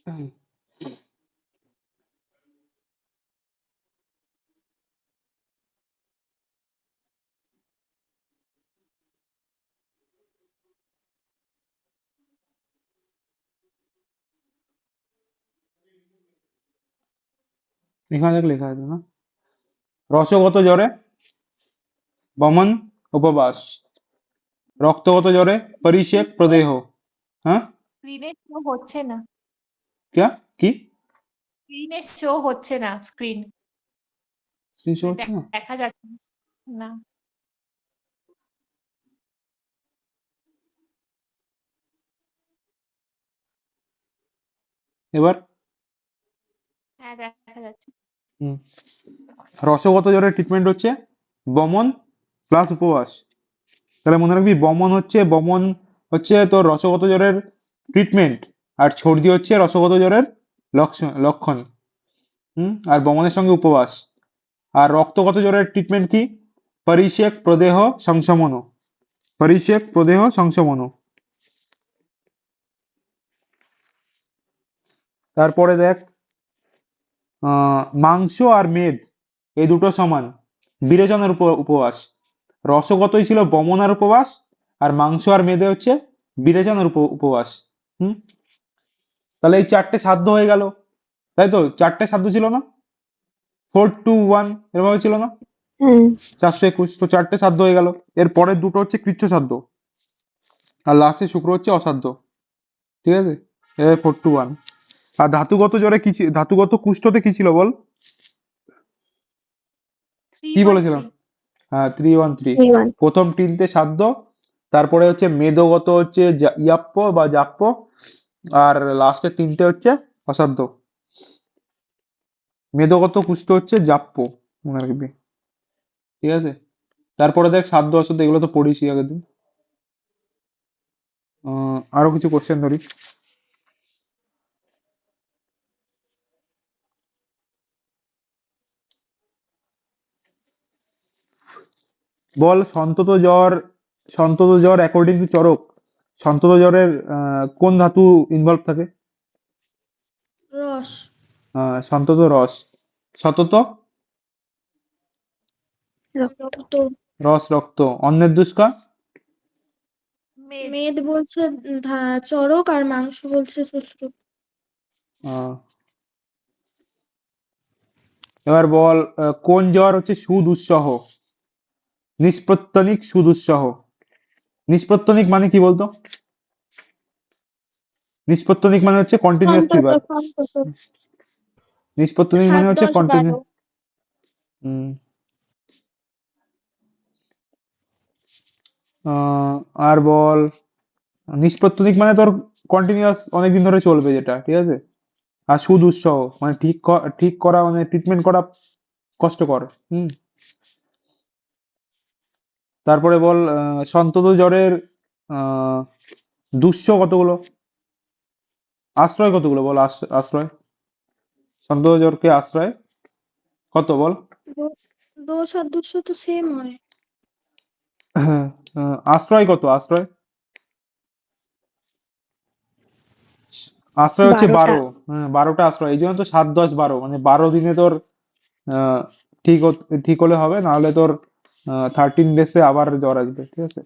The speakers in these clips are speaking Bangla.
এখানে দেখ লেখা আছে না, রসগত জ্বরে বমন উপবাস, রক্তগত জ্বরে পরিষেক প্রদেহ। হ্যাঁ, স্ক্রিনে শো হচ্ছে না, क्या কি স্ক্রিনে শো হচ্ছে না, স্ক্রিন স্ক্রিন শো হচ্ছে না? দেখা যাচ্ছে না। এবার হ্যাঁ, দেখা যাচ্ছে। হুম, রসগত জ্বরের ট্রিটমেন্ট হচ্ছে বমন প্লাস উপবাস। তাহলে মনে রাখবি, বমন হচ্ছে তোর রসগত জ্বরের ট্রিটমেন্ট, আর সর্দি হচ্ছে রসগত জ্বরের লক্ষণ। আর বমনের সঙ্গে উপবাস। আর রক্তগত জ্বরের ট্রিটমেন্ট কি? পরিষেক প্রদেহ সংশমন। পরিষেক প্রদেহ সংশমন। তারপরে দেখ, মাংস আর মেদ এই দুটো সমান, বিরেচনের উপবাস। রসগতই ছিল বমনার উপবাস, আর মাংস আর মেদে হচ্ছে বিরেচনের উপবাস। হুম, তাহলে এই চারটে সাধ্য হয়ে গেল, তাই তো? চারটে সাধ্য ছিল না, 4-2-1 এরভাবে ছিল না? হুম 421, তো চারটে সাধ্য হয়ে গেল। এর পরের দুটো হচ্ছে কৃচ্ছ সাধ্য, আর লাস্টে শুক্র হচ্ছে অসাধ্য। ঠিক আছে, 4-2-1। আর ধাতুগত জ্বরে কি ধাতুগত কুষ্ঠতে কি ছিল বল? কি বলেছিলাম? 313। হ্যাঁ, 3-1-3। 3-1 প্রথম তিনটে সাধ্য, তারপরে হচ্ছে মেদগত হচ্ছে ইয়াপ্য বা জাপ্য, আর লাস্টের তিনটে হচ্ছে অসাধ্য। মেদগত কুষ্ঠ হচ্ছে জাপ্য, মনে রাখবি। ঠিক আছে, তারপরে দেখ সাধ্য অসাধ্য এগুলো তো পড়িসই আগের দিন। আরো কিছু কোশ্চেন ধরি। বল, সন্তত জ্বর অ্যাকর্ডিং টু চরক, সন্তত জ্বরের কোন ধাতু ইনভলভ থাকে? রস। সন্তত রস, সতত রক্ত রক্ত। রস রক্ত, অন্নের দুষ্কা মেদ। মেদ বলছে চরক, আর মাংস বলছে শ্বশ্রুত। আহ, এবার বল, কোন জ্বর হচ্ছে সুদুঃসহ? নিষ্প্রত্যনিক সুদুঃসহ। নিষ্প্রত্যনিক মানে কি বলতো? নিষ্প্রত্যনিক মানে হচ্ছে কন্টিনিউয়াস সন্তত ফিভার। সন্তত। নিষ্প্রত্যনিক মানে হচ্ছে 7-10-12। কন্টিনিউয়াস। আর বল, নিষ্প্রত্যনিক মানে তোর কন্টিনিউয়াস অনেকদিন ধরে চলবে যেটা, ঠিক আছে। আর সুদুঃসহ মানে ঠিক করা, মানে ট্রিটমেন্ট করা কষ্টকর। তারপরে বল, সন্তত জ্বরের আহ দুঃস কতগুলো, আশ্রয় কতগুলো বল, আশ্রয়, সন্তত জ্বরকে আশ্রয় কত বল? দোষ আর দুঃস তো সেম হয়। হ্যাঁ, আশ্রয় কত, আশ্রয়? আশ্রয় হচ্ছে 12টা 12। হ্যাঁ, 12টা আশ্রয়, এই জন্য তো 7-10-12, মানে 12 দিনে তোর আহ, ঠিক হলে হবে, না হলে তোর 13 ডেজে আবার জ্বর আসবে, ঠিক আছে।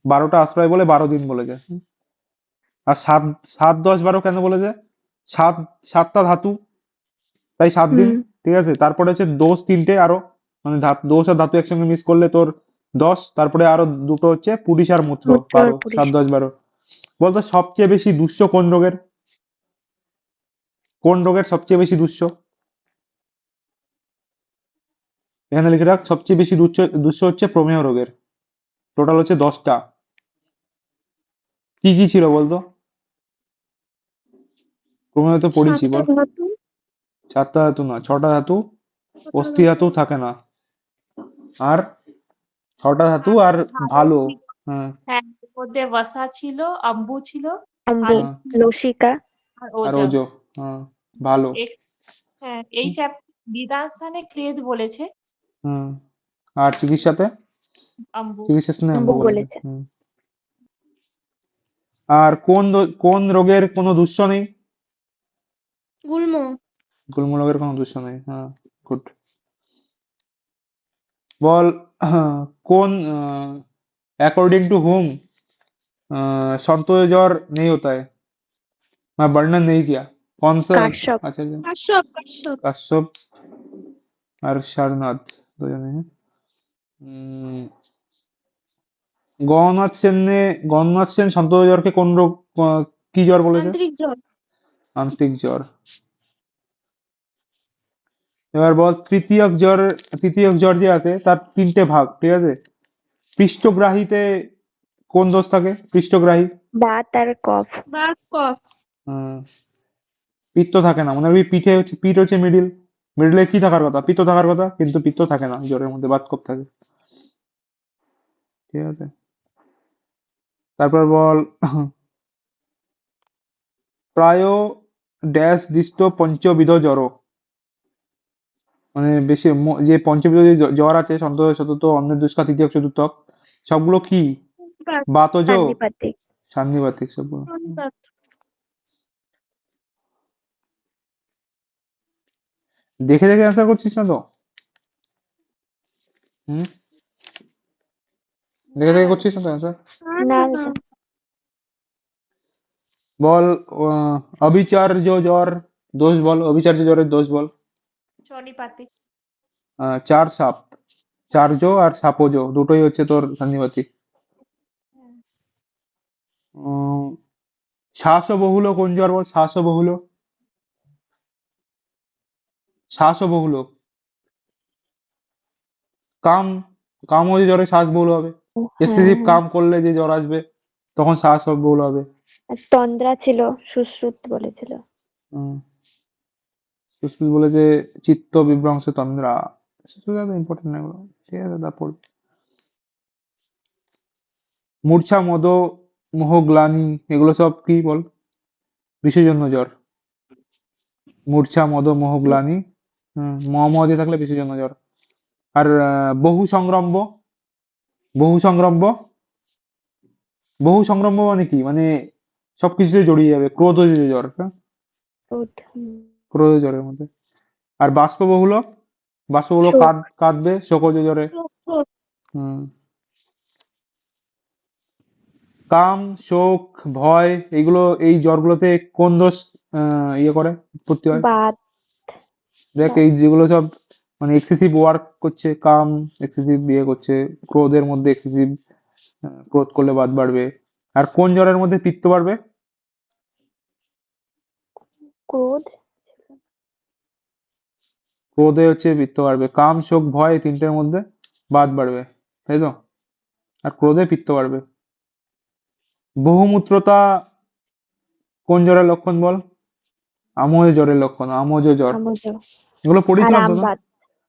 12টা আশ্রয় বলে 12 দিন বলে যায়। আর 7-7-10-12 কেন বলে যায়? সাত, 7টা ধাতু, তাই 7 দিন। হুম ঠিক আছে, তারপরে হচ্ছে দোষ তিনটে আরো, মানে দোষ আর ধাতু একসঙ্গে মিস করলে তোর 10, তারপরে আরো দুটো হচ্ছে পুরুষ আর মূত্র, মূত্র আর 12, পুরুষ 7-10-12। বলতো সবচেয়ে বেশি দুঃস কোন রোগের? কোন রোগের সবচেয়ে বেশি দুঃস? এখানে লিখে রাখ, সবচেয়ে বেশি দুঃস হচ্ছে প্রমেহ রোগের। টোটাল হচ্ছে 10টা। কি কি ছিল বলতো? প্রমেহ তো পড়িছি, 7টা বল। ধাতু। 7টা ধাতু না, 6টা ধাতু। ছটা অস্থি ধাতু ধাতু। থাকে না। আর 6টা ধাতু আর আর ভালো ভালো। ছিল। হ্যাঁ, হ্যাঁ, এর মধ্যে বসা ছিল, অম্বু ছিল, অম্বু হ্যাঁ, আলু লসিকা আর আর ওজম। ওজো। হ্যাঁ, ভালো। হ্যাঁ, এই বিধান ক্লেদ বলেছে হুম, আর চিকিৎসাতে, অম্বু। চিকিৎসা স্নেহ অম্বু বলেছে। বলেছে আর কোন রোগের কোনো দুঃস নেই? গুল্ম। গুল্ম রোগের কোনো দুঃস নেই, হ্যাঁ, গুড। বল, কোন अकॉर्डिंग टू whom संतोष ज्वर नहीं होता है, मैं वर्णन नहीं किया, कौन सा কাশ্যপ। आचार्य? কাশ্যপ কাশ্যপ। কাশ্যপ আর সারনাথ দুজনে, হ্যাঁ। গণনাথ সেন সন্তোষ জ্বরকে কোন রোগ, কি জ্বর বলেছে? আন্তরিক জ্বর। আন্তিক জ্বর। এবার বল, তৃতীয়ক জ্বর যে আছে তার তিনটে ভাগ, ঠিক আছে? পৃষ্ঠগ্রাহীতে কোন দোষ থাকে? পৃষ্ঠগ্রাহী, বাত আর কফ। বাত কফ। আহ, পিত্ত থাকে না, মনে রাখবি। পিঠ হচ্ছে মিডিলে কি থাকার কথা? পিত্ত থাকার কথা, কিন্তু পিত্ত থাকে না জ্বরের মধ্যে, বাতকফ থাকে, ঠিক আছে? তারপর বল, প্রায় ড্যাশ দৃষ্ট পঞ্চবিধ জ্বর, মানে বেশি যে পঞ্চবিধ যে জ্বর আছে, সন্তোষ চতুর্থ, অন্নের দুষ্কা তৃতীয়ক চতুর্থক, সবগুলো কি? বাত। বাতজ, সান্নিপাতিক। সান্নিবাতিক সবগুলো। বাত। দেখে দেখে অ্যান্সার করছিস না তো? হুম, দেখে দেখে করছিস না তো অ্যান্সার? না না। দাদা। বল, অবিচার্য জ্বর দোষ বল, অবিচার্য জ্বরের দোষ বল। শনিপাতে। চার সাপ, চার্য আর সাপোজ দুটোই হচ্ছে তোর সান্নিবাতিক। হ্যাঁ। শ্বাসবহুল কোন জ্বর বল? শ্বাসবহুল, কাম, কাম হলে জ্বরে শ্বাস বহুল হবে। হ্যাঁ এক্সেসিভ হ্যাঁ। কাম করলে যে জ্বর আসবে, তখন শ্বাস বহুল হবে। আর তন্দ্রা ছিল, সুশ্রুত বলেছিল। হুম, সুশ্রুত বলেছে চিত্ত বিভ্রংশ তন্দ্রা, সুশ্রুত এত ইম্পর্টেন্ট না এগুলো, ঠিক আছে? তারপর মূর্ছা, মদ, মোহ, গ্লানি, এগুলো সব কি বল? বিষজন্য জ্বর। মূর্ছা, মদ, মোহ, গ্লানি, মহ দিয়ে থাকলে বিষজন্য জ্বর। আর বহু সংরম্ভ মানে কি? মানে সবকিছুতে জড়িয়ে যাবে, ক্রোধ জ্বর, হ্যাঁ? ক্রোধ। ক্রোধ জ্বরের মধ্যে। আর বাষ্পবহুল শোক। কাঁদবে শোকজ জ্বরে। শোক, শোক। হুম। কাম, শোক, ভয়, এই জ্বরগুলোতে কোন দোষ ইয়ে করে, উৎপত্তি হয়? বাত। দেখ, এই যেগুলো সব মানে এক্সেসিভ ওয়ার্ক করছে, কাম এক্সেসিভ ইয়ে করছে, ক্রোধের মধ্যে এক্সেসিভ, ক্রোধ করলে বাত বাড়বে। আর কোন জ্বরের মধ্যে পিত্ত বাড়বে? ক্রোধ। ক্রোধে হচ্ছে পিত্ত বাড়বে। কাম, শোক, ভয়, এই তিনটের মধ্যে বাত বাড়বে, তাই তো? আর ক্রোধে পিত্ত বাড়বে। বহুমূত্রতা কোন জ্বরের লক্ষণ বল? আমজ জ্বরের লক্ষণ, আমজ জ্বর। আমজ। এগুলো আর পড়েছিলাম তো না? আমবাত।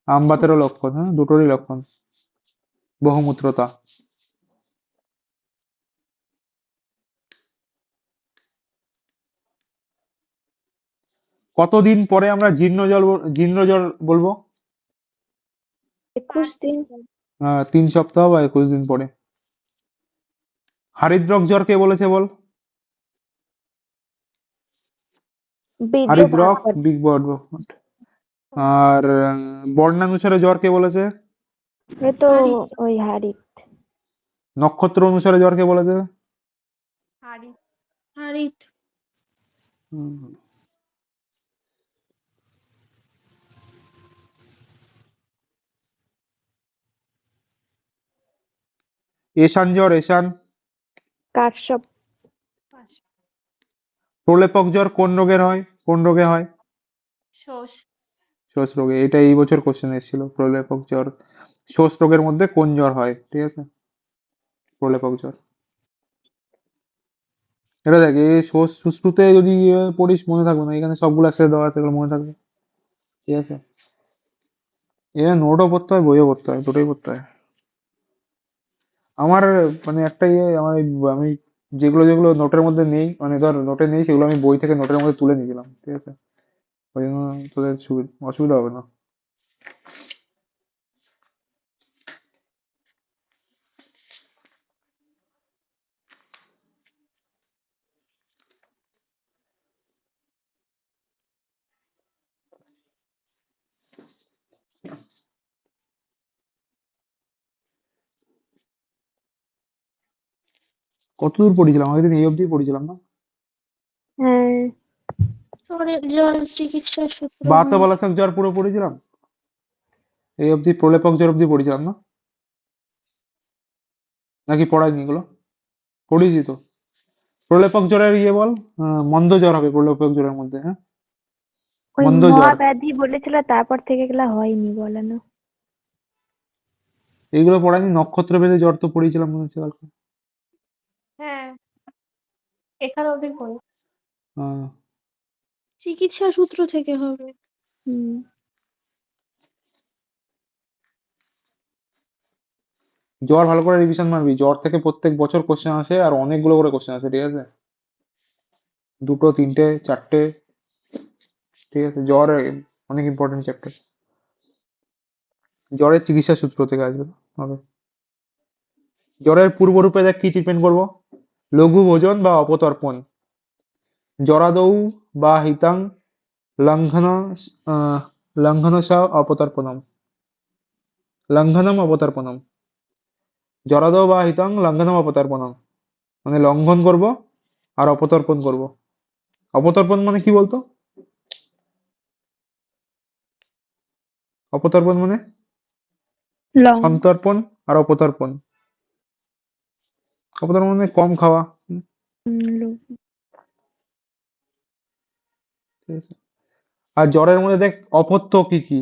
আমবাতেরও লক্ষণ, হ্যাঁ, দুটোরই লক্ষণ বহুমূত্রতা। কতদিন পরে আমরা জীর্ণ জ্বর বলবো? 21 দিন। 3 সপ্তাহ বা 21 দিন পরে। হারিদ্রক জ্বর কে বলেছে বল? বীর্য হারিদ্রক, ভাগবত। বিগ বট। আর বর্ণানুসারে জ্বর কে বলেছে? এ তো হারিত। ওই হারিত। নক্ষত্র অনুসারে জ্বর কে বলেছে? হাড়ি। হারিত। হুম। এসান। কাশ্যপ। প্রলেপক জ্বর কোন রোগে হয়? শোষ। শোষ রোগে। এটা এই বছর কোশ্চেন এসেছিল, প্রলেপক জ্বর শোষ রোগের মধ্যে কোন জ্বর হয়, ঠিক আছে? প্রলেপক জ্বর। এটা দেখ, এই সুশ্রুতে যদি পড়িস মনে থাকবে না, এখানে সবগুলো একসাথে দেওয়া আছে, এগুলো মনে থাকবে, ঠিক আছে? এ নোটও পড়তে হয়, বইও পড়তে হয়, দুটোই পড়তে হয়। আমার মানে একটা আমি যেগুলো যেগুলো নোটের মধ্যে নেই, মানে ধর নোটে নেই, সেগুলো আমি বই থেকে নোটের মধ্যে তুলে নিয়েছিলাম, ঠিক আছে? ওই জন্য তোদের অসুবিধা হবে না। কতদূর পড়েছিলাম আগের দিন? এই অবধি পড়েছিলাম না? হ্যাঁ, জ্বর চিকিৎসার সূত্র হয়। বাতাবলাশক জ্বর পুরো পড়েছিলাম, এই অবধি প্রলেপক জ্বর অবধি পড়েছিলাম না? নাকি পড়াইনি এগুলো? পড়েছি তো। প্রলেপক জ্বরের বল। মন্দ জ্বর হবে প্রলেপক জ্বরের মধ্যে, হ্যাঁ। ওই মন্দ জ্বর। মহাব্যাধি বলেছিল, তারপর থেকে এগুলা হয়নি বলানো। এইগুলো পড়াইনি। নক্ষত্র ভেদে জ্বর তো পড়েছিলাম মনে হচ্ছে কালকে। হ্যাঁ, এখানে অবধি পড়ি। আহ, চিকিৎসা সূত্র থেকে হবে। হুম। জ্বর ভালো করে রিভিশন মারবি। জ্বর থেকে প্রত্যেক বছর কোশ্চেন আসে, আর অনেকগুলো করে কোশ্চেন আসে, ঠিক আছে? দুটো, তিনটে, চারটে, ঠিক আছে? জ্বর অনেক ইম্পর্টেন্ট চ্যাপ্টার। জ্বরের চিকিৎসা সূত্র থেকে আসবে, হবে। জ্বরের পূর্বরূপে দেখ কি ট্রিটমেন্ট করব। লঘু ভোজন বা অপতর্পণ। জ্বরাদৌ বা হিতাং লঙ্ঘন আহ, লঙ্ঘনসা অপতর্পণম। লঙ্ঘনম অপতর্পণম। জ্বরাদৌ বা হিতাং লঙ্ঘনম অপতর্পণম, মানে লঙ্ঘন করব আর অপতর্পণ করব। অপতর্পণ মানে কি বলতো? অপতর্পণ মানে লং। সন্তর্পণ আর অপতর্পণ। অপতর্পণ মানে কম খাওয়া। ঠিক আছে? আর জ্বরের মধ্যে দেখ অপথ্য কি কি,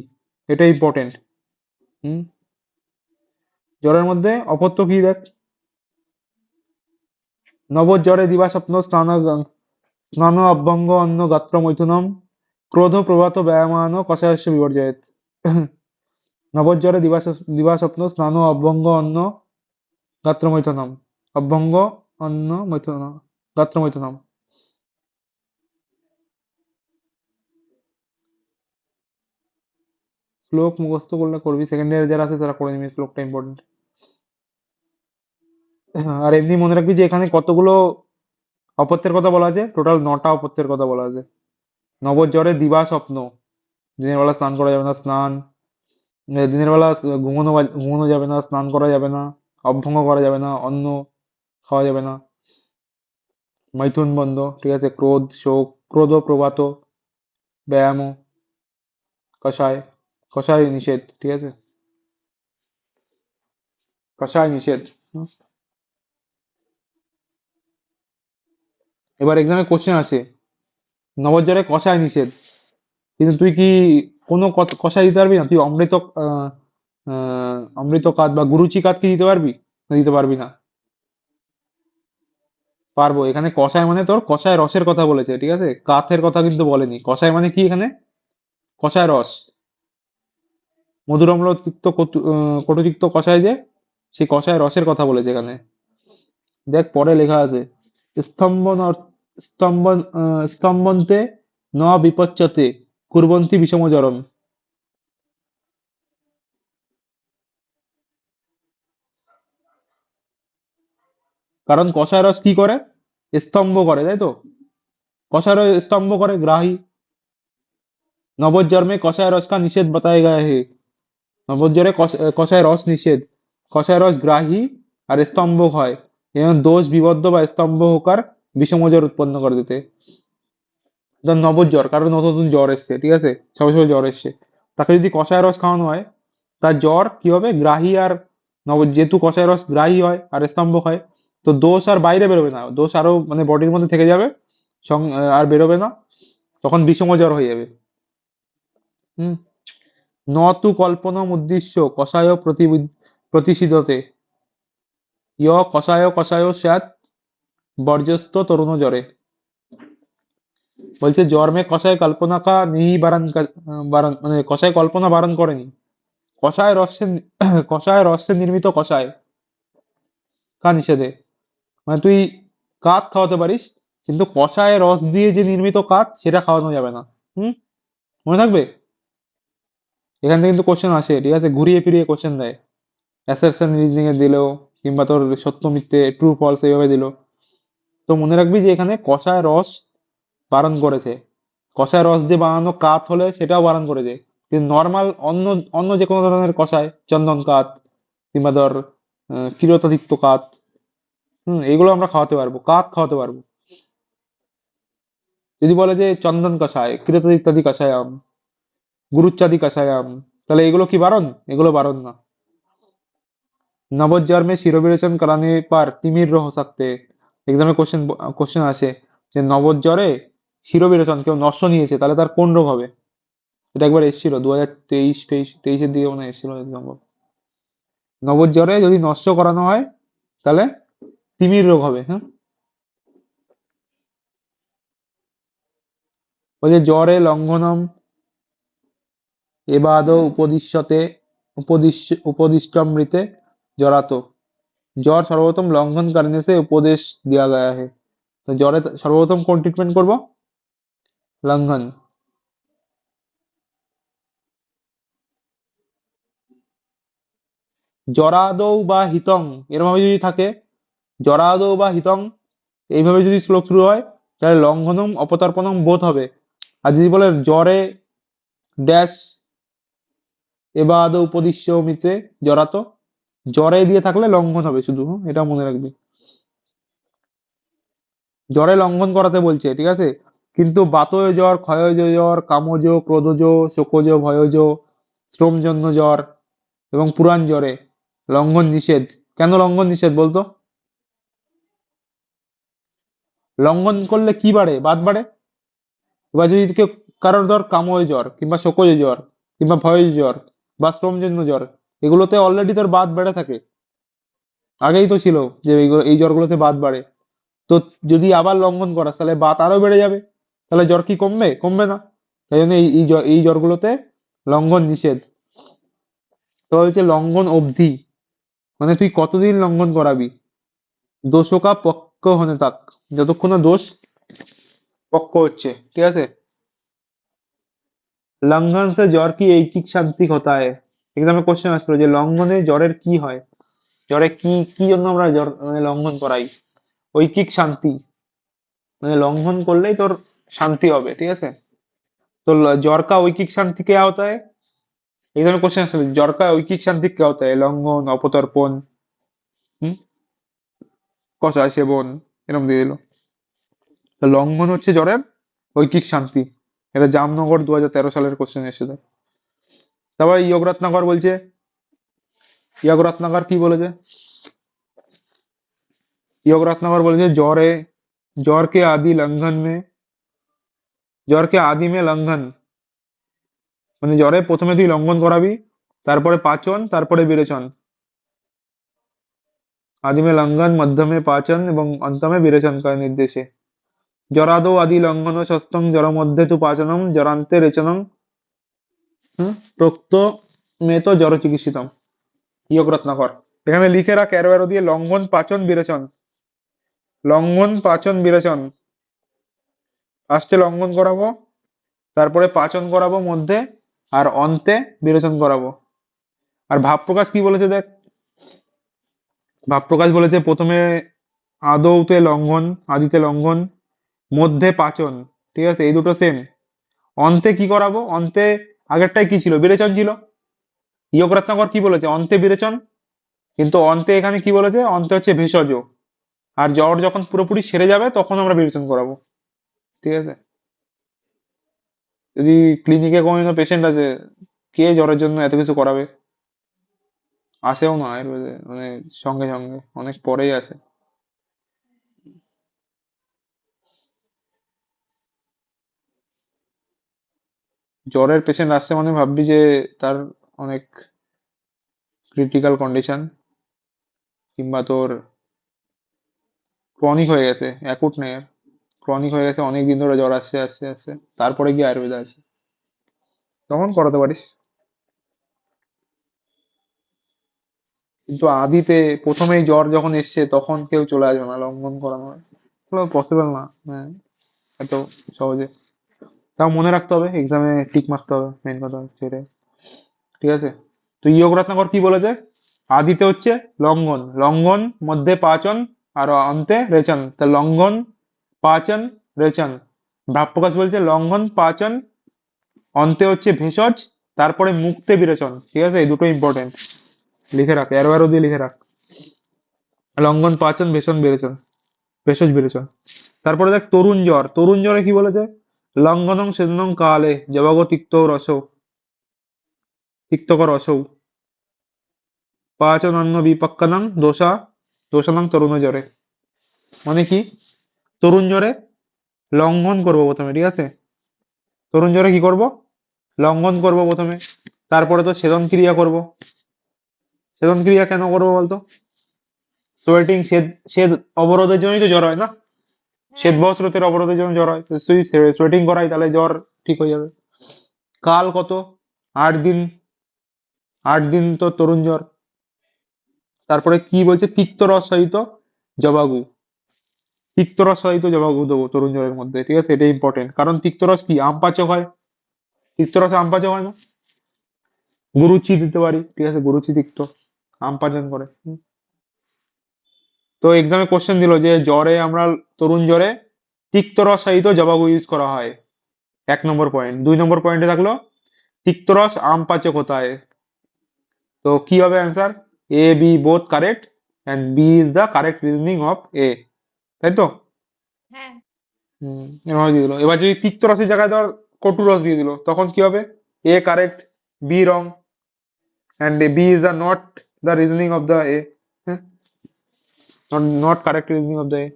এটা ইম্পর্টেন্ট। হুম। জ্বরের মধ্যে অপথ্য কি দেখ। নবজ্বরে দিবাস্বপ্ন স্নান অভ্যঙ্গ অন্ন গাত্র মৈথুনম ক্রোধ প্রভাত ব্যায়ামান কষায়স্য বিবর্জয়েত। নবজ্বরে দিবাস্বপ্ন স্নান অভ্যঙ্গ অন্ন গাত্র মৈথুনম। অভ্যঙ্গ অন্ন মৈথুন গাত্র মৈথুনম। শ্লোক মুখস্থ করলে করবি, সেকেন্ড ইয়ার যারা আছে তারা করে নিবি, শ্লোকটা ইম্পর্টেন্ট। আর এমনি মনে রাখবি যে এখানে কতগুলো অপত্যের কথা বলা আছে, টোটাল 9টা অপত্যের কথা বলা আছে। নবজ্বরে দিবা স্বপ্ন, দিনের বেলা স্নান করা যাবে না, স্নান দিনের বেলা ঘুমানো যাবে না, স্নান করা যাবে না, অভ্যঙ্গ করা যাবে না, অন্ন খাওয়া যাবে না, মৈথুন বন্ধ, ঠিক আছে? ক্রোধ, শোক, ক্রোধ প্রভাত, ব্যায়াম, কষায়, কষায় নিষেধ, ঠিক আছে? কষায় নিষেধ। হুম। এবার এক্সামে কোশ্চেন আছে, নবজ্বরে কষায় নিষেধ, কিন্তু তুই কি কোনো কষায় দিতে পারবি না? তুই অমৃত কাত বা গুরুচি কাত কি দিতে পারবি? না, দিতে পারবি না। পারবো। এখানে কষায় মানে তোর কষায় রসের কথা বলেছে, ঠিক আছে? কাথের কথা কিন্তু বলেনি। কষায় মানে কি এখানে? কষায় রস। মধুর অম্ল তিক্ত কটুতিক্ত কষায় যে, সেই কষায় রসের কথা বলেছে এখানে। দেখ পরে লেখা আছে, স্তম্ভন স্তম্ভন্তে ন বিপচ্যতে কুর্বন্তি বিষম জ্বরম। কারণ কষায় রস কি করে? স্তম্ভ করে, তাই তো? कषाय रस स्तंभ करे ग्राही। नवोज्जर में कषाय रस का निषेध बताया गया है। नवोज्जरे कषाय रस निषेध। कषाय रस ग्राही আর স্তম্ভক হয়, এবং দোষ বিবদ্ধ বা স্তম্ভ হোকার বিষমজ্বর উৎপন্ন করে দিতে। ধর নবজ্বর, কারণ নতুন নতুন জ্বর এসছে, ঠিক আছে? সবে সবে জ্বর এসছে, তাকে যদি কষায় রস খাওয়ানো হয়, তার জ্বর কি হবে? গ্রাহী আর যেহেতু কষায় রস গ্রাহী হয় আর স্তম্ভক হয়, তো দোষ আর বাইরে বেরোবে না, দোষ আরো মানে বডির মধ্যে থেকে যাবে, আর বেরোবে না, তখন বিষম জ্বর হয়ে যাবে। হুম। ন তু কল্পনম উদ্দেশ্য কষায় প্রতিষিধতে কষায় কষায় স্যাৎ বর্জস্ত তরুণ জ্বরে। বলছে জ্বর মে কষায় কল্পনা কা নেই বারণ মানে কষায় কল্পনা বারণ করেনি। কষায় রসে কষায় রসে নির্মিত কষায় কা নিষেধে, মানে তুই কাত খাওয়াতে পারিস, কিন্তু কষায় রস দিয়ে যে নির্মিত কাত সেটা খাওয়ানো যাবে না। হুম। মনে থাকবে? এখান থেকে কিন্তু কোশ্চেন আসে, ঠিক আছে? ঘুরিয়ে ফিরিয়ে কোশ্চেন দেয়, অ্যাসারশন রিজনিং এ দিলেও, কিংবা তোর সত্য মিথ্যে ট্রু ফলস এইভাবে দিল। তো মনে রাখবি যে এখানে কষায় রস বারণ করেছে। কষায় রস দিয়ে বানানো কাত হলে সেটাও বারণ করেছে, কিন্তু নর্মাল অন্য অন্য যে কোনো ধরনের কষায়, চন্দন কাত কিংবা ধর ক্ষীরতাতিক্ত কাত, এগুলো আমরা খাওয়াতে পারবো, কাক খাওয়াতে পারবো। যদি বলে যে চন্দন কষায়, কৃত ইত্যাদি কষায়াম, গুরুচ্চাদি কষায়াম, তাহলে এগুলো কি বারণ? এগুলো বারণ না। नवोज्जर में শিরবিরেচন कराने पर तिमिर हो सकते। এক্সামে কোশ্চেন আছে যে নবজ্বরে শিরবিরেচন কেউ নস্য নিয়েছে তাহলে তার কোন রোগ হবে? এটা একবার এসেছিল 2023-23-23-এর দিকে মনে হয় এসেছিল এক্সাম। নবজ্বরে যদি নস্য করানো হয় তাহলে তিমির রোগ হবে। হ্যাঁ, ওই যে জ্বরে লঙ্ঘনম এবাদৌ উপদিশ্যতে उपदिष्टमृते जरातो। জ্বর সর্বপ্রথম লঙ্ঘন करने से उपदेश दिया गया है। তো জ্বরে সর্বপ্রথম কোন ট্রিটমেন্ট করব? লঙ্ঘন। জরাদৌ বা হিতং এরকম ভাবে যদি থাকে, জরাদৌ বা হিতং এইভাবে যদি শ্লোক শুরু হয় তাহলে লঙ্ঘনম অপতর্পণম বোধ হবে। আর যদি বলে জ্বরে ড্যাশ এবাদৌ উপদিশ্যমিতে জরাতো, জ্বরে দিয়ে থাকলে লঙ্ঘন হবে শুধু। এটা মনে রাখবি, জ্বরে লঙ্ঘন করাতে বলছে, ঠিক আছে? কিন্তু বাতজ জ্বর, ক্ষয়জ জ্বর, কামজ, ক্রোধজ, শোকজ, ভয়জ, শ্রমজন্য জ্বর এবং পুরাণ জ্বরে লঙ্ঘন নিষেধ। কেন লঙ্ঘন নিষেধ বলতো? লঙ্ঘন করলে কি বাড়ে? বাত বাড়ে। এবার যদি কেউ কারোর ধর কামজ জ্বর কিংবা শোকজ জ্বর কিংবা ভয়জ জ্বর বা শ্রমজন্য জ্বর, এগুলোতে অলরেডি তোর বাত বেড়ে থাকে, আগেই তো ছিল যে এই জ্বরগুলোতে বাত বাড়ে। তো যদি আবার লঙ্ঘন করাস তাহলে বাত আরো বেড়ে যাবে, তাহলে জ্বর কি কমবে? কমবে না। তাই জন্য এই জ্বরগুলোতে লঙ্ঘন নিষেধ। তো হচ্ছে লঙ্ঘন অবধি, মানে তুই কতদিন লঙ্ঘন করাবি? দোষকা পক্ষ হনে থাক, যতক্ষণ না দোষ পক্ষ হচ্ছে, ঠিক আছে? লঙ্ঘন সে জ্বর কি এইকিক শান্তি হতা হয়। এক্সামে কোশ্চেন আসলো যে লঙ্ঘনে জ্বরের কি হয়, জ্বরে কি কি জন্য আমরা জ্বর মানে লঙ্ঘন করাই? ঐকিক শান্তি, মানে লঙ্ঘন করলেই তোর শান্তি হবে, ঠিক আছে? तो ज्वर का ऐकिक शांति क्या होता है? एकदम क्वेश्चन আসলে ज्वर का ऐकिक शांति क्या होता है? লঙ্ঘন, অপতর্পণ, হুম, কষায় সেবন, এরকম দিয়ে দিল। তো লঙ্ঘন হচ্ছে জ্বরের ঐকিক শান্তি। এটা জামনগর 2013 সালের কোশ্চেন এসেছিল। তারপর যোগরত্নাকর বলছে, যোগরত্নাকর কি বলেছে? योगरत्नाकर বলেছে জ্বরে জ্বর के आदि लंघन में, জ্বর के आदि में लंघन মানে জ্বরে প্রথমে তুই লঙ্ঘন করাবি, তারপরে পাচন, তারপরে বিরেচন। आदि में लंघन, मध्य में पाचन এবং अंत में विरेचन का निर्देशे। জরাদৌ আদি লঙ্ঘন ষষ্ঠং জ্বর মধ্যে তু পাচনম জরান্তে রেচনং প্রোক্ত মে তো জড় চিকিৎসিতম। ইয়োগ রত্নাকর এখানে লিখে রাখ অ্যারো অ্যারো দিয়ে, লঙ্ঘন, পাচন, বিরেচন। লঙ্ঘন, পাচন, বিরেচন। ফার্স্টে লঙ্ঘন করাবো, তারপরে পাচন করাবো মধ্যে, আর অন্তে বিরেচন করাবো। আর ভাব প্রকাশ কি বলেছে দেখ, ভাব প্রকাশ বলেছে প্রথমে আদৌতে লঙ্ঘন, আদিতে লঙ্ঘন, মধ্যে পাচন, ঠিক আছে? এই দুটো সেম। অন্তে কি করাবো? অন্তে আগেরটাই কি ছিল? বিরেচন ছিল। ইয়োগ রত্নাকর কি বলেছে? অন্তে বিরেচন। কিন্তু অন্তে এখানে কি বলেছে? অন্তে হচ্ছে ভেষজ। আর জ্বর যখন পুরোপুরি সেরে যাবে তখন আমরা বিরেচন করাবো, ঠিক আছে? যদি ক্লিনিকে কোনো পেশেন্ট আছে, কে জ্বরের জন্য এত কিছু করাবে? আসেও না আয়ুর্বেদে, মানে সঙ্গে সঙ্গে অনেক পরেই আসে। জ্বরের পেশেন্ট আসছে মানে ভাববি যে তার অনেক ক্রিটিক্যাল কন্ডিশন, কিংবা তোর ক্রনিক হয়ে গেছে, অ্যাকুট নেই, ক্রনিক হয়ে গেছে, অনেক দিন ধরে জ্বর আসছে আসছে আসছে, তারপরে গিয়ে আয়ুর্বেদে আছে, তখন করাতে পারিস। কিন্তু আদিতে প্রথমেই জ্বর যখন এসছে তখন কেউ চলে আসবে না লঙ্ঘন করানো, পসিবল না, হ্যাঁ, এত সহজে। তাও মনে রাখতে হবে, এক্সামে টিক মারতে হবে, মেন কথা হচ্ছে এটাই, ঠিক আছে? তো ইয়োগ রত্নাকর কি বলেছে? আদিতে হচ্ছে লঙ্ঘন, লঙ্ঘন মধ্যে পাচন আর অন্তে রেচন। তা লঙ্ঘন, পাচন, রেচন। ভাব প্রকাশ বলছে লঙ্ঘন, পাচন, অন্তে হচ্ছে ভেষজ, তারপরে মুক্তে বিরেচন, ঠিক আছে? এই দুটো ইম্পর্টেন্ট, লিখে রাখ, অ্যারো অ্যারো দিয়ে লিখে রাখ। লঙ্ঘন পাচন ভেষজ বিরেচন, ভেষজ বিরেচন। তারপরে দেখ তরুণ জ্বর, তরুণ জ্বরে কি বলেছে? লঙ্ঘনং সেদনং কালে জবাগ তিক্তকর রসৌ পাচনান্ন বিপক্কানাং দোষানাং তরুণ জ্বরে। মানে কি? তরুণ জ্বরে লঙ্ঘন করবো প্রথমে, ঠিক আছে? তরুণ জ্বরে কি করব? লঙ্ঘন করব প্রথমে, তারপরে তো সেদন ক্রিয়া করব। সেদন ক্রিয়া কেন করবো বলতো? সোয়েটিং, সেদ অবরোধের জন্যই তো জ্বর হয় না? শ্বেত হ্যাঁ, বস্ত্রতের অবরোধের জন্য জ্বর হয়, তো তুই সোয়েটিং করাই তাহলে জ্বর ঠিক হয়ে যাবে। কাল কত? 8 দিন, 8 দিন তো তরুণ জ্বর। তারপরে কি বলছে? তিক্ত রস সহিত জবাগু, তিক্ত রস সহিত জবাগু দেবো তরুণ জ্বরের মধ্যে, ঠিক আছে? এটা ইম্পর্টেন্ট, কারণ তিক্ত রস কি আম পাচক হয়, তিক্ত রসে আম পাচক হয় না? গুরুচি দিতে পারি, ঠিক আছে? গুরুচি তিক্ত, আম পাচন করে। তো এক্সামে কোশ্চেন দিল যে জ্বরে আমরা, তরুণ জ্বরে তিক্ত রস সহিত জবাগু ইউজ করা হয়, 1 নম্বর পয়েন্ট। 2 নম্বর পয়েন্টে থাকলো তিক্তরস আম পাচক হতা है। তো কি হবে answer? A B both correct and B is the correct reasoning of A, তাই তো? হ্যাঁ, এভাবে দিয়ে দিল। এবার যদি তিক্ত রসের জায়গায় ধর কটু রস দিয়ে দিল, তখন কি হবে? A correct, B wrong, and B is the not the reasoning of the A, not correct reasoning of the A.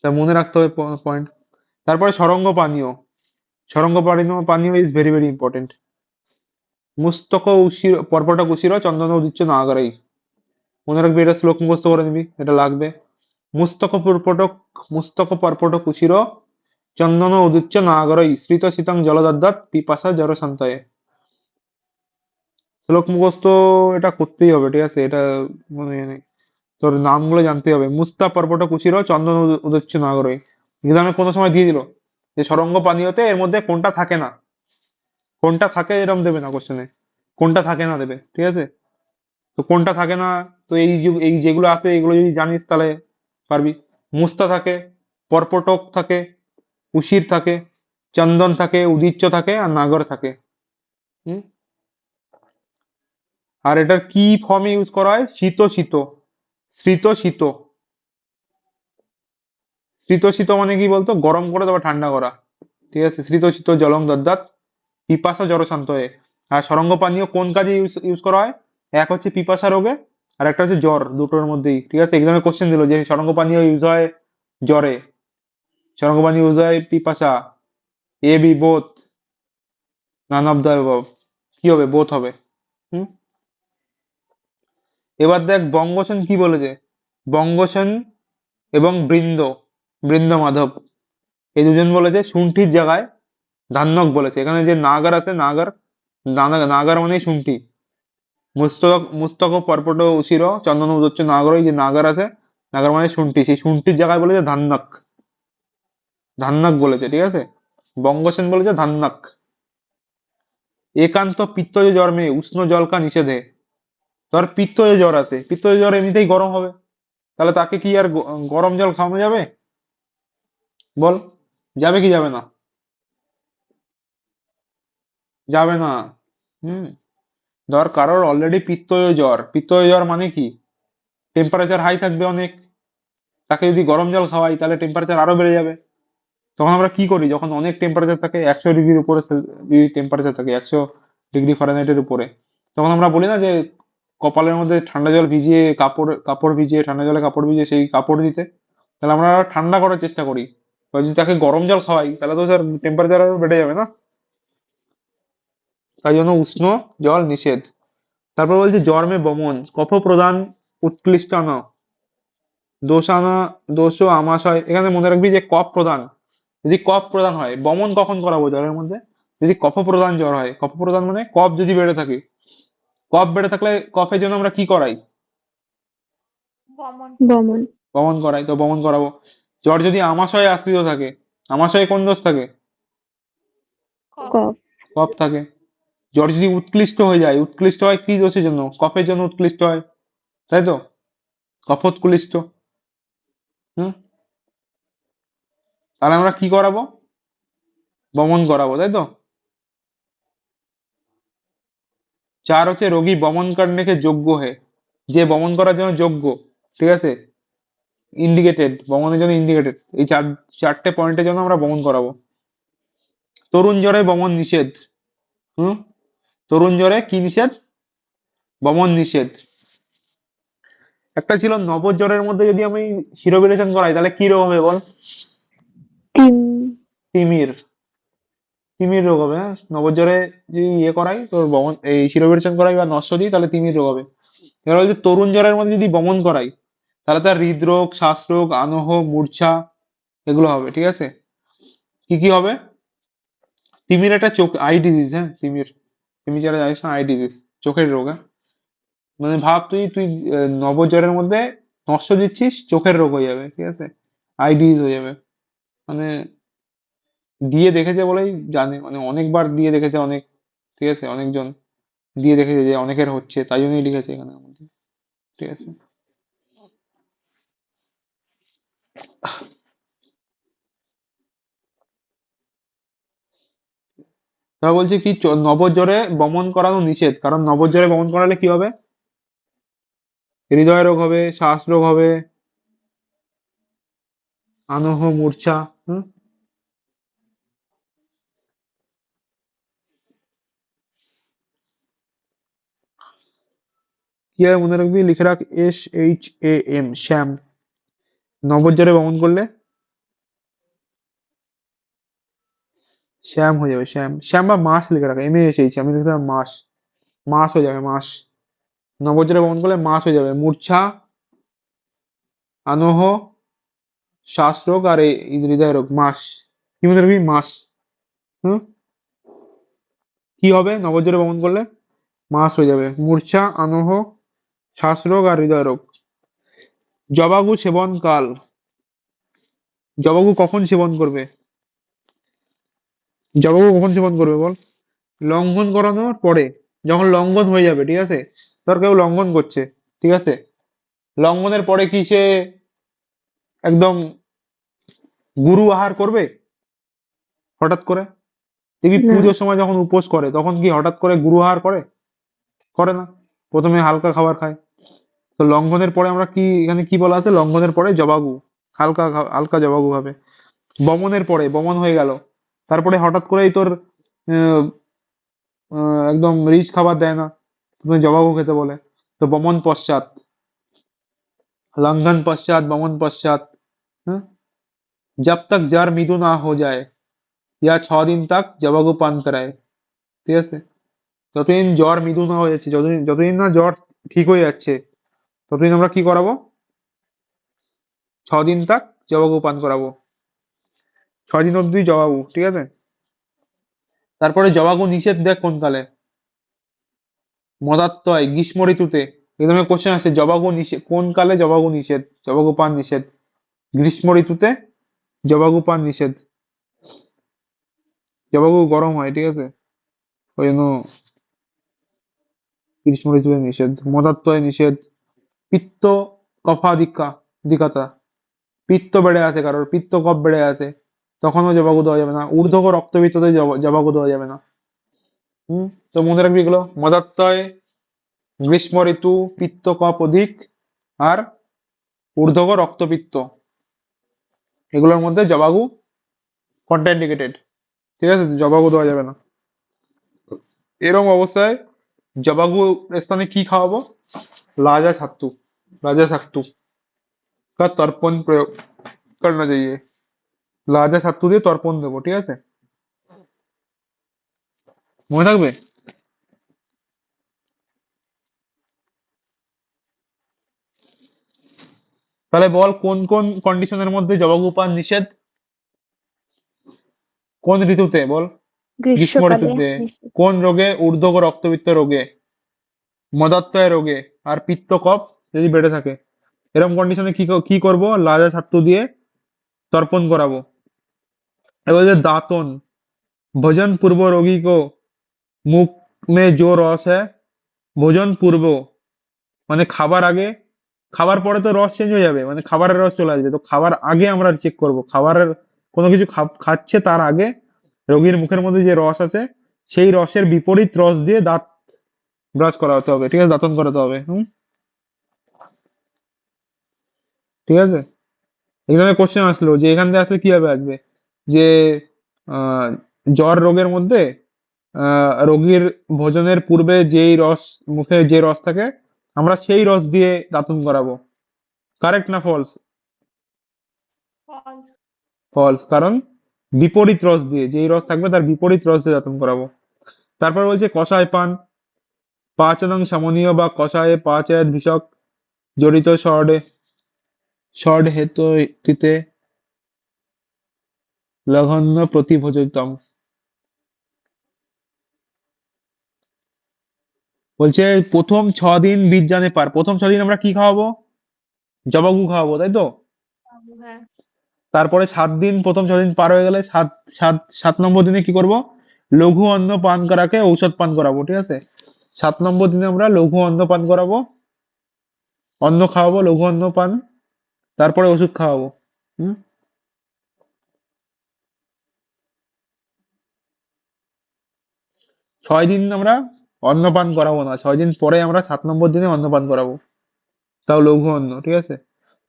তা মনে রাখতে হবে পয়েন্ট। তারপরে সরঙ্গ পানীয়, সরঙ্গ পানীয়, পানীয় ইজ ভেরি ভেরি ইম্পর্টেন্ট। মুস্তক উশির পর্পটক উশির চন্দন উদিচ্চ নাগারাই। মনে রাখবি, এটা শ্লোক মুখস্থ করে নিবি, এটা লাগবে। মুস্তক পর্পটক, মুস্তক পর্পটক উশির চন্দন উদিচ্চ নাগরই শ্রিত শীতং জলদদ্দাত পিপাসা জর সন্তয়ে। শ্লোক মুখস্থ এটা করতেই হবে, ঠিক আছে? এটা মানে তোর নামগুলো জানতে হবে। মুস্তা পর্পটক উশির চন্দন উদিচ্চ নাগরই। এক্সামে কোনো সময় দিয়ে দিল যে সরঙ্গ পানীয়তে এর মধ্যে কোনটা থাকে না, কোনটা থাকে এরকম দেবে না কোশ্চেনে, কোনটা থাকে না দেবে, ঠিক আছে? তো কোনটা থাকে না, তো এই যেগুলো আছে এগুলো যদি জানিস তাহলে পারবি। মুস্তা থাকে, পরপটক থাকে, উশির থাকে, চন্দন থাকে, উদিচ্চ থাকে, আর নাগর থাকে। হুম? আর এটার কি ফর্মে ইউজ করা হয়? শীত শীত, শীত শীত। শীত শীত মানে কি বলতো? গরম করে তারপর ঠান্ডা করা, ঠিক আছে? শীত শীত জলং দদ্দাত পিপাসা জড়শান্ত হয়ে। আর সরঙ্গ পানীয় কোন কাজে ইউজ ইউজ করা হয়? এক হচ্ছে পিপাসা রোগে, আর একটা হচ্ছে জ্বর, দুটোর মধ্যেই, ঠিক আছে? এক্সামে কোশ্চেন দিল যে সরঙ্গ পানীয় ইউজ হয় জ্বরে, সরঙ্গ পানীয় ইউজ হয় পিপাসা, A B both, none of the above. কি হবে? বোথ হবে। হুম? এবার দেখ বঙ্গসেন কি বলেছে। বঙ্গসেন এবং বৃন্দ মাধব, এই দুজন বলেছে শুন্ঠির জায়গায় ধান্যক বলেছে। এখানে যে নাগার আছে, নাগার, নাগার মানে শুন্ঠি। মুস্তক পর্পট উশির চন্দন উদচ্চ নাগর, এই যে নাগার আছে, নাগার মানে শুন্ঠি, সেই শুন্ঠির জায়গায় বলেছে ধান্যক, ধান্যক বলেছে, ঠিক আছে? বঙ্গসেন বলেছে ধান্যক। একান্ত পিত্তজ জ্বর উষ্ণ জল কা নিষেধে। ধর পিত্তজ জ্বর আছে, পিত্তজ জ্বর এমনিতেই গরম হবে, তাহলে তাকে কি আর গরম জল খাওয়ানো যাবে? বল, যাবে কি যাবে না? যাবে না। হুম। ধর কারোর অলরেডি পিত্তজ জ্বর, পিত্তজ জ্বর মানে কি? টেম্পারেচার হাই থাকবে অনেক, তাকে যদি গরম জল খাওয়াই তাহলে টেম্পারেচার আরো বেড়ে যাবে। তখন আমরা কি করি? যখন অনেক টেম্পারেচার থাকে, 100 ডিগ্রির উপরে যদি টেম্পারেচার থাকে, 100 ডিগ্রি ফারেনহাইটের উপরে, তখন আমরা বলি না যে কপালের মধ্যে ঠান্ডা জল ভিজিয়ে, কাপড় কাপড় ভিজিয়ে, ঠান্ডা জলে কাপড় ভিজিয়ে সেই কাপড় দিতে। তাহলে আমরা ঠান্ডা করার চেষ্টা করি। এবার যদি তাকে গরম জল খাওয়াই তাহলে তো স্যার টেম্পারেচার আরো বেড়ে যাবে না? তাই জন্য উষ্ণ জল নিষেধ। তারপর বলছে জ্বর মে বমন কফ প্রধান উৎকৃষ্ট ন দোষানা দোষ আমাশয়। এখানে মনে রাখবি যে কফ প্রধান, যদি কফ প্রধান হয়, বমন কখন করাবো জ্বরের মধ্যে? যদি কফ প্রধান জ্বর হয়, কফ প্রধান মানে কফ যদি বেড়ে থাকে, কফ বেড়ে থাকলে কফের জন্য আমরা কি করাই? বমন, বমন। বমন করাই, তো বমন করাবো। জ্বর যদি আমাশয়ে আশ্রিত থাকে, আমাশয়ে কোন দোষ থাকে? কফ, কফ। কফ থাকে। জ্বর যদি উৎকৃষ্ট হয়ে যায়, উৎকৃষ্ট হয় কি দোষের জন্য? কফের জন্য উৎকৃষ্ট হয়, তাই তো? কফোৎকৃষ্ট। হুম। তাহলে আমরা কি করাবো? বমন করাবো, তাই তো? 4 হচ্ছে রোগী বমন করনে কে যোগ্য হে, যে বমন করার জন্য যোগ্য, ঠিক আছে, ইন্ডিকেটেড, বমনের জন্য ইন্ডিকেটেড, এই চারটে পয়েন্টের জন্য আমরা বমন করাবো। তরুণ জ্বরে বমন নিষেধ। হুম, তরুণ জ্বরে কি নিষেধ? বমন নিষেধ। একটা ছিল নবর জ্বরের মধ্যে যদি আমি সিরোবিলেশন করাই তাহলে কি রোগ হবে বল? তিন। তিমির, তিমির রোগ হবে। হ্যাঁ, নবর জ্বরে যদি ইয়ে করাই তোর বমন এই সিরোবিলেশন করাই বা নস্য দিই তাহলে তিমির রোগ হবে। এবার হচ্ছে তরুণ জ্বরের মধ্যে যদি বমন করাই তাহলে তার হৃদরোগ, শ্বাসরোগ, আনহ, মূর্ছা এগুলো হবে। ঠিক আছে, কি কি হবে? তিমির একটা চোখ আই ডিজিজ। হ্যাঁ, তিমির, তিমি যারা জানিস না, আই ডিজিজ, চোখের রোগ। হ্যাঁ, মানে ভাব তুই তুই নবজ্বরের মধ্যে নস্য দিচ্ছিস, চোখের রোগ হয়ে যাবে। ঠিক আছে, আই ডিজিজ হয়ে যাবে। মানে দিয়ে দেখেছে বলেই জানে, মানে অনেকবার দিয়ে দেখেছে অনেক। ঠিক আছে, অনেকজন দিয়ে দেখেছে যে অনেকের হচ্ছে, তাই জন্যই লিখেছে এখানে আমাদের। ঠিক আছে, তারপর বলছে কি নবজ্বরে বমন করানো নিষেধ, কারণ নবজ্বরে বমন করালে কি হবে? হৃদয় রোগ হবে, শ্বাস রোগ হবে, আনহ, মূর্ছা। হুম, কি হবে মনে রাখবি, লিখে রাখ, SHAM, শ্যাম। নবজ্বরে বমন করলে শ্যাম হয়ে যাবে, শ্যাম। শ্যাম বা মাস লিখে রাখা, MASH, আমি লিখে রাখলাম মাস। মাস হয়ে যাবে, মাস। নবজ্বরে বমন করলে মাস হয়ে যাবে। মূর্ছা, আনহ, শ্বাসরোগ আর এই হৃদয় রোগ, মাস। কি মনে রাখবি? মাস। হুম, কি হবে নবজ্বরে বমন করলে? মাস হয়ে যাবে। মূর্ছা, আনহ, শ্বাসরোগ আর হৃদয় রোগ। জবাগু সেবন কাল, জবাগু কখন সেবন করবে? জবাগু কখন সেবন করবে বল? লঙ্ঘন করানোর পরে, যখন লঙ্ঘন হয়ে যাবে। ঠিক আছে, ধর কেউ লঙ্ঘন করছে, ঠিক আছে, লঙ্ঘনের পরে কি সে একদম গুরু আহার করবে হঠাৎ করে? দেখবি না। পুজোর সময় যখন উপোস করে তখন কি হঠাৎ করে গুরু আহার করে? করে না, প্রথমে হালকা খাবার খায়। তো লঙ্ঘনের পরে আমরা কি, এখানে কি বলা আছে? লঙ্ঘনের পরে জবাগু, হালকা জবাগু খাবে। বমনের পরে, বমন হয়ে গেল, তারপরে হঠাৎ করেই তোর আহ, একদম রিচ খাবার দেয় না, তুমি জবাগু খেতে বলে। তো বমন পশ্চাৎ, लंघन पश्चात, बमन पश्चात। हाँ? जब तक জ্বর মৃদু না हो जाए या 6 दिन तक জবাগু পান कराए। ঠিক আছে, যতদিন জ্বর মৃদু না হয়ে যাচ্ছে, যতদিন যতদিন না জ্বর ঠিক হয়ে যাচ্ছে, ততদিন আমরা কি করাবো? 6 দিন তাক জবাগু পান করাবো। 6 দিন অবধি জবাগু। ঠিক আছে, তারপরে জবাগু নিষেধ দেখ কোন কালে? মদাত্যয়, গ্রীষ্ম ঋতুতে। এখানে কোশ্চেন আছে, জবাগু নিষেধ কোন কালে? জবাগু নিষেধ, জবাগু পান নিষেধ। গ্রীষ্ম ঋতুতে জবাগু পান নিষেধ। জবাগু গরম হয়, ঠিক আছে, ওই জন্য গ্রীষ্ম ঋতুতে নিষেধ। মদাত্যয় নিষেধ। পিত্ত কফাধিক্কা দিকাতা, পিত্ত বেড়ে আছে কারোর, পিত্ত কফ বেড়ে আছে, তখনও জবাগু দেওয়া যাবে না। ঊর্ধ্বক রক্তপিত্ততে জবাগু দেওয়া যাবে না। হুম, তো মনে রাখবি এগুলো, মদাত্যয়, গ্রীষ্ম ঋতু, পিত্ত কফ অধিক, আর ঊর্ধ্বক রক্তপিত্ত, এগুলোর মধ্যে জবাগু কন্ট্রাইন্ডিকেটেড। ঠিক আছে, জবাগু দেওয়া যাবে না। এরকম অবস্থায় জবাগু স্থানে কি খাওয়াবো? लाजा छत्तू, लाजा छत्तू का तर्पण प्रयोग करना चाहिए। লাজা ছাত্তু দিয়ে তর্পণ দেবো। ঠিক আছে, মনে থাকবে। তাহলে বল কোন কোন কন্ডিশনের মধ্যে জবাগু পান নিষেধ? কোন ঋতুতে বল? গ্রীষ্ম গ্রীষ্মকালে ঋতুতে। নিষেধ। কোন রোগে? ঊর্ধ্বক রক্তপিত্ত রোগে, মদাত্যয় রোগে, আর পিত্ত কফ যদি বেড়ে থাকে। এরকম কন্ডিশনে কি করব? লাজা ছাত্তু দিয়ে তর্পণ করাবো। এবার যে दातन, भोजन पूर्व रोगी को मुख में जो रस है, ভোজন পূর্ব মানে খাবার আগে, খাবার পরে তো রস চেঞ্জ হয়ে যাবে, মানে খাবারের রস চলে আসবে, তো খাবার আগে আমরা চেক করব, খাবারের কোনো কিছু খাচ্ছে তার আগে রোগীর মুখের মধ্যে যে রস আছে সেই রসের বিপরীত রস দিয়ে দাঁত ব্রাশ করাতে হবে। ঠিক আছে, দাঁতন করাতে হবে। হুম, ঠিক আছে, এখানে কোশ্চেন আসলো যে এখান থেকে আসলে কিভাবে আসবে যে আহ, জ্বর রোগের মধ্যে রোগীর ভোজনের পূর্বে যেই রস, মুখে যে রস থাকে, আমরা সেই রস দিয়ে দাঁতন করাবো। কারেক্ট না ফলস? ফলস। ফলস, কারণ বিপরীত রস দিয়ে, যেই রস থাকবে তার বিপরীত রস দিয়ে দাঁতন করাবো। তারপর বলছে কষায় পান, পাচনং সমনীয় বা কষায়ে পাচয়ের ভিষক জড়িত ষড হেতুতে লঘন্য প্রতিভোজিতম। বলছে প্রথম 6 দিন বীর্যাণে পার, প্রথম 6 দিন আমরা কি খাওয়াবো? জবাগু খাওয়াবো, তাই তো? হ্যাঁ। তারপরে 7 দিন, প্রথম 6 দিন পার হয়ে গেলে সাত নম্বর দিনে কি করব? লঘু অন্ন পান করাকে ঔষধ পান করাবো, ঠিক আছে? 7 নম্বর দিনে আমরা লঘু অন্ন পান করাবো, অন্ন খাওয়াবো, লঘু অন্ন পান, তারপরে ওষুধ খাওয়াবো। হুম। 6 দিন আমরা অন্ন পান করাবো না, 6 দিন পরে আমরা 7 নম্বর দিনে অন্ন পান করাবো, তাও লঘু অন্ন, ঠিক আছে?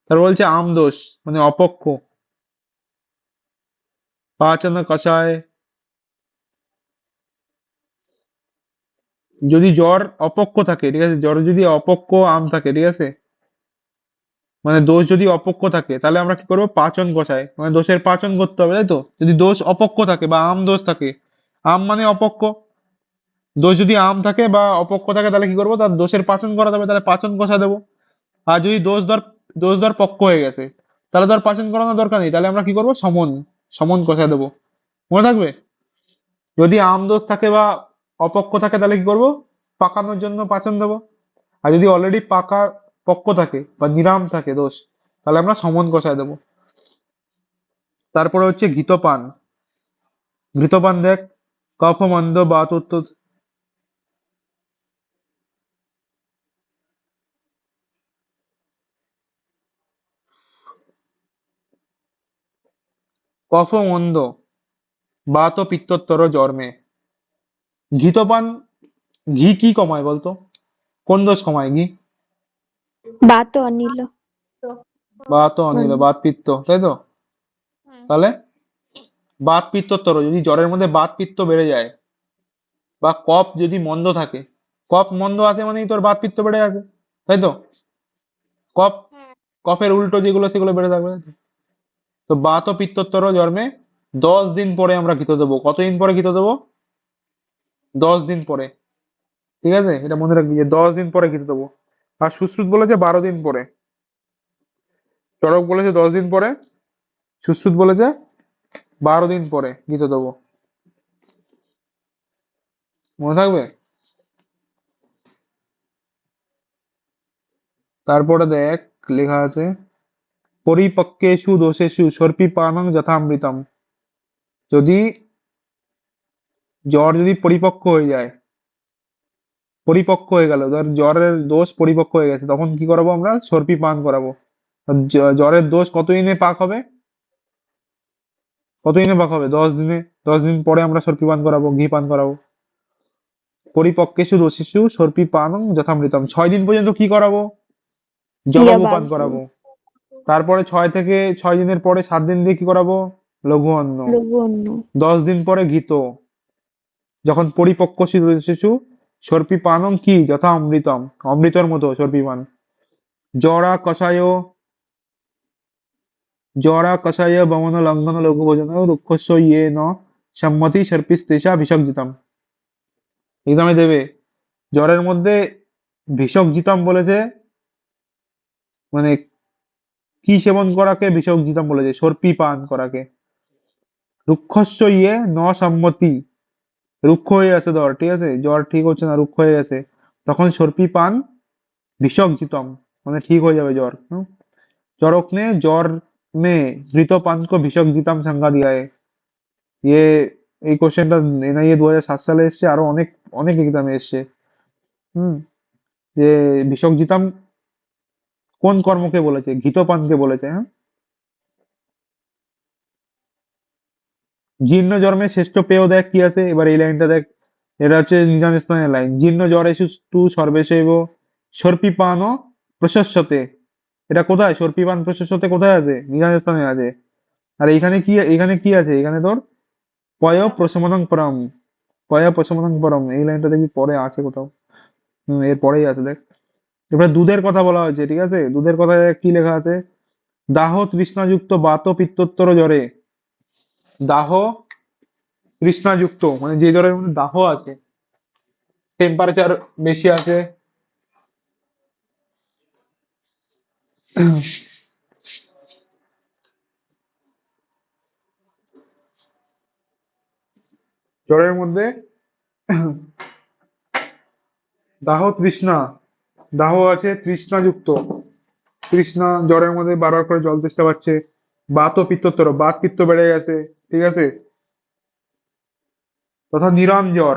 তারপর বলছে আমদোষ, মানে অপক্ষ, পাচন কষায়, যদি জ্বর অপক্ষ থাকে, ঠিক আছে, জ্বর যদি অপক্ষ আম থাকে, ঠিক আছে, মানে দোষ যদি অপক্ষ থাকে, তাহলে আমরা কি করবো? পাচন কষায়, মানে দোষের পাচন করতে হবে, তাই তো? যদি দোষ অপক্ষ থাকে বা আম দোষ থাকে, আম মানে অপক্ষ, দোষ যদি আম থাকে বা অপক্ষ থাকে, তাহলে কি করবো? তার দোষের পাচন করা যাবে, তাহলে পাচন কষা দেবো। আর যদি দোষ ধর পক্ষ হয়ে গেছে, তাহলে ধর পাচন করানোর দরকার নেই, তাহলে আমরা কি করবো? সমন, সমন কষা দেবো। মনে থাকবে? যদি আম দোষ থাকে বা অপক্ষ থাকে, তাহলে কি করবো? পাকানোর জন্য পাচন দেবো। আর যদি অলরেডি পাকা পক্ক থাকে বা নিরাম থাকে দোষ, তাহলে আমরা সমন কষায় দেবো। তারপরে হচ্ছে ঘৃতপান, ঘৃতপান দেখ, কফ মন্দ বাত কফ মন্দ বাত পিত্তোত্তর জন্মে। ঘৃতপান, ঘি কি কমায় বলতো? কোন দোষ কমায় ঘি? বাত অনিল। তো বাত অনিল, বাত পিত্ত, তাই তো? হুম। তাহলে বাত পিত্তোত্তর, যদি জ্বরের মধ্যে বাত পিত্ত বেড়ে যায় বা কফ যদি মন্দ থাকে, কফ মন্দ আছে মানেই তোর বাত পিত্ত বেড়ে আছে, তাই তো? কফ, হুম। কফের উল্টো যেগুলো সেগুলো বেড়ে থাকবে। তো বাত ও পিত্তোত্তর জন্মে 10 দিন পরে আমরা ঘৃত দেবো। কতদিন পরে ঘৃত দেবো? 10 দিন পরে, ঠিক আছে? এটা মনে রাখবি যে 10 দিন পরে ঘৃত দেবো। আর সুশ্রুত বলেছে 12 দিন পরে, চরক বলেছে 10 দিন পরে, সুশ্রুত বলেছে 12 দিন পরে ঘৃত দেবো। মনে থাকবে? তারপরে দেখ, লেখা আছে পরিপক্কেষু দোষেষু সর্পিপানং যথামৃতম। যদি জ্বর যদি পরিপক্ক হয়ে যায়, পরিপক্ক হয়ে গেল, ধর জ্বরের দোষ পরিপক্ক হয়ে গেছে, তখন কি করাবো? আমরা সর্পি পান করাবো। আর জ্বরের দোষ কতদিনে পাক হবে? কতদিনে পাক হবে? 10 দিনে। 10 দিন পরে আমরা সর্পি পান করাবো, ঘি পান করাবো। পরিপক্কেষু দোষেষু সর্পি পানং যথামৃতম। 6 দিন পর্যন্ত কি করাবো? জবাগু পান জবাগু। করাবো। তারপরে 6 দিনের পরে 7 দিন দিয়ে কি করাবো? লঘু অন্ন। লঘু অন্ন। 10 দিন পরে ঘৃত। যখন পরিপক্ক শিশু সর্পি পানং কি যথা অমৃতম, অমৃতর মতো সর্পি পান। জরা কষায়, জরা কষায় বমন লঙ্ঘন লঘু ভোজন রুক্ষস্য ইয়ে ন সম্মতি সর্পিস্তেষা বিসর্জিতম। এক্সামে দেবে জ্বরের মধ্যে বিসর্জিতম বলেছে, মানে কি সেবন করাকে বিসর্জিতম বলেছে? সর্পি পান করাকে। রুক্ষস্য ইয়ে ন সম্মতি, রুক্ষ হয়ে গেছে জ্বর, ঠিক আছে, জ্বর ঠিক হচ্ছে না, রুক্ষ হয়ে গেছে, তখন সর্পি পান विषोक्जितम, মানে ঠিক হয়ে যাবে জ্বর। चरक ने ज्वर में घृतपान को विषोक्जितम संज्ञा दिया है। ये এই কোশ্চেনটা এনআইএ 2007 সালে এসেছে, আরো অনেক অনেক এক্সামে এসেছে। হুম, যে বিসর্জিতম কোন কর্মকে বলেছে? ঘৃতপানকে বলেছে। হ্যাঁ, জীর্ণ জন্মে শ্রেষ্ঠ পেয় দেখ কি আছে, এবার এই লাইনটা দেখ, এটা হচ্ছে নিজাম স্থানের লাইন। জীর্ণ জ্বরে তু সর্বেশৈব সর্পিপান প্রশস্যতে, এটা কোথায়? সর্পিপান প্রশ্নের সাথে কোথায় আছে? নিরাজ স্থানে আছে। আর এখানে কি আছে? এখানে তোর পয় প্রশমনং পরম, পয় প্রশমনং পরম, এই লাইনটা দেখবি পরে আছে কোথাও। এর পরেই আছে দেখ। এবার দুধের কথা বলা হয়েছে, ঠিক আছে? দুধের কথায় কি লেখা আছে? দাহ তৃষ্ণাযুক্ত বাত পিত্তোত্তর জ্বরে। দাহ তৃষ্ণাযুক্ত মানে যে জ্বরের মধ্যে দাহ আছে, টেম্পারেচার বেশি আছে, জ্বরের মধ্যে দাহ তৃষ্ণা, দাহ আছে, তৃষ্ণাযুক্ত, তৃষ্ণা, জ্বরের মধ্যে বারবার করে জল তেষ্টা পাচ্ছে, বাত ও পিত্তোত্তর, বাত পিত্ত বেড়ে গেছে, ঠিক আছে? তথা নিরাম জ্বর,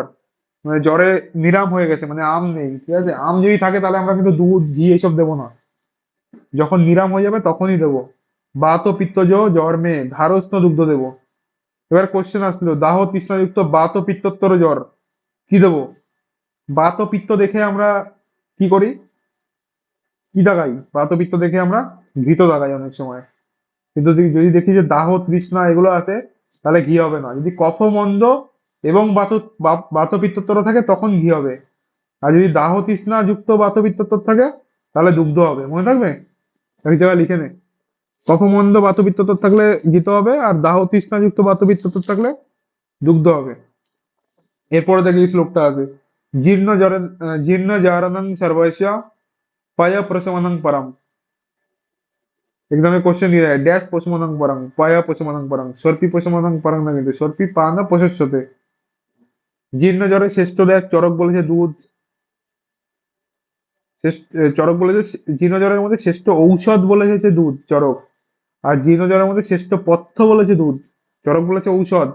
মানে জ্বরে নিরাম হয়ে গেছে, মানে আম নেই, ঠিক আছে? আম যদি থাকে তাহলে আমরা কিন্তু দুধ ঘি এইসব দেবো না, যখন নিরাম হয়ে যাবে তখনই দেবো। বাত ও পিত্তজ জ্বর মেয়ে ধারস্থ দুগ্ধ দেবো। এবার কোশ্চেন আসলো, দাহ তৃষ্ণাযুক্ত বাত ও পিত্তোত্তর জ্বর, কি দেবো? বাত ও পিত্ত দেখে আমরা কি করি? কি দাগাই? বাত ও পিত্ত দেখে আমরা ঘৃত দাগাই অনেক সময়। কিন্তু যদি দেখি যে দাহ তৃষ্ণা এগুলো আছে, তাহলে ঘি হবে না। যদি কফ মন্দ এবং বাতপিত্তর থাকে তখন ঘি হবে। আর যদি দাহ তৃষ্ণা যুক্ত বাতপিত্তর থাকে তাহলে দুগ্ধ হবে, মনে থাকবে? এক জায়গায় লিখে নে। কফ মন্দ বাতপিত্তর থাকলে ঘিত হবে, আর দাহ তৃষ্ণা যুক্ত বাতপিত্তর থাকলে দুগ্ধ হবে। এরপরে দেখি এই শ্লোকটা আছে, জীর্ণ জারানং সর্বস্য পায় প্রশমনং পরম। এক্সামে কোশ্চেন দিয়ে দেয়, ড্যাশ পশমনং পরং, পয়া পশমনং পরং, সর্পি পশমনং পরং না, কিন্তু সর্পি পান পশস্যতে। জীর্ণ জ্বরে শ্রেষ্ঠ দেখ, চরক বলেছে দুধ। চরক বলেছে জীর্ণ জ্বরের মধ্যে শ্রেষ্ঠ ঔষধ বলেছে হচ্ছে দুধ, চরক। আর জীর্ণ জ্বরের মধ্যে শ্রেষ্ঠ পথ্য বলেছে দুধ, চরক বলেছে ঔষধ,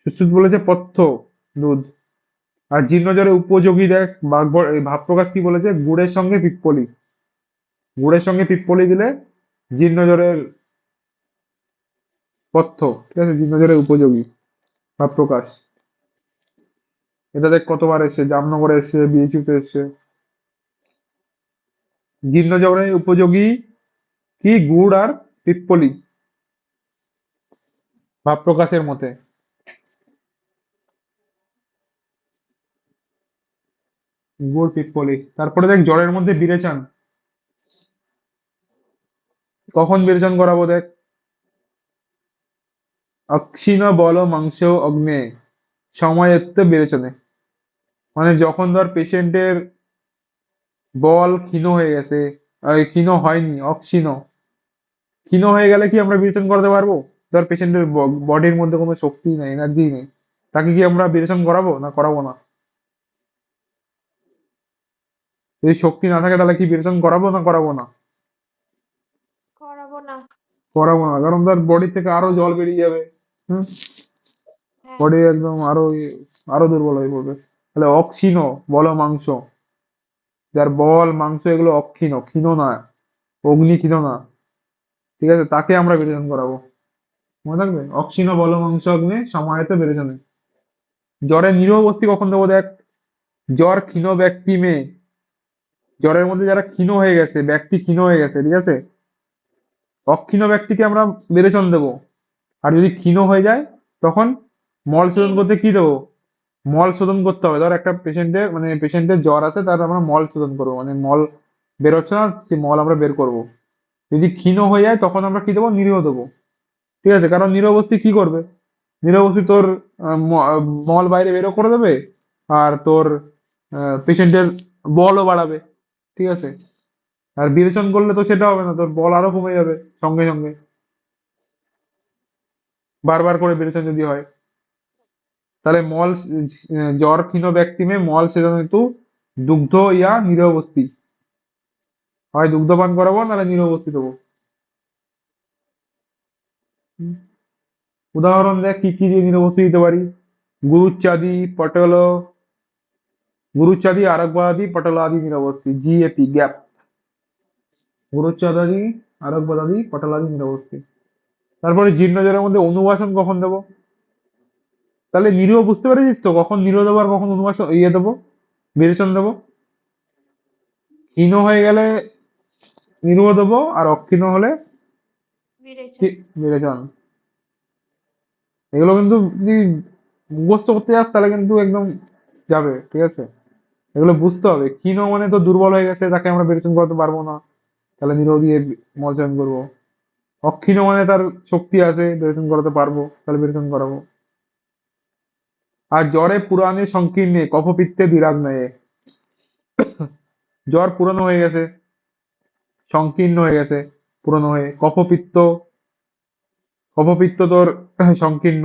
সুশ্রুত বলেছে পথ্য, দুধ। আর জীর্ণ জ্বরে উপযোগী দেখ, ভাব প্রকাশ কি বলেছে? গুড়ের সঙ্গে পিপ্পলি, গুড়ের সঙ্গে পিপ্পলি দিলে জীর্ণ জ্বরের পথ্য, ঠিক আছে? জীর্ণ জ্বরের উপযোগী ভাব প্রকাশ। এটা দেখ কতবার এসছে, জামনগরে এসছে, বিএচইউতে এসছে। জীর্ণ জ্বরে উপযোগী কি? গুড় আর পিপ্পলি, ভাব প্রকাশের মতে। গুড় পিপ্পলি। তারপরে দেখ জ্বরের মধ্যে বিরেচন, কখন বিরেচন করাবো দেখ? অক্ষীণ বল মাংস অগ্নে সময়ত্ব বিরেচনে। মানে যখন ধর পেশেন্টের বল ক্ষীণ হয়ে গেছে, ক্ষীণ হয়নি, অক্ষীণ, ক্ষীণ হয়ে গেলে কি আমরা বিরেচন করাতে পারবো? ধর পেশেন্টের বডির মধ্যে কোনো শক্তি নেই, এনার্জি নেই, তাকে কি আমরা বিরেচন করাবো না করাবো না? যদি শক্তি না থাকে তাহলে কি বিরেচন করাবো না করাবো না? করাবো না। করাবো না, কারণ তার বডি থেকে আরো জল বেরিয়ে যাবে। হুম, হ্যাঁ। বডি একদম আরো দুর্বল হয়ে পড়বে। তাহলে অক্ষীণ বল মাংস, যার বল মাংস এগুলো অক্ষীণ, ক্ষীণ না, অগ্নি ক্ষীণ না, ঠিক আছে? তাকে আমরা বিরেচন করাবো, মনে থাকবে? অক্ষীণ বল মাংস অগ্নে সমাহিত বিরেচনে। জ্বরে নিরীহ বস্তি কখন দেবো দেখ? জ্বর ক্ষীণ ব্যক্তি মেয়ে, জ্বরের মধ্যে যারা ক্ষীণ হয়ে গেছে, ব্যক্তি ক্ষীণ হয়ে গেছে, ঠিক আছে? অক্ষীণ ব্যক্তিকে আমরা বিরেচন দেবো। আর যদি ক্ষীণ হয়ে যায় তখন মল শোধন নিম। করতে কি দেবো? মল শোধন করতে হবে। ধর একটা পেশেন্টের জ্বর আছে, তার আমরা মল শোধন করবো, মানে মল বেরোচ্ছে না, সেই মল আমরা বের করব। যদি ক্ষীণ হয়ে যায় তখন আমরা কি দেবো? নিরীহ দেবো, ঠিক আছে? কারণ নিরীহ বস্তি কি করবে? নিরীহ বস্তি তোর মল বাইরে বেরো করে দেবে, আর তোর পেশেন্টের বলও বাড়াবে, ঠিক আছে? আর বিরেচন করলে তো সেটা হবে না, তোর বল আরো কমে যাবে সঙ্গে সঙ্গে, বারবার করে বিরেচন যদি হয়। তাহলে জ্বর ক্ষীণ ব্যক্তি মে মল সেজন হেতু দুগ্ধ ইয়া নিরীহ বস্তি, হয় দুগ্ধ পান করাবো নাহলে নিরীহ বস্তি দেবো। হুম। উদাহরণ দেখ কি কি দিয়ে নিরীহ বস্তি দিতে পারি? গুরুচ্চাদি পটল, গুরুচ্চাদি আরোগ্যাদি পটলাদি নিরীহ বস্তি, জিএপি গ্যাপ। গুরুচ্চাদি আরোগ্যাদি পটলাদি নিরীহ বস্তি। তারপরে জীর্ণ জ্বরের মধ্যে অনুবাসন কখন দেবো? তাহলে নিরীহ বুঝতে পেরেছিস তো, কখন নিরীহ দেবো আর কখন অনুবাসন দেবো, বিরেচন দেবো? ক্ষীণ হয়ে গেলে নিরুহ দেবো, আর অক্ষীণ হলে বিরেচন। কি বিরেচন। এগুলো কিন্তু যদি মুখস্থ করতে যাস তাহলে কিন্তু একদম যাবে, ঠিক আছে? এগুলো বুঝতে হবে। ক্ষীণ মানে তো দুর্বল হয়ে গেছে, তাকে আমরা বিরেচন করতে পারবো না, তাহলে নিরহ দিয়ে মলচয়ন করবো। অক্ষীণ মানে তার শক্তি আছে, বিরেচন করাতে পারবো, তাহলে বিরেচন করাবো। আর জ্বরে পুরাণে সংকীর্ণে কফপিত্তে বিরাগ্নয়ে। জ্বর পুরানো হয়ে গেছে, সংকীর্ণ হয়ে গেছে, পুরানো হয়ে কফপিত্ত। কফপিত্ত তোর সংকীর্ণ,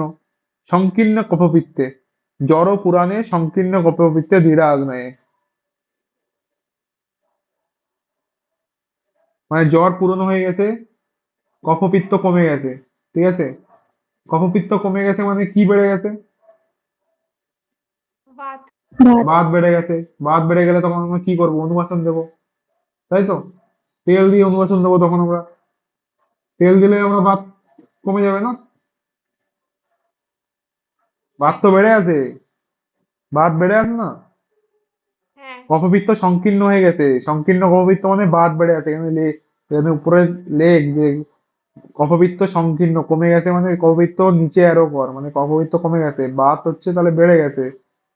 সংকীর্ণ কফপিত্তে। জ্বর পুরাণে সংকীর্ণ কফপিত্তে ধীরা আগ্নেয়ে। মানে জ্বর পুরনো হয়ে গেছে, কফপিত্ত কমে গেছে, ঠিক আছে? কফপিত্ত কমে গেছে মানে কি বেড়ে গেছে? বাত। ভাত। বাত বেড়ে গেছে। বাত বেড়ে গেলে তখন আমরা কি করবো? অনুবাসন দেবো, তাই তো? তেল দিয়ে অনুবাসন দেবো তখন আমরা। তেল দিলে আমরা বাত কমে যাবে না? বাত তো বেড়ে আছে, বাত বেড়ে আছে না? হ্যাঁ। কফপিত্ত সংকীর্ণ হয়ে গেছে, সংকীর্ণ কফপিত্ত মানে বাত বেড়ে আছে। এখানে উপরে লেখ যে কফপিত্ত সংকীর্ণ কমে গেছে, মানে কফপিত্ত নিচে অ্যারো কর, মানে কফপিত্ত কমে গেছে, বাত হচ্ছে তাহলে বেড়ে গেছে।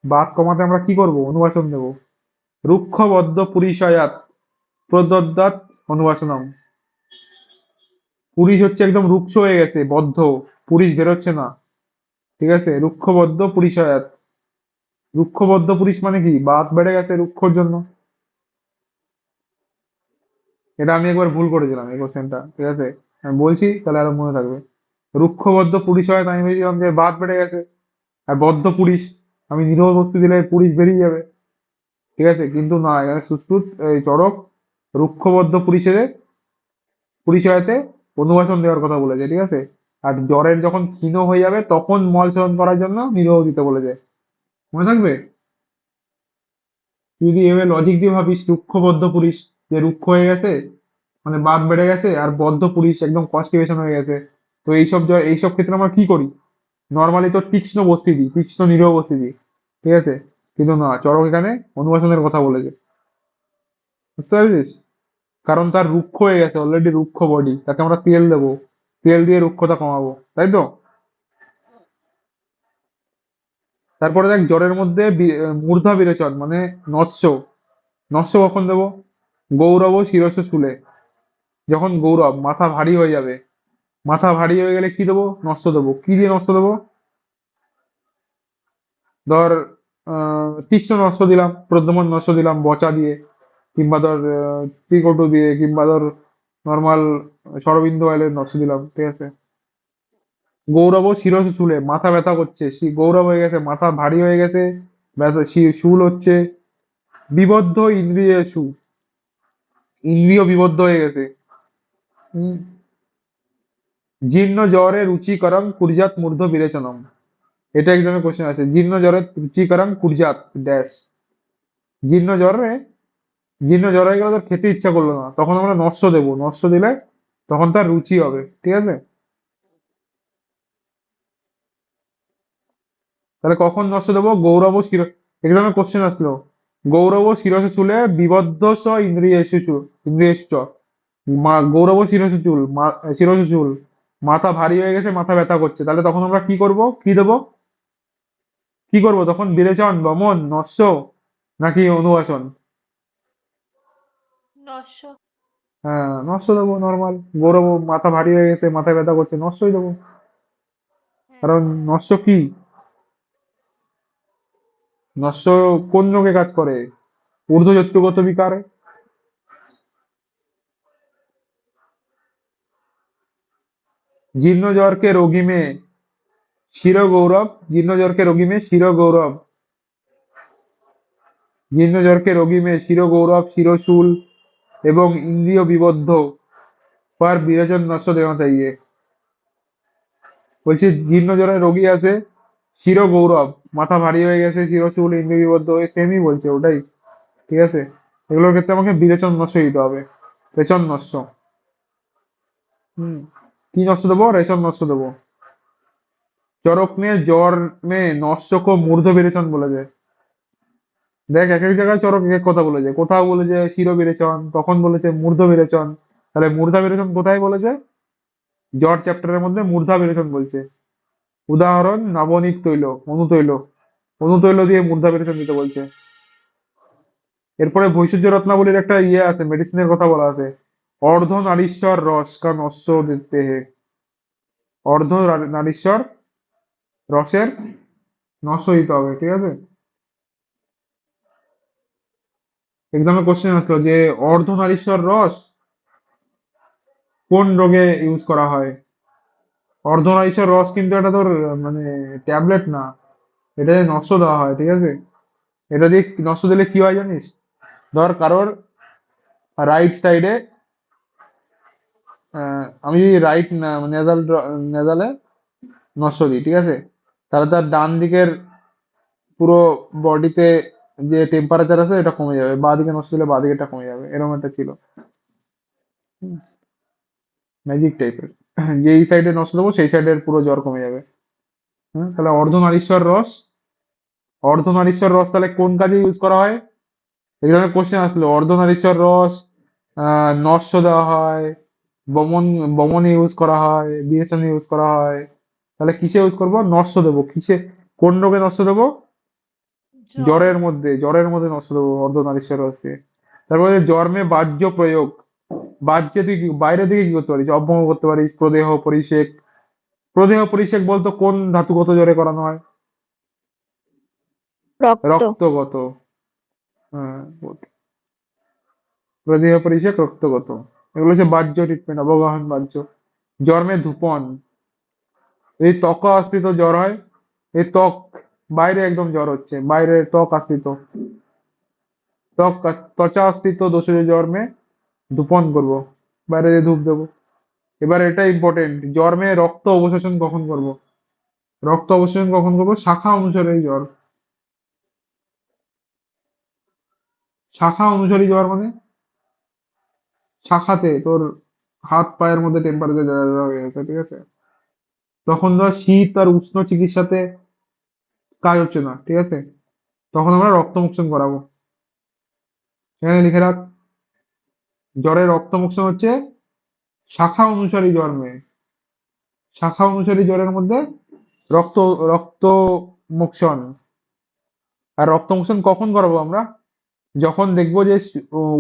বাত কমাতে আমরা কি করব? অনুবাসন দেবো। রুক্ষ বদ্ধ পুরিশয়াত প্রদদ্যাৎ অনুবাসনম। পুরীশ হচ্ছে একদম রুক্ষ হয়ে গেছে, বদ্ধ, পুরীশ বেরোচ্ছে না, ঠিক আছে? রুক্ষ বদ্ধ পুরিশয়াত। রুক্ষ বদ্ধ পুরীশ মানে কি? বাত বেড়ে গেছে রুক্ষর জন্য। এটা আমি একবার ভুল করেছিলাম এই কোশ্চেনটা, ঠিক আছে? আমি বলছি তাহলে আরো মনে থাকবে। রুক্ষবদ্ধ পুরুষ হয়, আমি ভেবেছিলাম যে বাত বেড়ে গেছে। আর বদ্ধ পুরুষ, আমি নিরহ বস্তু দিলে পুরুষ বেরিয়ে যাবে, ঠিক আছে? কিন্তু না, এখানে সুশ্রুত এই চরক রুক্ষবদ্ধ পরিচয়তে অনুবাসন দেওয়ার কথা বলেছে, ঠিক আছে? আর জ্বরের যখন ক্ষীণ হয়ে যাবে তখন মল শোধন করার জন্য নিরহ দিতে বলেছে। মনে থাকবে? তুই যদি এভাবে লজিক দিয়ে ভাবিস, রুক্ষবদ্ধ পুরুষ, যে রুক্ষ হয়ে গেছে মানে বাত বেড়ে গেছে, আর বদ্ধ পুরুষ একদম কনস্টিপেশন হয়ে গেছে, তো এইসব ক্ষেত্রে আমরা কি করি? নর্মালি তো তীক্ষ্ণ বসিয়ে দিই, তীক্ষ্ণ নিরহ বসিয়ে দিই, ঠিক আছে? কিন্তু না, চরক এখানে অনুবাসনের কথা বলেছে, বুঝতে পারছিস? কারণ তার রুক্ষ হয়ে গেছে, অলরেডি রুক্ষ বডি, তাকে আমরা তেল দেবো, তেল দিয়ে রুক্ষতা কমাবো, তাই তো? তারপরে দেখ, জ্বরের মধ্যে মূর্ধা বিরেচন মানে নস্য। নস্য কখন দেবো? গৌরব শিরস্য চুলে। যখন গৌরব মাথা ভারী হয়ে যাবে, মাথা ভারী হয়ে গেলে কি দেবো? নস্য দেবো। কি দিয়ে নস্য দেবো? ধর তীক্ষ্ণ নস্য দিলাম, প্রদ্যমান নস্য দিলাম বচা দিয়ে, কিংবা ধর ত্রিকটু দিয়ে, কিংবা ধর নর্মাল সরবিন্দু অয়েলের নস্য দিলাম, ঠিক আছে? গৌরব শিরস্য চুলে, মাথা ব্যথা করছে, গৌরব হয়ে গেছে, মাথা ভারী হয়ে গেছে, ব্যথা, শুল হচ্ছে। বিবদ্ধ ইন্দ্রিয় ইন্দ্রিয় বিবদ্ধ হয়ে গেছে। হুম। জীর্ণ জ্বরে রুচিকরং কুর্জাত মূর্ধ বিরেচনম। এটা একজনের কোশ্চেন আছে, জীর্ণ জ্বরে রুচিকরং কুর্জাত ড্যাশ। জীর্ণ জ্বরে, জীর্ণ জ্বর হয়ে গেলে তোর খেতে ইচ্ছা করলো না, তখন আমরা নস্য দেবো। নস্য দিলে তখন তার রুচি হবে, ঠিক আছে? তাহলে কখন নস্য দেবো? গৌরব শির, এক্সামে কোশ্চেন আসলো, গৌরব শিরস চুলে বিবদ্ধ স ইন্দ্রিয়েষু ইন্দ্রিয়েশ্চ। গৌরব শিরস চুল, শিরস চুল, মাথা ভারী হয়ে গেছে, মাথা ব্যথা করছে, তাহলে তখন আমরা কি করব? কি দেবো? কি করব তখন? বিরেচন, বমন, নস্য, নাকি অনুবাসন? নস্য। হ্যাঁ, নস্য দেবো নর্মাল। গৌরব মাথা ভারী হয়ে গেছে, মাথা ব্যথা করছে, নস্যই দেবো। হ্যাঁ। কারণ নস্য কি? নস্য কোন রোগে কাজ করে? ঊর্ধ্বজত্যগত বিকারে। जीर्ण ज्वर के रोगी में শির গৌরব। জীর্ণ জ্বরকে রোগী মে শির গৌরব। জীর্ণ জ্বরকে রোগী মে শির গৌরব, শিরশূল এবং ইন্দ্রিয় বিবদ্ধ पर বিরেচন নস্য দেওয়া चाहिए। বলছি জীর্ণ জ্বরের রোগী আছে, শির গৌরব, মাথা ভারী হয়ে গেছে, শিরশূল ইন্দ্রিয় বিবদ্ধ হয়ে, সেমই বলছে ওটাই, ঠিক আছে? এগুলোর ক্ষেত্রে আমাকে বিরেচন নস্য দিতে হবে, রেচন নস্য। হুম। কি নস্য দেবো? রেচন নস্য দেবো। চরক ने জ্বর में নস্য को মূর্ধ বিরেচন বলেছে। দেখ, এক এক জায়গায় চরক এক এক কথা বলেছে, কোথাও বলেছে শির বিরেচন, তখন বলেছে মূর্ধ বিরেচন। তাহলে মূর্ধা বিরেচন কোথায় বলেছে? জ্বর চ্যাপ্টারের মধ্যে মূর্ধা বিরেচন বলছে। উদাহরণ নাবনিক তৈল, অনুতৈল। অনুতৈল দিয়ে মূর্ধা বিরেচন দিতে বলছে। এরপরে ভৈষজ্য রত্নাবলীর একটা আছে, মেডিসিনের কথা বলা আছে। অর্ধ নারীশ্বর রস কা নস্য দেহে। অর্ধ নারীশ্বর রসের নস্য দিতে হবে, ঠিক আছে? এক্সামে কোশ্চেন আসলো যে অর্ধ নারীশ্বর রস কোন রোগে ইউজ করা হয়? অর্ধ নারীশ্বর রস কিন্তু এটা তোর মানে ট্যাবলেট না, এটা দিয়ে নস্য দেওয়া হয়, ঠিক আছে? এটা দিয়ে নস্য দিলে কি হয় জানিস? ধর কারোর রাইট সাইডে, আমি রাইট নেজালে নস্য দিই, ঠিক আছে? তাহলে তার ডান দিকের পুরো বডিতে যে টেম্পারেচার আছে এটা কমে যাবে, বাঁ দিকে নস্য দিলে বাঁ দিকেটা কমে যাবে, এরকম একটা ছিল, ম্যাজিক টাইপের। যে এই সাইডে নস্য দেবো সেই সাইডের পুরো জ্বর কমে যাবে। তাহলে অর্ধনারীশ্বর রস তাহলে কোন কাজে ইউজ করা হয়? এই ধরনের কোশ্চেন আসলো, অর্ধনারীশ্বর রস নস্য দেওয়া হয়, বমন বমনে ইউজ করা হয়, বিরেচনে ইউজ করা হয়। তাহলে কিসে ইউজ করবো? নস্য দেবো কিসে? কোন রোগে নস্য দেবো? জ্বর। জ্বরের মধ্যে নস্য দেবো অর্ধনারীশ্বর রস দিয়ে। তারপরে জন্মে বাহ্য প্রয়োগ। বাহ্যে তুই বাইরে থেকে কি করতে পারিস? অভ্যঙ্গ করতে পারিস, প্রদেহ পরিষেক। প্রদেহ পরিষেক বলতো কোন ধাতুগত জ্বরে করানো হয়? রক্ত। রক্তগত। হ্যাঁ, প্রদেহ পরিষেক রক্তগত। এগুলো হচ্ছে বাহ্য ট্রিটমেন্ট, অবগাহন বাহ্য। জন্মে ধূপন। এই ত্বক আশ্রিত জ্বর হয়, এই ত্বক বাইরে একদম জ্বর হচ্ছে, বাইরে ত্বক আশ্রিত, ত্বচা আশ্রিত দোষজ জন্মে ধূপন করব, বাইরে দিয়ে ধূপ দেবো। এবার এটা ইম্পর্টেন্ট, জন্মে রক্ত অবশোষণ কখন করব? রক্ত অবশোষণ কখন করব? শাখা অনুসারে জ্বর। শাখা অনুসারী জ্বর মানে শাখাতে তোর হাত পায়ের মধ্যে টেম্পারেচার যা হয়ে গেছে, ঠিক আছে? তখন ধর শীত আর উষ্ণ চিকিৎসাতে কাজ হচ্ছে না, ঠিক আছে? তখন আমরা রক্তমোক্ষণ করাবো। এখানে লিখে রাখ, জ্বরের রক্তমোক্ষণ হচ্ছে শাখা অনুসারী জন্মে। শাখা অনুসারী জ্বরের মধ্যে রক্ত রক্ত মোক্ষণ। আর রক্তমোক্ষণ কখন করাবো আমরা? যখন দেখবো যে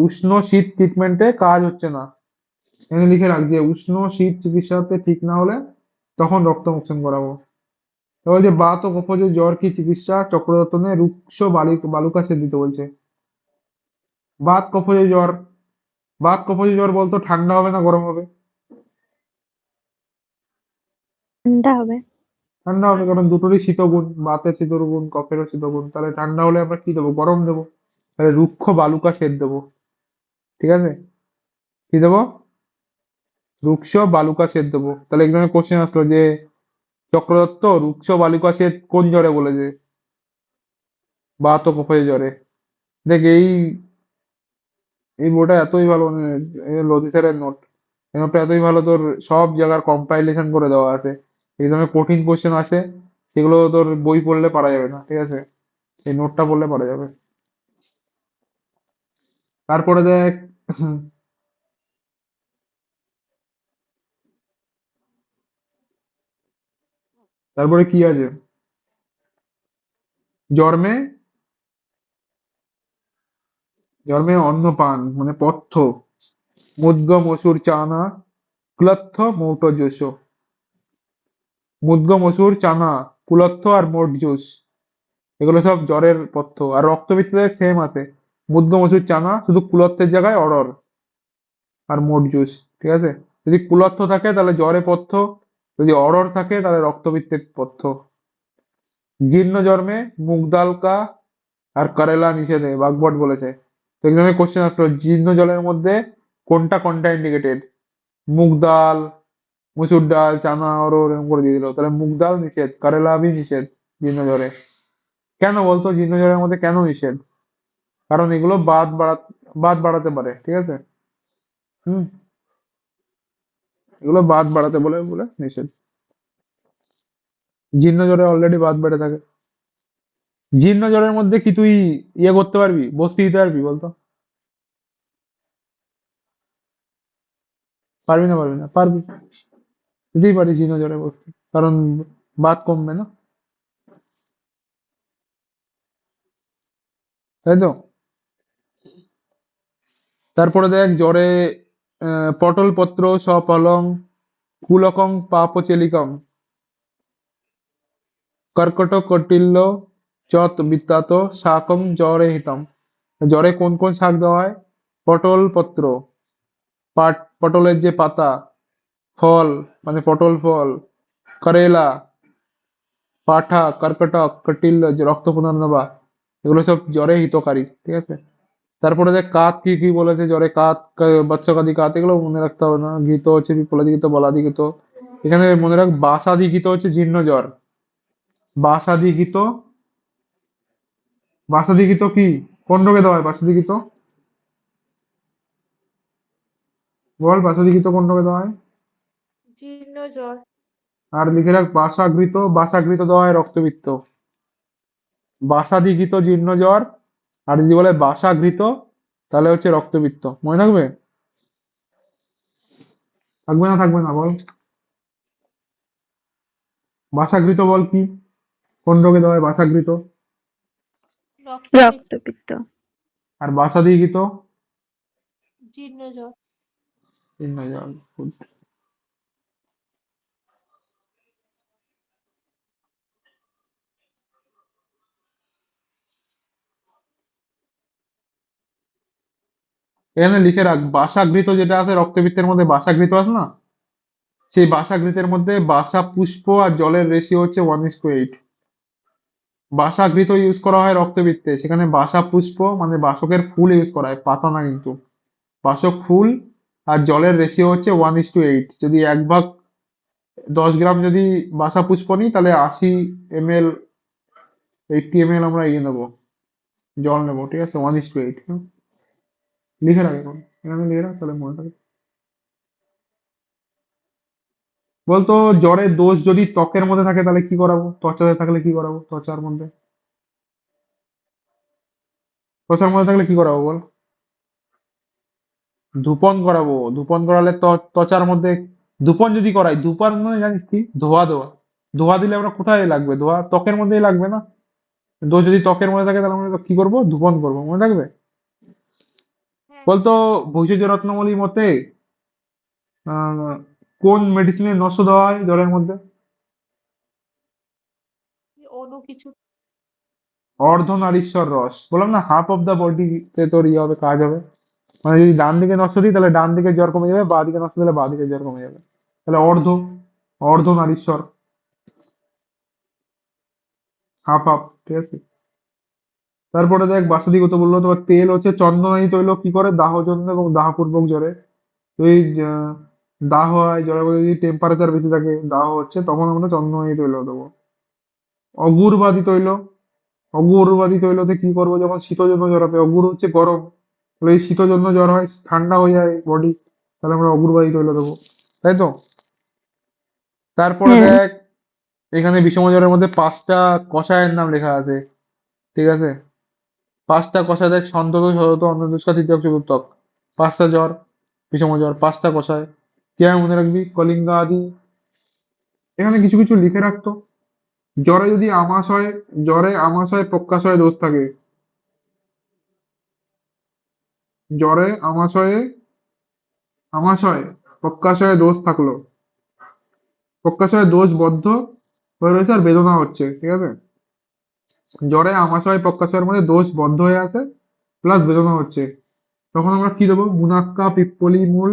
উষ্ণ শীত ট্রিটমেন্টে কাজ হচ্ছে না। এখানে লিখে রাখ যে উষ্ণ শীত চিকিৎসাতে ঠিক না হলে তখন রক্তমোক্ষণ করাবো। এবার যে বাত ও কফজ জ্বর কি চিকিৎসা? চক্ররত্নে রুক্ষ বালুকা সেচ দিতে বলছে। বাত কফজ জ্বর, বাত কফজ জ্বর বলতো ঠান্ডা হবে না গরম হবে? ঠান্ডা হবে। ঠান্ডা হবে, কারণ দুটোরই শীতগুণ, বাতের শীতগুণ কফেরও শীতগুণ। তাহলে ঠান্ডা হলে আমরা কি দেবো? গরম দেবো। তাহলে রুক্ষ বালুকা সেচ দেবো, ঠিক আছে? কি দেবো? রুক্ষ বালুকা সেচ দেবো। তাহলে এখানে কোশ্চেন আসলো যে চক্রদত্ত রুক্ষ বালুকা সেচ কোন জ্বরে বলেছে? বাত ও কফের জ্বরে। দেখ এই এই বইটা এতই ভালো, মানে লতি স্যারের নোট, এই নোটটা এতই ভালো, তোর সব জায়গার কম্পাইলেশন করে দেওয়া আছে। এই ধরনের কঠিন কোশ্চেন আসে, সেগুলো তোর বই পড়লে পারা যাবে না, ঠিক আছে? এই নোটটা পড়লে পারা যাবে। তারপরে দেখ, তারপরে কি আছে? জন্মে জন্মে অন্নপান মানে পথ্য, মুদ্গ মসুর চানা, কুলত্থ মৌট জোস। মুদ্গ মসুর চানা, কুলত্থ আর মোট জুস, এগুলো সব জ্বরের পথ্য। আর রক্তবীজে সেম আছে, মুদ্গ মসুর চানা, শুধু কুলত্থের জায়গায় অরর আর মোট জুস, ঠিক আছে? যদি কুলত্থ থাকে তাহলে জ্বরে পথ্য, যদি অরর থাকে তাহলে রক্তবীজের পথ্য। জীর্ণ জন্মে মুগ ডাল কা আর করেলা নিষেধে, বাগবট বলেছে। তো এখানে কোশ্চেন আসলো জীর্ণ জলের মধ্যে কোনটা কন্ট্রাইন্ডিকেটেড? মুগ ডাল, মসুর ডাল, চানা, অরহর এরকম করে দিয়ে দিল। তাহলে মুগ ডাল নিষেধ, করেলা ভি নিষেধ জীর্ণ জ্বরে। কেন বলতো জীর্ণ জ্বরের মধ্যে কেন নিষেধ? কারণ এগুলো বাত বাড়াতে পারে, ঠিক আছে? হুম, এগুলো বাত বাড়াতে বলে বলে নিষেধ। জীর্ণ জ্বরে অলরেডি বাত বেড়ে থাকে। জীর্ণ জ্বরের মধ্যে কি তুই করতে পারবি, বসতে দিতে পারবি বলতো? পারবি না? পারবি না? পারবি, দিতেই পারি জীর্ণ জ্বরে বসতে, কারণ বাত কমবে না, তাই তো? তারপরে দেখ জ্বরে পটল পত্র সপলং কুলকং পাপচেলিকং কর্কট কটিল্য চত বিত্তাত শাকং জ্বরে হিতম। জ্বরে কোন কোন শাক দেওয়া হয়? পটল পত্র, পটলের যে পাতা, ফল মানে পটল ফল, করেলা, পাঠা, কর্কটক, কটিল্য যে রক্ত পুনর্নবা, এগুলো সব জ্বরে হিতকারী, ঠিক আছে? তারপরে দেখ কাত কি কি বলেছে জ্বরে, কাত বাচ্চাকাদি কাত, এগুলো মনে রাখতে হবে না। ঘৃত হচ্ছে বিপ্লবাদি ঘৃত, বলাদি ঘৃত। এখানে মনে রাখ বাসাদি ঘৃত হচ্ছে জীর্ণ জ্বর। বাসাদি ঘৃত, বাসাদি ঘৃত কি কোন রোগে দেওয়া হয়? বাসাদি ঘৃত বল, বাসাদি ঘৃত কোন রোগে দেওয়া হয়? জীর্ণ জ্বর। আর লিখে রাখ বাসাঘৃত, বাসাঘৃত দেওয়া হয় রক্তপিত্ত। বাসাদি ঘৃত জীর্ণ জ্বর, আর যদি বলে বাসাঘৃত তাহলে হচ্ছে রক্তপিত্ত। মনে রাখবে? থাকবে না? থাকবে না বল? বাসাঘৃত বল কি, কোন রোগে দেওয়া হয় বাসাঘৃত? রক্তপিত্ত। রক্তপিত্ত। আর বাসাদি ঘৃত জীর্ণ জ্বর। জীর্ণ জ্বর। এখানে লিখে রাখ বাসাঘৃত যেটা আছে রক্তপিত্তের মধ্যে, বাসাঘৃত আছে না, সেই বাসাঘৃতের মধ্যে বাসা পুষ্প আর জলের রেশিও হচ্ছে 1:8। বাসাঘৃত ইউজ করা হয় রক্তপিত্তে, সেখানে বাসা পুষ্প মানে বাসকের ফুল ইউজ করা হয়, পাতা না কিন্তু। বাসক ফুল আর জলের রেশিও হচ্ছে 1:8। যদি 1/10 গ্রাম যদি বাসা পুষ্প নিই, তাহলে 80 ml, 80 ml আমরা ইয়ে নেবো, জল নেবো, ঠিক আছে? 1:8। লিখে রাখ এখন, এখানে লিখে রাখ, তাহলে মনে থাকে। বলতো জ্বরের দোষ যদি ত্বকের মধ্যে থাকে তাহলে কি করাবো? ত্বচাতে থাকলে কি করাবো? ত্বচার মধ্যে, ত্বচার মধ্যে থাকলে কি করাবো বল? ধূপন করাবো। ধূপন করালে ত্বচার মধ্যে, ধূপন যদি করাই, ধূপন মানে জানিস কি? ধোয়া দেওয়া। ধোয়া দিলে আমরা কোথায় লাগবে? ধোয়া ত্বকের মধ্যেই লাগবে না? দোষ যদি ত্বকের মধ্যে থাকে তাহলে আমরা কি করবো? ধূপন করবো, মনে থাকবে? হ্যাঁ। বলতো ভৈষজ রত্নাবলী মতে আহ কোন মেডিসিনের নস্য দেওয়া হয় জ্বরের মধ্যে? অনু কিছু। অর্ধনারীশ্বর রস। বললাম না, হাফ অফ দা বডিতে তোর ইয়ে হবে, কাজ হবে। মানে যদি ডান দিকে নষ্ট দিই তাহলে ডান দিকে জ্বর কমে যাবে, বাঁ দিকে নষ্ট দিলে বাঁ দিকে জ্বর কমে যাবে। তাহলে অর্ধনারীশ্বর, হাফ হাফ, ঠিক আছে? তারপরে দেখ বাসুদিগত বললো তোমার তেল হচ্ছে চন্দনানি তৈল কি করে দাহজন্য এবং দাহপূর্বক জ্বরে। তো এই দাহ হয় জ্বরের মধ্যে, যদি টেম্পারেচার বেশি থাকে, দাহ হচ্ছে, তখন আমরা চন্দনানি তৈল দেবো। অগুরবাদী তৈল, অগুরবাদী তৈলতে কি করবো? যখন শীতজন্য জ্বর হবে, অগুর হচ্ছে গরম, তাহলে এই শীতজন্য জ্বর হয়, ঠান্ডা হয়ে যায় বডি, তাহলে আমরা অগুরবাদী তৈল দেবো, তাই তো? তারপরে হ্যাঁ। দেখ এখানে বিষম জ্বরের মধ্যে 5টা কষায়ের নাম লেখা আছে, ঠিক আছে? 5টা কষায় দেখ: সন্তত সতত অন্নদুষ্কা তৃতীয়ক চতুর্থক। 5টা জ্বর, বিষম জ্বর, 5টা কষায়। কিভাবে মনে রাখবি? কলিঙ্গা আদি। এখানে কিছু কিছু লিখে রাখতো। জ্বরে যদি আমাশয়, জ্বরে আমাশয় প্রকাশয় দোষ থাকে, জ্বরে আমাশয়ে, আমাশয় প্রকাশয়ে দোষ থাকলো, প্রকাশয়ে দোষ বদ্ধ হয়ে রয়েছে আর বেদনা হচ্ছে, ঠিক আছে? জ্বরে আমাশয় প্রকাশয়ের মধ্যে দোষ বদ্ধ হয়ে আছে প্লাস বেদনা হচ্ছে, তখন আমরা কি দেবো? মুনাক্কা পিপ্পলি মূল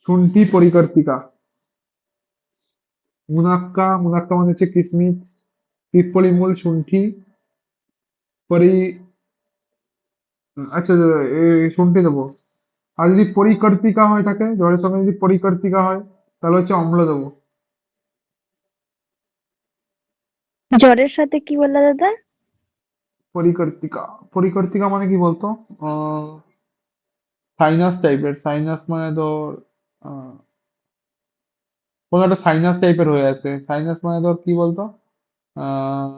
শুন্ঠি পরিকর্তিকা। মুনাক্কা, মুনাক্কা মানে হচ্ছে কিসমিস, পিপ্পলি মূল শুন্ঠি পরি, আচ্ছা, এই শুন্ঠি দেবো। আর যদি পরিকর্তিকা হয়ে থাকে, জ্বরের সঙ্গে যদি পরিকর্তিকা হয়, তাহলে হচ্ছে অম্ল দেবো। জ্বরের সাথে কি বললা দাদা? পরিকর্তিকা, পরিকর্তিকা মানে কি বলতো? আহ সাইনাস টাইপের, সাইনাস মানে ধর আহ, কোনো একটা সাইনাস টাইপের হয়ে আছে। সাইনাস মানে ধর কি বলতো? আহ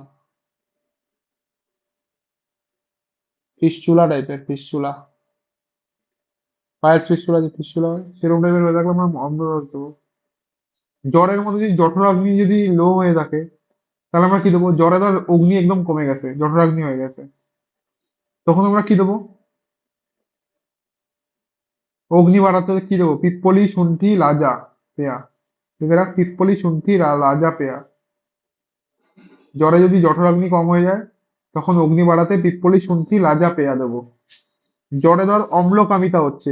ফিস্চুলা টাইপের, ফিস্চুলা। পায়ের ফিস্টুলা যে ফিস্টুলা হয় সেরকম টাইপের হয়ে থাকলে আমরা অম্লরস দেবো। জ্বরের মধ্যে যদি জঠরাগ্নি যদি লো হয়ে থাকে তাহলে আমরা কি দেবো? জ্বরে ধর অগ্নি একদম কমে গেছে, জঠরাগ্নি হয়ে গেছে, তখন আমরা কি দেবো? অগ্নি বাড়াতে কি দেবো? পিপ্পলি, শুন্ঠি, লাজা, পেয়া। লিখে রাখ, পিপ্পলি, শুন্ঠি, লাজা, পেয়া। জ্বরে যদি জঠরাগ্নি কম হয়ে যায় তখন অগ্নি বাড়াতে পিপ্পলি, শুন্ঠি, লাজা, পেয়া দেবো। জ্বরে ধর অম্লকামিতা হচ্ছে,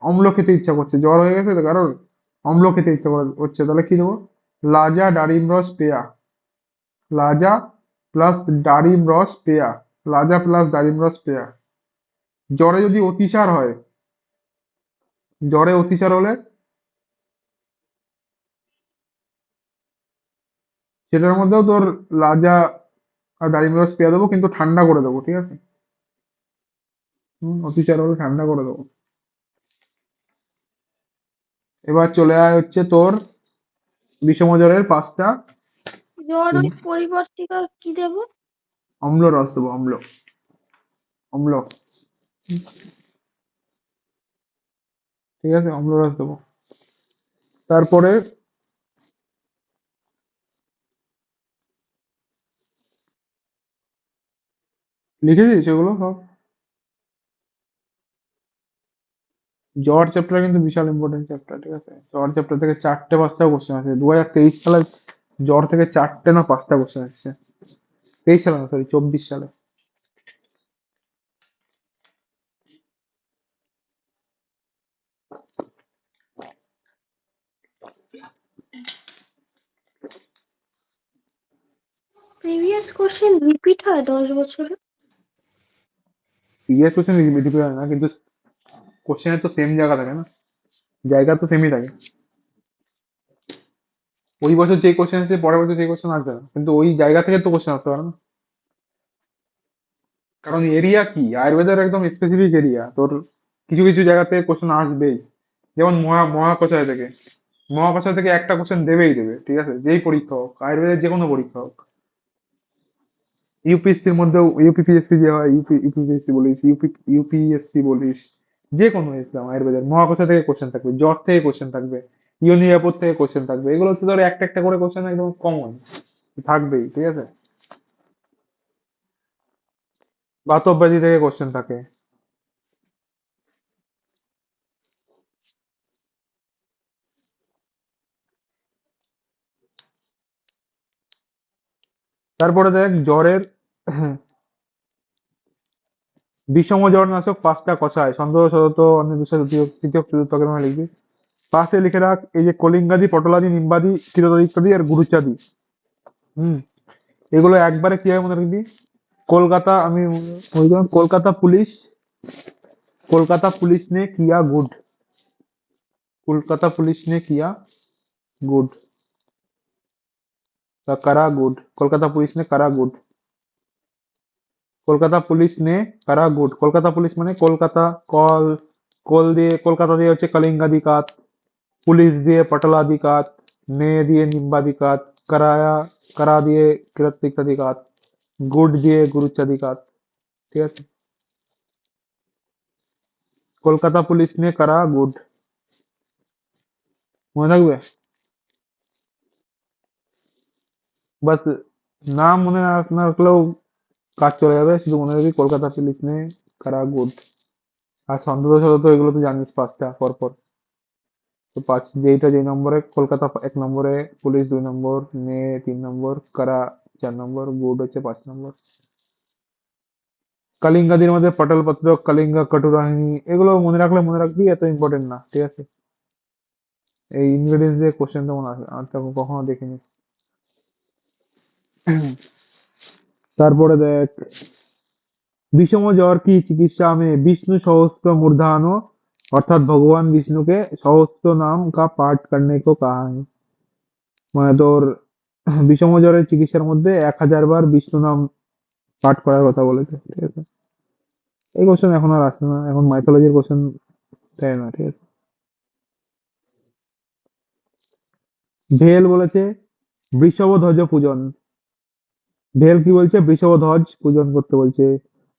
অম্ল খেতে ইচ্ছা করছে, জ্বর হয়ে গেছে তো কারোর, অম্ল খেতে ইচ্ছা হচ্ছে, তাহলে কি দেবো? লাজা, ডালিম রস, পেয়া। লাজা প্লাস ডালিম রস, পেয়া। লাজা প্লাস ডালিম রস, পেয়া। জ্বরে যদি অতিসার হয়, জ্বরে অতিসার হলে সেটার মধ্যেও তোর লাজা আর ডালিম রস পেয়ে দেবো, কিন্তু ঠান্ডা করে দেবো, ঠিক আছে? অতিসার হলে ঠান্ডা করে দেবো। এবার চলে আয় হচ্ছে তোর বিষম জ্বরের 5টা জ্বর ওই পরিবর্তিত আর কি দেবো? অম্ল রস দেবো, অম্ল, অম্ল, ঠিক আছে, অম্ল রস দেবো। তারপরে লিখেছিস সেগুলো সব? জ্বর চ্যাপ্টার কিন্তু বিশাল ইম্পর্টেন্ট চ্যাপ্টার, ঠিক আছে? জ্বর চ্যাপ্টার থেকে 4টে 5টা কোশ্চেন আছে, 2023 সালে জ্বর থেকে 4টে না 5টা কোশ্চেন আসছে। 23 সালে না, সরি, 24 সালে। প্রিভিয়াস কোশ্চেন রিপিট হয় 10 বছরে? প্রিভিয়াস কোশ্চেন রিপিট হয় না, কিন্তু কোশ্চেনের তো সেম জায়গা থাকে না, জায়গা তো সেমই থাকে। ওই বছর যে কোশ্চেন আসছে পরের বছর সেই কোশ্চেন আসবে না, কিন্তু ওই জায়গা থেকে তো কোশ্চেন আসতে পারে না। কারণ এরিয়া কি, আয়ুর্বেদের একদম স্পেসিফিক এরিয়া, তোর কিছু কিছু জায়গা থেকে কোশ্চেন আসবেই। যেমন মহাকষায় থেকে, মহাকষায় থেকে একটা কোশ্চেন দেবেই দেবে, ঠিক আছে, যেই পরীক্ষা হোক, আয়ুর্বেদের যে কোনো পরীক্ষা হোক। ইউপিএসসির মধ্যেও ইউপিপিএসসি যে হয়, ইউপিপিএসসি বলিস, ইউপিএসসি বলিস, যে কোনো এক্সাম আয়ুর্বেদের মহাকষা থেকে কোশ্চেন থাকবে, জ্বর থেকে কোশ্চেন থাকবে, ইউনিয়াপদ থেকে কোশ্চেন থাকবে, এগুলো হচ্ছে ধর একটা একটা করে কোশ্চেন একদম কমন থাকবেই, ঠিক আছে? বাতব্যাধি থেকে কোশ্চেন থাকে। তারপরে দেখ জ্বরের বিষম জ্বর নাশক 5টা কষায় সন্দেহ সতত অন্য বিষয় তৃতীয় তৃতীয় চতুর্থকের নামে লিখবি। পাশে লিখে রাখ এই যে কলিঙ্গাদি, পটলাদি, নিম্বাদি, ক্ষীরোদী ইত্যাদি আর গুরুচাঁদি। হুম, এগুলো একবারে কি হয় মনে রাখবি? কলকাতা, আমি বলছিলাম কলকাতা পুলিশ নে কিয়া গুড, কলকাতা পুলিশ নে কিয়া গুড, বা কারা গুড, কলকাতা পুলিশ নে কারা গুড, কলকাতা পুলিশ নে কারা গুড। কলকাতা পুলিশ মানে কলকাতা, কল, কল দিয়ে কলকাতা দিয়ে হচ্ছে কলিঙ্গাদি কাত, পুলিশ দিয়ে পটলাদি কাত, নে দিয়ে নিম্বাদি কাত, কারায়া, কারা দিয়ে কিরত্বিকাদি কাত, গুড দিয়ে গুরুচাঁদি কাত, ঠিক আছে? কলকাতা পুলিশ নে কারা গুড, মনে থাকবে? বাস, নাম মনে না রাখলেও কাজ চলে যাবে, শুধু মনে রাখবি কলকাতা পুলিশ নে কারা গুড। আর সন্দেহ তো এগুলো তো জানিস 5টা পরপর। তো যেইটা যেই নম্বরে, কলকাতা 1 নম্বরে, পুলিশ 2 নম্বর, নে 3 নম্বর, কারা 4 নম্বর, গুড হচ্ছে 5 নম্বর। কালিঙ্গাদের মধ্যে পটলপত্র, কালিঙ্গা, কটুরাহিনী, এগুলো মনে রাখলে মনে রাখবি, এত ইম্পর্টেন্ট না, ঠিক আছে? এই ইনগ্রেডিয়েন্টস দিয়ে কোশ্চেন তেমন আসে, আমি তো কখনো দেখিনি। তারপরে দেখ বিষম জ্বর কি চিকিৎসা में विष्णु सहस्त्र मूर्धानो, অর্থাৎ ভগবান বিষ্ণুকে সহস্র নাম কা পাঠ করনে কো কাহা है। মানে তোর বিষম জ্বরের চিকিৎসার মধ্যে 1000 বার বিষ্ণু নাম পাঠ করার কথা বলেছে, ঠিক আছে? এই কোশ্চেন এখন আর আসে না, এখন মাইথোলজির কোশ্চেন দেয় না, ঠিক আছে? ভেল বলেছে বৃষভধ্বজ পূজন, ভেল কি বলছে? বৃষভধ্বজ পূজন করতে বলছে।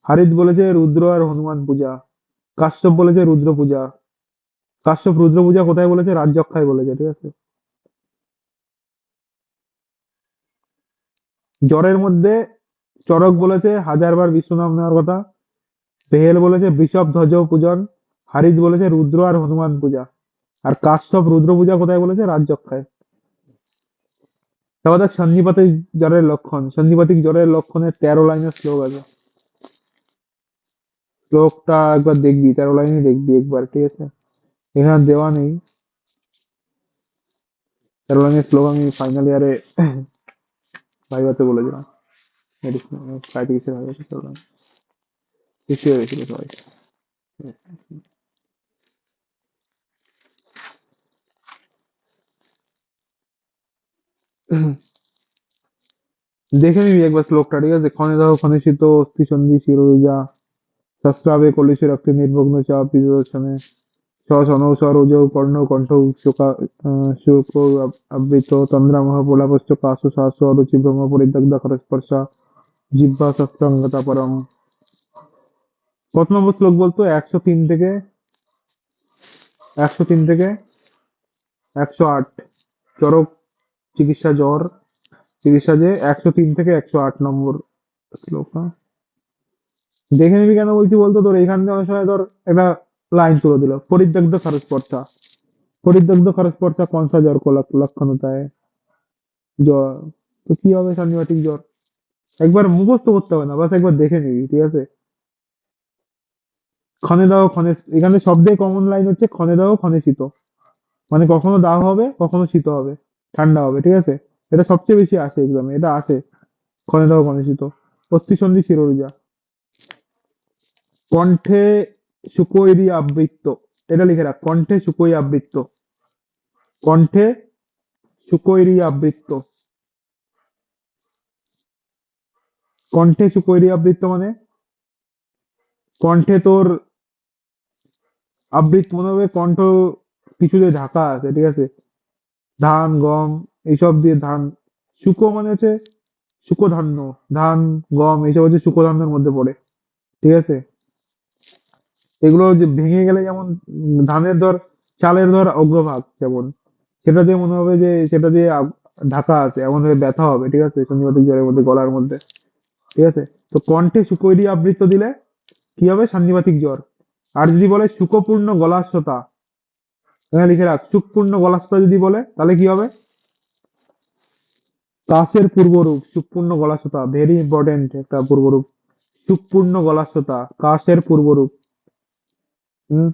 হারিত বলেছে রুদ্র আর হনুমান পূজা। কাশ্যপ বলেছে রুদ্র পূজা। কাশ্যপ রুদ্র পূজা কোথায় বলেছে? রাজযক্ষায় বলেছে, ঠিক আছে। জ্বরের মধ্যে চরক বলেছে 1000 বার বিষ্ণু নাম নেওয়ার কথা, পেহেল বলেছে বৃষভ ধ্বজ পূজন, হারিজ বলেছে রুদ্র আর হনুমান পূজা, আর কাশ্যপ রুদ্র পূজা কোথায় বলেছে? রাজযক্ষায়। তারপর দেখ সন্ধিপাতিক জ্বরের লক্ষণ। সন্ধিপাতিক জ্বরের লক্ষণের 13 লাইনের শ্লোক আছে। শ্লোকটা একবার দেখবি, 13 লাইনই দেখবি একবার, ঠিক আছে। এখানে দেওয়া নেই 13 লাইনের শ্লোক, আমি ফাইনাল ইয়ারে ভাইভাতে বলেছিলাম। মেডিসিন প্র্যাকটিসে ভাইভাতে 13 লাইন লিখতে হয়েছিল সবাই। দেখে নিবি একবার শ্লোকটা, ঠিক আছে। ক্ষণে দাহ ক্ষণে শীত অস্থি সন্ধি শিরোজা শস্ত্রাবে কলিশে রক্তে নির্বগ্ন চাপ বিদর্শনে সনৌসরোজৌ কর্ণ কণ্ঠ শোকা শোক আবৃত তন্দ্রামহ প্রলাপশ্চ কাশু শ্বাস অরুচি ভ্রম পরিদগ্ধ খরস্পর্শা জিহ্বা শস্ত্রাঙ্গতা পরম। কত নম্বর শ্লোক বলতো? 103 থেকে চরক চিকিৎসা জ্বর চিকিৎসা যে 103 থেকে 108 নম্বর শ্লোক। হ্যাঁ, দেখে নিবি। কেন বলছি বলতো, তোর এইখান থেকে অনেক সময় তোর একটা লাইন তুলে দিল, পরিত্যক্ত খরস্পর্শা। পরিত্যক্ত খরস্পর্শা কনসা জ্বর को লক্ষণ होता है? জ্বর। তো কি হবে? সাংঘাতিক জ্বর। একবার মুখস্থ করতে হবে না, বাস একবার দেখে নিবি, ঠিক আছে। ক্ষণে দাও ক্ষণে, এখানে সবথেকে কমন লাইন হচ্ছে ক্ষণে দাও ক্ষণে শীত, মানে কখনো দাও হবে কখনো শীত হবে, ঠান্ডা হবে, ঠিক আছে। এটা সবচেয়ে বেশি আসে এক্সামে, এটা আসে। ক্ষণে দাও ক্ষণে শীত অস্থি সন্ধি শিরোজা। কণ্ঠে শুকোইরি আবৃত্ত, এটা লিখে রাখ, কণ্ঠে শুকোই আবৃত্ত। কণ্ঠে শুকোইরি আবৃত্ত। কণ্ঠে শুকোইরি আবৃত্ত মানে কণ্ঠে তোর আবৃত্ত, মনে হবে কণ্ঠ কিছু দিয়ে ঢাকা আছে, ঠিক আছে। ধান গম এইসব দিয়ে ধান। শুকো মানে হচ্ছে শুকো ধান্য, ধান গম এইসব হচ্ছে শুকো ধান্যের মধ্যে পড়ে, ঠিক আছে। এগুলো যে ভেঙে গেলে যেমন ধানের ধর, চালের ধর অগ্রভাগ যেমন, সেটা দিয়ে মনে হবে যে সেটা দিয়ে ঢাকা আছে, এমন ভাবে ব্যথা হবে, ঠিক আছে, সন্ধিপাতিক জ্বরের মধ্যে গলার মধ্যে, ঠিক আছে। তো কণ্ঠে শুকোইরি আবৃত্ত দিলে কি হবে? সন্ধিপাতিক জ্বর। আর যদি বলে সুখপূর্ণ গলাশ্বতা, এখানে লিখে রাখ, সুখপূর্ণ গলাশ্বতা যদি বলে তাহলে কি হবে? কাশের পূর্বরূপ সুখপূর্ণ গলাশ্বতা, ভেরি ইম্পর্টেন্ট একটা পূর্বরূপ। সুখপূর্ণ গলাশ্বতা কাশের পূর্বরূপ। হুম।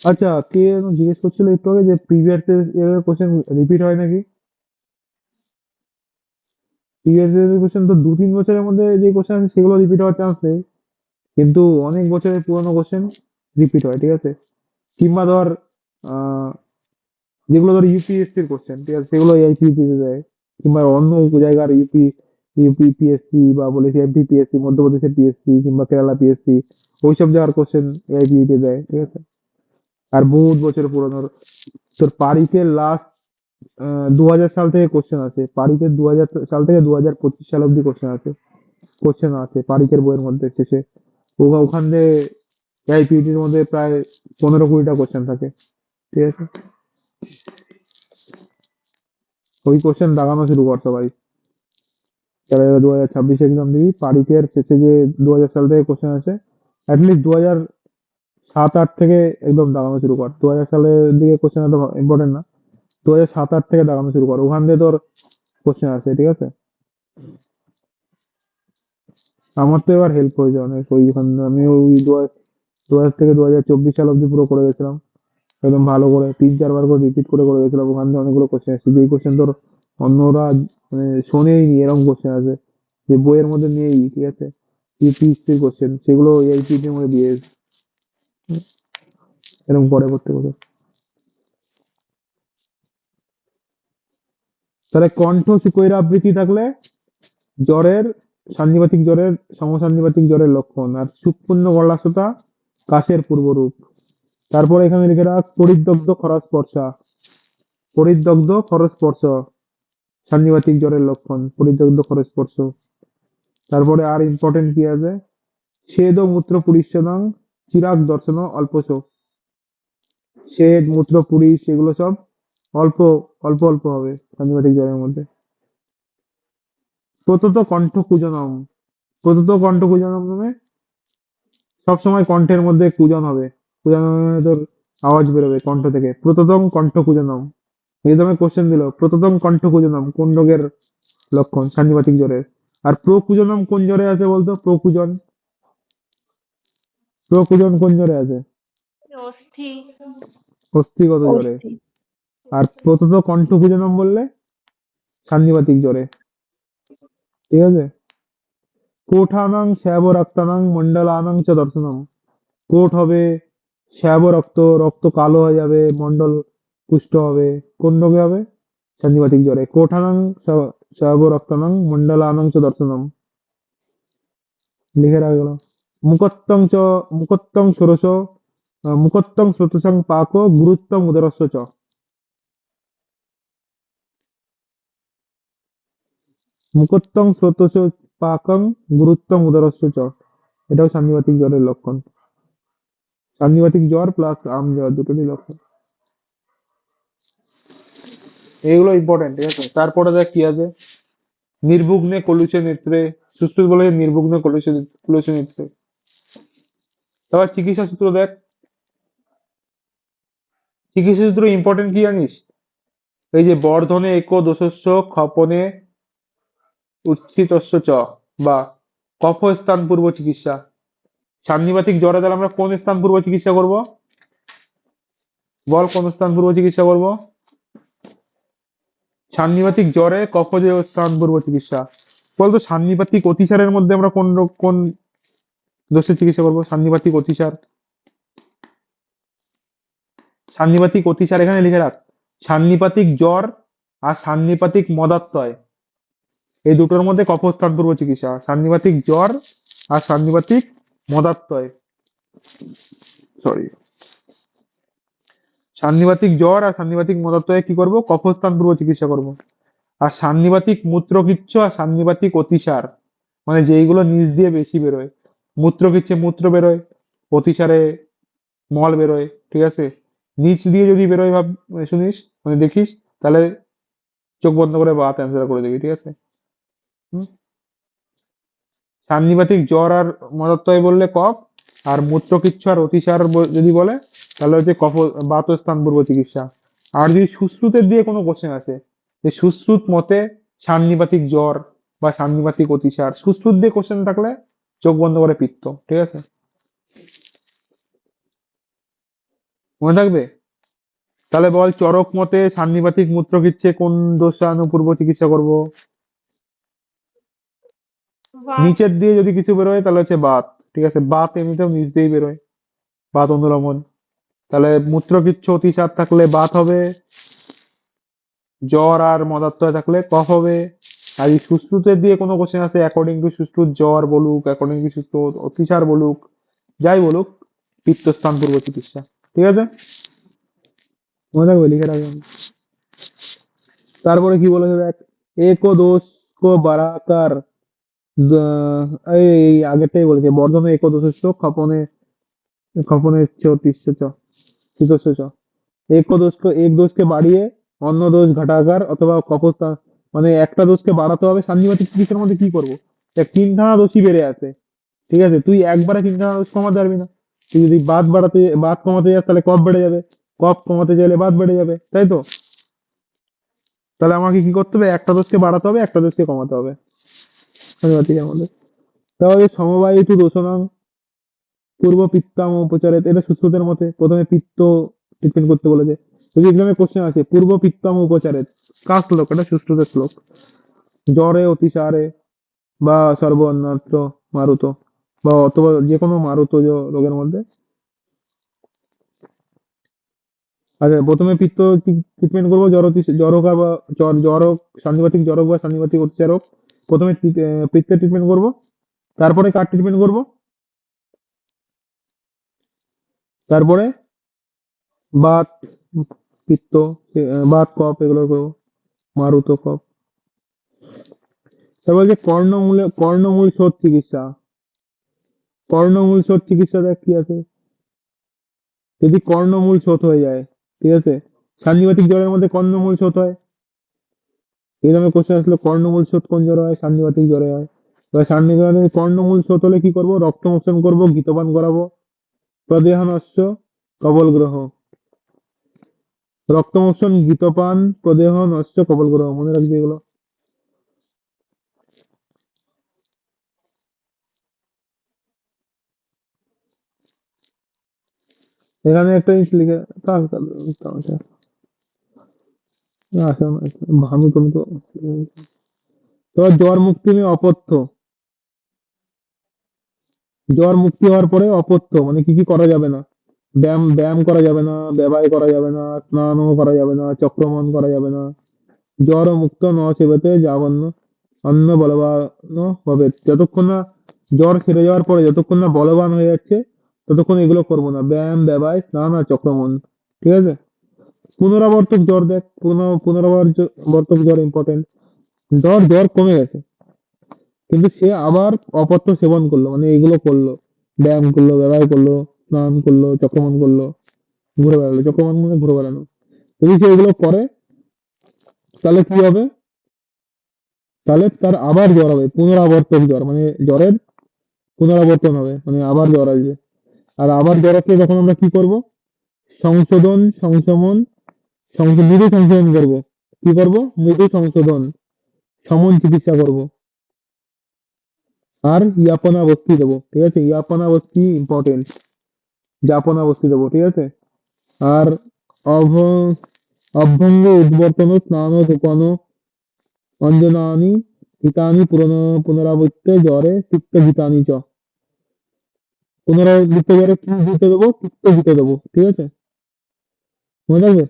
আচ্ছা, কে যেন জিজ্ঞেস করছিল একটু আগে যে প্রিভিয়াস ইয়ারের কোশ্চেন রিপিট হয় নাকি? প্রিভিয়াস ইয়ারের কোশ্চেন তো 2-3 বছরের মধ্যে যে কোশ্চেন আছে সেগুলো রিপিট হওয়ার চান্স নেই, কিন্তু অনেক বছরের পুরোনো কোশ্চেন রিপিট হয়, ঠিক আছে। কিংবা ধর আহ, যেগুলো ধর ইউপিএসসির কোশ্চেন, ঠিক আছে, সেগুলো এআইপিএসসি তে দেয়, কিংবা অন্য জায়গার ইউপিপিএসসি বা বলেছি এমপিপিএসসি, মধ্যপ্রদেশের পিএসসি কিংবা কেরালা পিএসসি, ওইসব জায়গার কোশ্চেন এআইপিএসসি তে দেয়, ঠিক আছে। আর বহুত বছর পুরোনো তোর পারিতে লাস্ট 2000 সাল থেকে কোশ্চেন আছে, পারিতে 2000 সাল থেকে 2025 সাল অব্দি কোশ্চেন আছে পারিকের বইয়ের মধ্যে শেষে। ওখান থেকে এআইপিএসসির মধ্যে প্রায় 15-20টা কোশ্চেন থাকে, ঠিক আছে। ওই কোশ্চেন দাগানো শুরু কর সবাই, যারা এবার 2026 এক্সাম দিবি, পারিকের শেষে যে 2000 সাল থেকে কোশ্চেন আছে, অ্যাটলিস্ট 2007-8 থেকে একদম দাগানো শুরু কর। 2000 সালের দিকে কোশ্চেন এত ইম্পর্টেন্ট না, 2007-8 থেকে দাগানো শুরু কর, ওখান থেকে তোর কোশ্চেন আছে, ঠিক আছে। আমার তো এবার হেল্প হয়েছে অনেক, ওইখান আমি ওই 2000 থেকে 2024 সাল অব্দি পুরো করে গেছিলাম একদম ভালো করে, 3-4 বার করে রিপিট করে করে গেছিলাম। ওখান থেকে অনেকগুলো কোশ্চেন এসেছে, যেই কোশ্চেন তোর অন্যরা মানে শোনেইনি, এরকম কোশ্চেন আছে যে বইয়ের মধ্যে নেই, ঠিক আছে। ইউপিএসসির কোশ্চেন সেগুলো এইচপিসি এর মধ্যে দিয়ে এসেছে। এরকম করে করতে করতে তাহলে কণ্ঠ শুকোইর আবৃত্তি থাকলে জ্বরের, সন্ধিপাতিক জ্বরের, সমসন্ধিপাতিক জ্বরের লক্ষণ। আর সুখপূর্ণ গলাশ্বতা কাশের পূর্বরূপ। তারপর এখানে লিখে রাখ, পরিদগ্ধ খরস্পর্শা। পরিদগ্ধ খরস্পর্শ সন্ধিপাতিক জ্বরের লক্ষণ, পরিদগ্ধ খরস্পর্শ। তারপরে আর ইম্পর্টেন্ট কি আছে? ছেদ মূত্র পরিচ্ছদং চিরাগ দর্শন অল্পশ, শ্বেত মূত্র পুরী সেগুলো সব অল্প অল্প অল্প হবে সন্ধিবাতিক জ্বরের মধ্যে। প্রতত কণ্ঠ কুজনম, প্রতত কণ্ঠ কুজনম মানে সবসময় কণ্ঠের মধ্যে কুজন হবে, কুজন মানে তোর আওয়াজ বেরোবে কণ্ঠ থেকে, প্রততম কণ্ঠ কুজনম। এই ধরনের কোশ্চেন দিল, প্রততম কণ্ঠ কুজনম কোন রোগের লক্ষণ? সন্ধিবাতিক জ্বরের। আর প্রকুজনম কোন জ্বরে আছে বলতো? প্রকুজন, প্রকুজন কোন জ্বরে আছে? অস্থি। অস্থিগত জ্বরে। অস্থি। আর প্রতত কণ্ঠ কুজনম বললে সন্ধিবাতিক জ্বরে, ঠিক আছে? কোঠানাং শ্যাব রক্তানাং মন্ডলানাং চ দর্শনম। কোট হবে, শ্যাব রক্ত, রক্ত কালো হয়ে যাবে, মন্ডল পুষ্ট হবে, কোন রোগে হবে? সন্ধিবাতিক জ্বরে। কোঠানাং শ্যাব রক্তানাং মন্ডলানাং চ দর্শনম, লিখে রাখা গেল। মুখত্তং চ, মুখত্তং ষোড়শ, মুখত্তং স্রোতসং পাক গুরুত্তং উদরস্য চ। মুখত্তং স্রোতস পাকং গুরুত্তং উদরস্য চ, এটাও সন্ধিবাতিক জ্বরের লক্ষণ। সন্ধিবাতিক জ্বর প্লাস আম জ্বর দুটোরই লক্ষণ। এগুলো ইম্পর্টেন্ট, ঠিক আছে? তারপরে দেখ কি আছে, নির্বিঘ্নে কলুষে নেত্রে, সুশ্রুত বলে নির্বিঘ্নে কলুষে কলুষে নেত্রে। তারপর চিকিৎসা সূত্র দেখ, চিকিৎসা সূত্র ইম্পর্টেন্ট কি জানিস? এই যে বর্ধনে একো দোষস্য ক্ষপনে উচ্ছিতস্য চ, বা কফ স্থান পূর্ব চিকিৎসা। সান্নিবাতিক জ্বরে তাহলে আমরা কোন স্থান পূর্ব চিকিৎসা করব? বল কোন স্থান পূর্ব চিকিৎসা করব? সান্নিবাতিক জ্বরে কফজেয় স্থান পূর্ব চিকিৎসা। বলতো সান্নিবাতিক অতিসারের মধ্যে আমরা কোন দোষের চিকিৎসা করব? সান্নিবাতিক অতিসার, সান্নিবাতিক অতিসার এখানে লিখে রাখ। সান্নিপাতিক জ্বর আর সান্নিপাতিক মদাত্ময়, এই দুটোর মধ্যে কফস্থান পূর্ব চিকিৎসা। সান্নিবাতিক জ্বর আর সান্নিবাতিক মদাত্ময়, সরি, সান্নিবাতিক জ্বর আর সান্নিবাতিক মদাত্ময়ে কি করব? কফস্থান পূর্ব চিকিৎসা করব। আর সান্নিবাতিক মূত্রকিচ্ছ আর সান্নিবাতিক অতিসার, মানে যেইগুলো নিচ দিয়ে বেশি বেরোয়, মূত্রকিচ্ছে মূত্র বেরোয়, অতিসারে মল বেরোয়, ঠিক আছে? নিচ দিয়ে যদি বেরোয় ভাব, শুনিস মানে দেখিস, তাহলে চোখ বন্ধ করে বাত অ্যান্সার করে দিবি, ঠিক আছে? হুম? সান্নিবাতিক জ্বর আর মদাত্ময় বললে কফ, আর মূত্রকিচ্ছু আর অতিসার যদি বলে তাহলে হচ্ছে কফ বাত স্থান পূর্ব চিকিৎসা। আর যদি সুশ্রুতের দিয়ে কোনো কোশ্চেন আসে, যে সুশ্রুত মতে সান্নিবাতিক জ্বর বা সান্নিবাতিক অতিসার, সুশ্রুত দিয়ে কোশ্চেন থাকলে চোখ বন্ধ করে পিত্ত, ঠিক আছে? মনে থাকবে? তাহলে বল চরক মতে সান্নিবাতিক মূত্রকিচ্ছে কোন দোষানুপূর্ব চিকিৎসা করব? বাত। নিচের দিয়ে যদি কিছু বেরোয় তাহলে হচ্ছে বাত, ঠিক আছে? বাত এমনিতেও নিচ দিয়েই বেরোয়, বাত অনুলমন। তাহলে মূত্রকিচ্ছ অতিসার থাকলে বাত হবে, জ্বর আর মদাত্ময় থাকলে কফ হবে। আর এই সুশ্রুতের দিয়ে কোনো কোশ্চেন আছে, অ্যাকর্ডিং টু সুশ্রুত জ্বর বলুক, অ্যাকর্ডিং টু সুশ্রুত অতিসার বলুক, যাই বলুক, পিত্তস্থান পূর্ব চিকিৎসা, ঠিক আছে? মনে থাকবে, লিখে রাখবেন। তারপরে কি বলেছে দেখ, একো দোষ কো বারাকার, এই আগেরটাই বলেছে, বর্ধনে একদোষস্য ক্ষপনে, ক্ষপনে চ্যুতিষ্য চ, চিতস্য চ। এক দোষকে, এক দোষকে বাড়িয়ে অন্য দোষ ঘটাকার অথবা কপস্থান, মানে একটা দোষকে বাড়াতে হবে। সান্নিবাতিক চিকিৎসার মধ্যে কি করবো? দেখ তিনখানা দোষই বেড়ে আছে, ঠিক আছে? তুই একবারে তিনখানা দোষ কমাতে পারবি না। তুই যদি বাত কমাতে যাস তাহলে কফ বেড়ে যাবে, কফ কমাতে চাইলে বাত বেড়ে যাবে, তাই তো? তাহলে আমাকে কি করতে হবে? একটা দোষকে বাড়াতে হবে, একটা দোষকে কমাতে হবে সান্নিবাতিকের মধ্যে। তাহলে সমবায়িতু দোষণাং পূর্ব পিত্তাম উপচারে, এটা সুশ্রুতের মতে প্রথমে পিত্ত ট্রিটমেন্ট করতে বলেছে। যদি এক্সামে কোশ্চেন আছে পূর্ব পিত্তাম উপচারে, কার শ্লোক? এটা সুশ্রুতের শ্লোক। জ্বরে অতিসারে বা সর্বন্যত্র মারুত, বা অথবা যে কোনো মারুত রোগের মধ্যে। আচ্ছা, প্রথমে পিত্ত ট্রিটমেন্ট করবো, জ্বর হোক আর বা জ্বর হোক, সান্নিবাতিক জ্বর হোক বা সান্নিবাতিক অতিসার হোক, প্রথমে পিত্তের ট্রিটমেন্ট করবো। তারপরে কার ট্রিটমেন্ট করবো? তারপরে বাত, পিত্ত, বাত কফ এগুলো করবো, মারুত কফ। তারপর যে কর্ণমূল শোথ চিকিৎসা, কর্ণমূল শোথ চিকিৎসা দেখ কি আছে। যদি কর্ণমূল শোথ হয়ে যায়, ঠিক আছে, সন্নিপাতিক জ্বরের মধ্যে কর্ণমূল শোথ হয়। এরকম কোশ্চেন আসলে কর্ণমূল শোথ কোন জ্বরে হয়? সন্নিপাতিক জ্বরে হয়। এবার সন্নিপাতিক কর্ণমূল শোথ হলে কি করব? রক্তমোচন করব, গীতপান করাবো। প্রদেহনস্য কবল গ্রহ, রক্তমোচন, গীতপান, প্রদেহনস্য কবল গ্রহ, মনে রাখবে এগুলো। এখানে একটা জিনিস লিখে থাক, আসে না, আমি তুমি তো তোমার জ্বর মুক্তি নিয়ে অপথ্য, জ্বর মুক্তি হওয়ার পরে অপথ্য মানে কি কি করা যাবে না? ব্যায়াম ব্যায়াম করা যাবে না, ব্যবায় করা যাবে না, স্নানও করা যাবে না, চক্রমণ করা যাবে না। জ্বর মুক্ত ন সেবেতে যাবন্ন অন্ন বলবান হবে, যতক্ষণ না জ্বর সেরে যাওয়ার পরে যতক্ষণ না বলবান হয়ে যাচ্ছে ততক্ষণ এগুলো করবো না, ব্যায়াম, ব্যবায়, স্নান আর চক্রমণ। ঠিক আছে? পুনরাবর্তক জ্বর দেখ, পুনরাবর্তক জ্বর ইম্পর্টেন্ট। জ্বর জ্বর কমে গেছে কিন্তু সে আবার অপথ্য সেবন করলো, মানে এগুলো করলো, ব্যায়াম করলো, ব্যবহার করলো, স্নান করলো, চক্রমণ করলো, ঘুরে বেড়ালো, চক্রমণ মানে ঘুরে বেড়ানো। যদি সে এগুলো করে তাহলে কি হবে? তাহলে তার আবার জ্বর হবে, পুনরাবর্তক জ্বর, মানে জ্বরের পুনরাবর্তন হবে, মানে আবার জ্বর আসবে। আর আবার জ্বর আসলে তখন আমরা কি করব? সংশোধন, সংশমন, মৃদু সংশোধন করব। কি করব? মৃদু সংশোধন, সমন চিকিৎসা করব। আর ইয়াপনা বস্তি দেবো, ঠিক আছে? ইয়াপনা বস্তি ইম্পর্টেন্ট, যাপনা বস্তি দেবো, ঠিক আছে? আর অভ অভ্যঙ্গ উদ্বর্তন স্নান ধূপান অঞ্জনানি হিতানি পুনরাবৃত্তে জ্বরে তিক্ত হিতানি চ, পুনরাবৃত্ত জ্বরে কি দিতে দেবো? তিক্ত দিতে দেবো, ঠিক আছে? মনে থাকবে।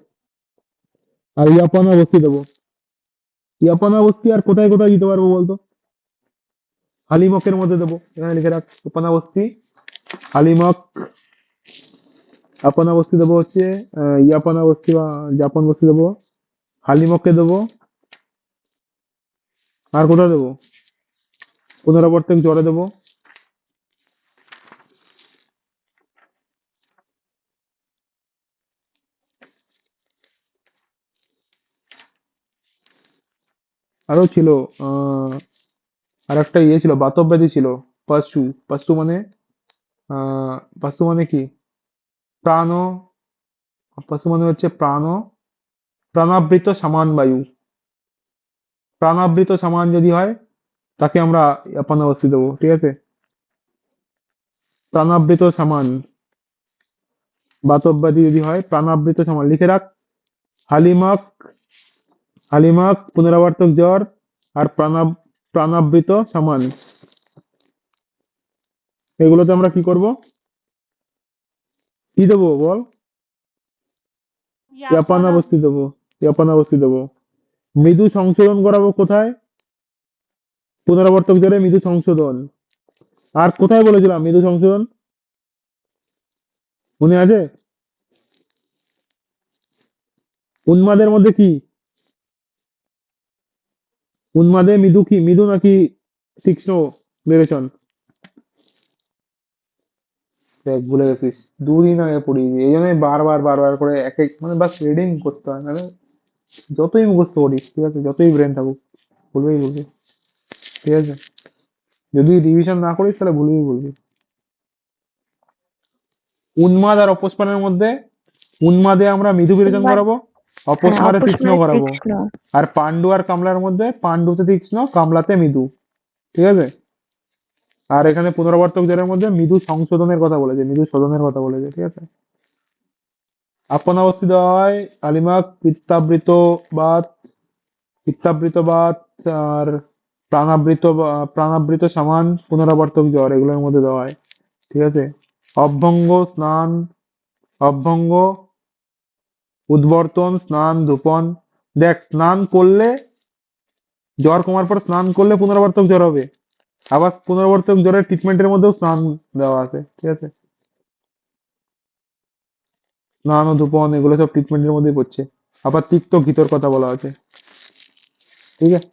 আর ইয়াপনা বস্তি দেবো। ইয়াপনা বস্তি আর কোথায় কোথায় দিতে পারবো বলতো? হালিমকের মধ্যে দেবো, এখানে লিখে রাখ, ইয়াপনা বস্তি হালিমক। আপনা বস্তি দেবো হচ্ছে ইয়াপনা বস্তি বা জাপান বস্তি দেবো, হালিমককে দেবো। আর কোথায় দেবো? পুনরাবর্তক জ্বরে দেবো। আরো ছিল, আহ আর একটা ইয়ে ছিল, বাতব ব্যাধি ছিল, পশু। পশু মানে আহ পশু মানে কি? প্রাণ, পশু মানে হচ্ছে প্রাণ, প্রাণাবৃত সমান বায়ু। প্রাণাবৃত সমান যদি হয় তাকে আমরা আপনা বস্তি দেবো, ঠিক আছে? প্রাণাবৃত সমান বাতব ব্যাধি যদি হয়, প্রাণাবৃত সমান লিখে রাখ। হালিমাক, পুনরাবর্তক জ্বর আর প্রাণাবৃত সমান, এগুলোতে আমরা কি করব? কি দেবো বল? ইয়াপানা यापना বস্তি দেবো, ইয়াপানা বস্তি দেবো। মৃদু সংশোধন করাবো কোথায়? পুনরাবর্তক জ্বরে মৃদু সংশোধন। আর কোথায় বলেছিলাম মৃদু সংশোধন? মনে আছে? উন্মাদের মধ্যে কি? উন্মাদে মৃদু কি, মৃদু নাকি তীক্ষ্ণ বিবেচন? দেখ ভুলে গেছিস, দুদিন আগে পড়িয়েছি, এই জন্যই বারবার বারবার করে এক এক মানে বাস রিডিং করতে হয়, মানে যতই মুখস্থ করিস, ঠিক আছে, যতই ব্রেন থাকুক, ভুলবেই ভুলবি, ঠিক আছে? যদি রিভিশন না করিস তাহলে ভুলবি ভুলবি। উন্মাদ আর অপস্মারের মধ্যে, উন্মাদে আমরা মৃদু বিরেচন উন্মাদ, করাবো, হ্যাঁ, অপস্মারে তীক্ষ্ণ অপস্মারে করাবো। তীক্ষ্ণ। আর পান্ডু আর কামলার মধ্যে পান্ডুতে তীক্ষ্ণ, কামলাতে মৃদু, ঠিক আছে? আর এখানে পুনরাবর্তক জ্বরের মধ্যে মৃদু সংশোধনের কথা বলেছে, মৃদু শোধনের কথা বলেছে, ঠিক আছে? আপন অবস্থিত হয় আলিমাক, বাত, বাত, আর প্রাণাবৃত সমান, পুনরাবর্তক জ্বর, এগুলোর মধ্যে দেওয়া হয়, ঠিক আছে? অভ্যঙ্গ স্নান, অভ্যঙ্গ উদ্বর্তন, স্নান, ধূপন। দেখ, স্নান করলে, জ্বর কমার পর স্নান করলে পুনরাবর্তক জ্বর হবে। আবার পুনরাবর্তক জ্বরের ট্রিটমেন্টের মধ্যেও স্নান দেওয়া আছে, ঠিক আছে? স্নান ও ধূপন এগুলো সব ট্রিটমেন্টের মধ্যেই পড়ছে। আবার তিক্ত ঘিতর কথা বলা আছে, ঠিক আছে?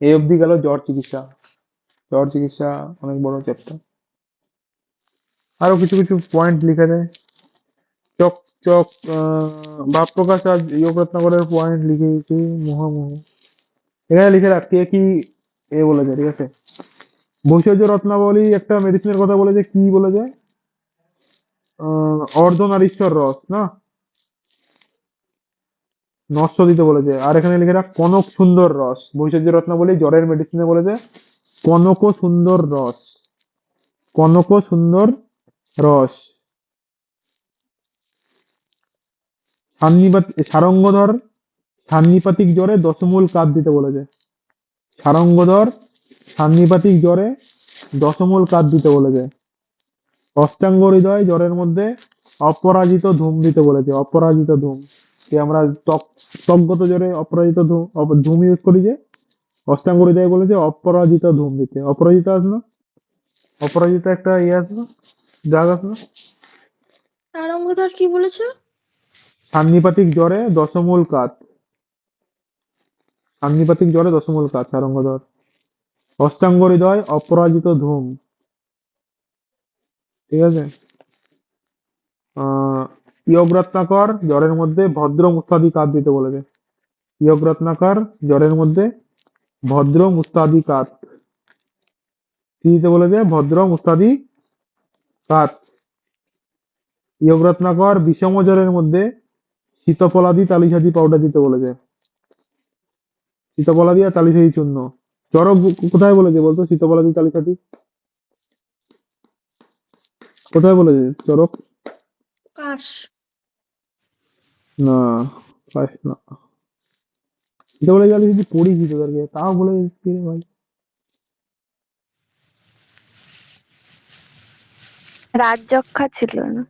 এই অবধি গেল জ্বর চিকিৎসা। জ্বর চিকিৎসা অনেক বড় চ্যাপ্টার। আরো কিছু কিছু পয়েন্ট লিখে দেয়। চক চক ভাব প্রকাশ আর যোগ রত্নাকরের পয়েন্ট লিখে দিয়েছি। মহামহ এখানে লিখে রাখ কে কি বলেছে, ঠিক আছে। ভৈষজ্য রত্নাবলী একটা মেডিসিনের কথা বলেছে, কি বলেছে? অর্ধনারীশ্বর রস না, নস্য দিতে বলেছে। আর এখানে লিখে রাখ কনক সুন্দর রস। ভৈষজ্য রত্নাবলী জ্বরের মেডিসিনে বলেছে কনক সুন্দর রস, কনক সুন্দর রস। সারঙ্গধর সান্নিপাতিক জ্বরে দশমূল কাঠ দিতে বলেছে। সারঙ্গধর সান্নিপাতিক জ্বরে দশমূল কাঠ দিতে বলেছে। অষ্টাঙ্গ হৃদয় জ্বরের মধ্যে অপরাজিত ধূম দিতে বলেছে। অপরাজিত ধূম, যে আমরা ত্বকগত জ্বরে অপরাজিত ধূম ধূম ইউজ করি, যে অষ্টাঙ্গ হৃদয় বলেছে অপরাজিত ধূম দিতে। অপরাজিত আসলো, অপরাজিত একটা ইয়ে আসলো, জাগ আসলো। সারঙ্গধর কি বলেছে? সান্নিপাতিক জ্বরে দশমূল কাঠ, সান্নিপাতিক জ্বরে দশমূল কাঠ সারঙ্গধর। অষ্টাঙ্গ হৃদয় অপরাজিত ধূম, ঠিক আছে। ইয়গ রত্নাকর জ্বরের মধ্যে ভদ্র মুস্তাদি কাঠ দিতে বলেছে। ইয়গ রত্নাকর জ্বরের মধ্যে ভদ্র মুস্তাদি কাঠ কি দিতে বলেছে? ভদ্র মুস্তাদি কাঠ। ইয়গ রত্নাকর বিষম জ্বরের মধ্যে শীতফলাদি তালিসাদি পাউডার দিতে বলেছে। শীতফলাদি আর তালিসাদি চূর্ণ। চরক কোথায় বলেছে বলতো? শীতফলাদি তালিসাদি কোথায় বলেছে চরক? কাশ। না, পাস না। শীতফলাদি তালিসাদি পড়েছি তোদেরকে, তাও বলে দিচ্ছি রে ভাই। রাজযক্ষা ছিল না?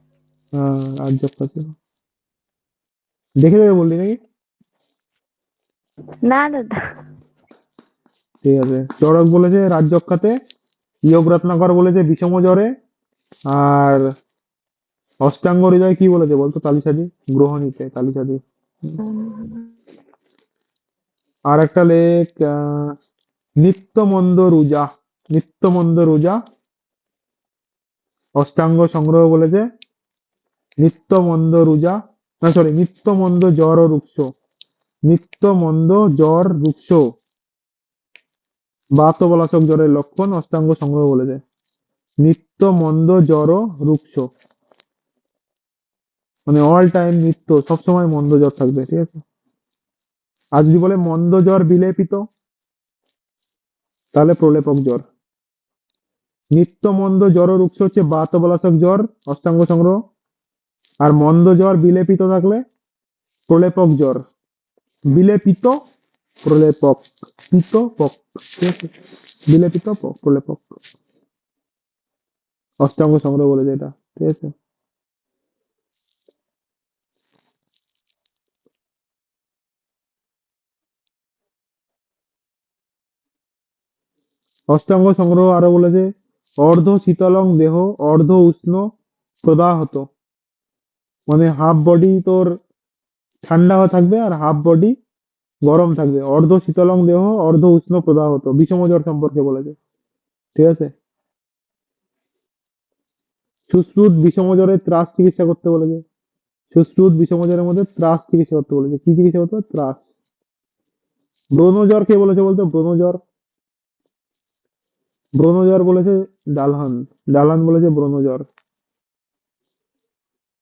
হ্যাঁ, রাজযক্ষা ছিল। দেখে দেবে বললি নাকি? না দাদা। ঠিক আছে, চড়ক বলেছে রাজযক্ষাতে, ইয়গ রত্নাকর বলেছে বিষম জ্বরে, আর অষ্টাঙ্গ হৃদয় কি বলেছে বলতো? তালিসাদি গ্রহণীতে তালিসাদি। আর একটা লেখ নিত্যমন্দ রুজা। নিত্যমন্দ রুজা অষ্টাঙ্গ সংগ্রহ বলেছে নিত্যমন্দ রুজা, না সরি, নিত্যমন্দ জ্বর ও রুক্ষ। নিত্যমন্দ জ্বর রুক্ষ বাতবলাশক জ্বরের লক্ষণ অষ্টাঙ্গ সংগ্রহ বলেছে। নিত্য মন্দ জ্বর রুক্ষ মানে অল টাইম নিত্য, সবসময় মন্দ জ্বর থাকবে, ঠিক আছে। আর যদি বলে মন্দ জ্বর বিলেপিত, তাহলে প্রলেপক জ্বর। নিত্য মন্দ জ্বর রুক্ষ হচ্ছে বাতবলাশক জ্বর অষ্টাঙ্গ সংগ্রহ, আর মন্দ জ্বর বিলেপিত থাকলে প্রলেপক জ্বর। বিলেপিত প্রলেপক, পিত পক, ঠিক আছে। বিলেপিত প্রলেপক, অষ্টাঙ্গ সংগ্রহ বলেছে এটা, ঠিক আছে। অষ্টাঙ্গ সংগ্রহ আরো বলেছে অর্ধ শীতলং দেহ অর্ধ উষ্ণ প্রদাহত, মানে হাফ বডি তোর ঠান্ডা থাকবে আর হাফ বডি গরম থাকবে। অর্ধ শীতলং দেহ অর্ধ উষ্ণ প্রদাহত বিষম জ্বর সম্পর্কে বলেছে, ঠিক আছে। সুশ্রুত বিষম জ্বরের ত্রাস চিকিৎসা করতে বলেছে। সুশ্রুত বিষম জ্বরের মধ্যে ত্রাস চিকিৎসা করতে বলেছে। কি চিকিৎসা করতে হবে? ত্রাস। ব্রণ জ্বর কে বলেছে বলতো? ব্রণ জ্বর, ব্রণ জ্বর বলেছে ডালহান। ডালহান বলেছে ব্রণ জ্বর।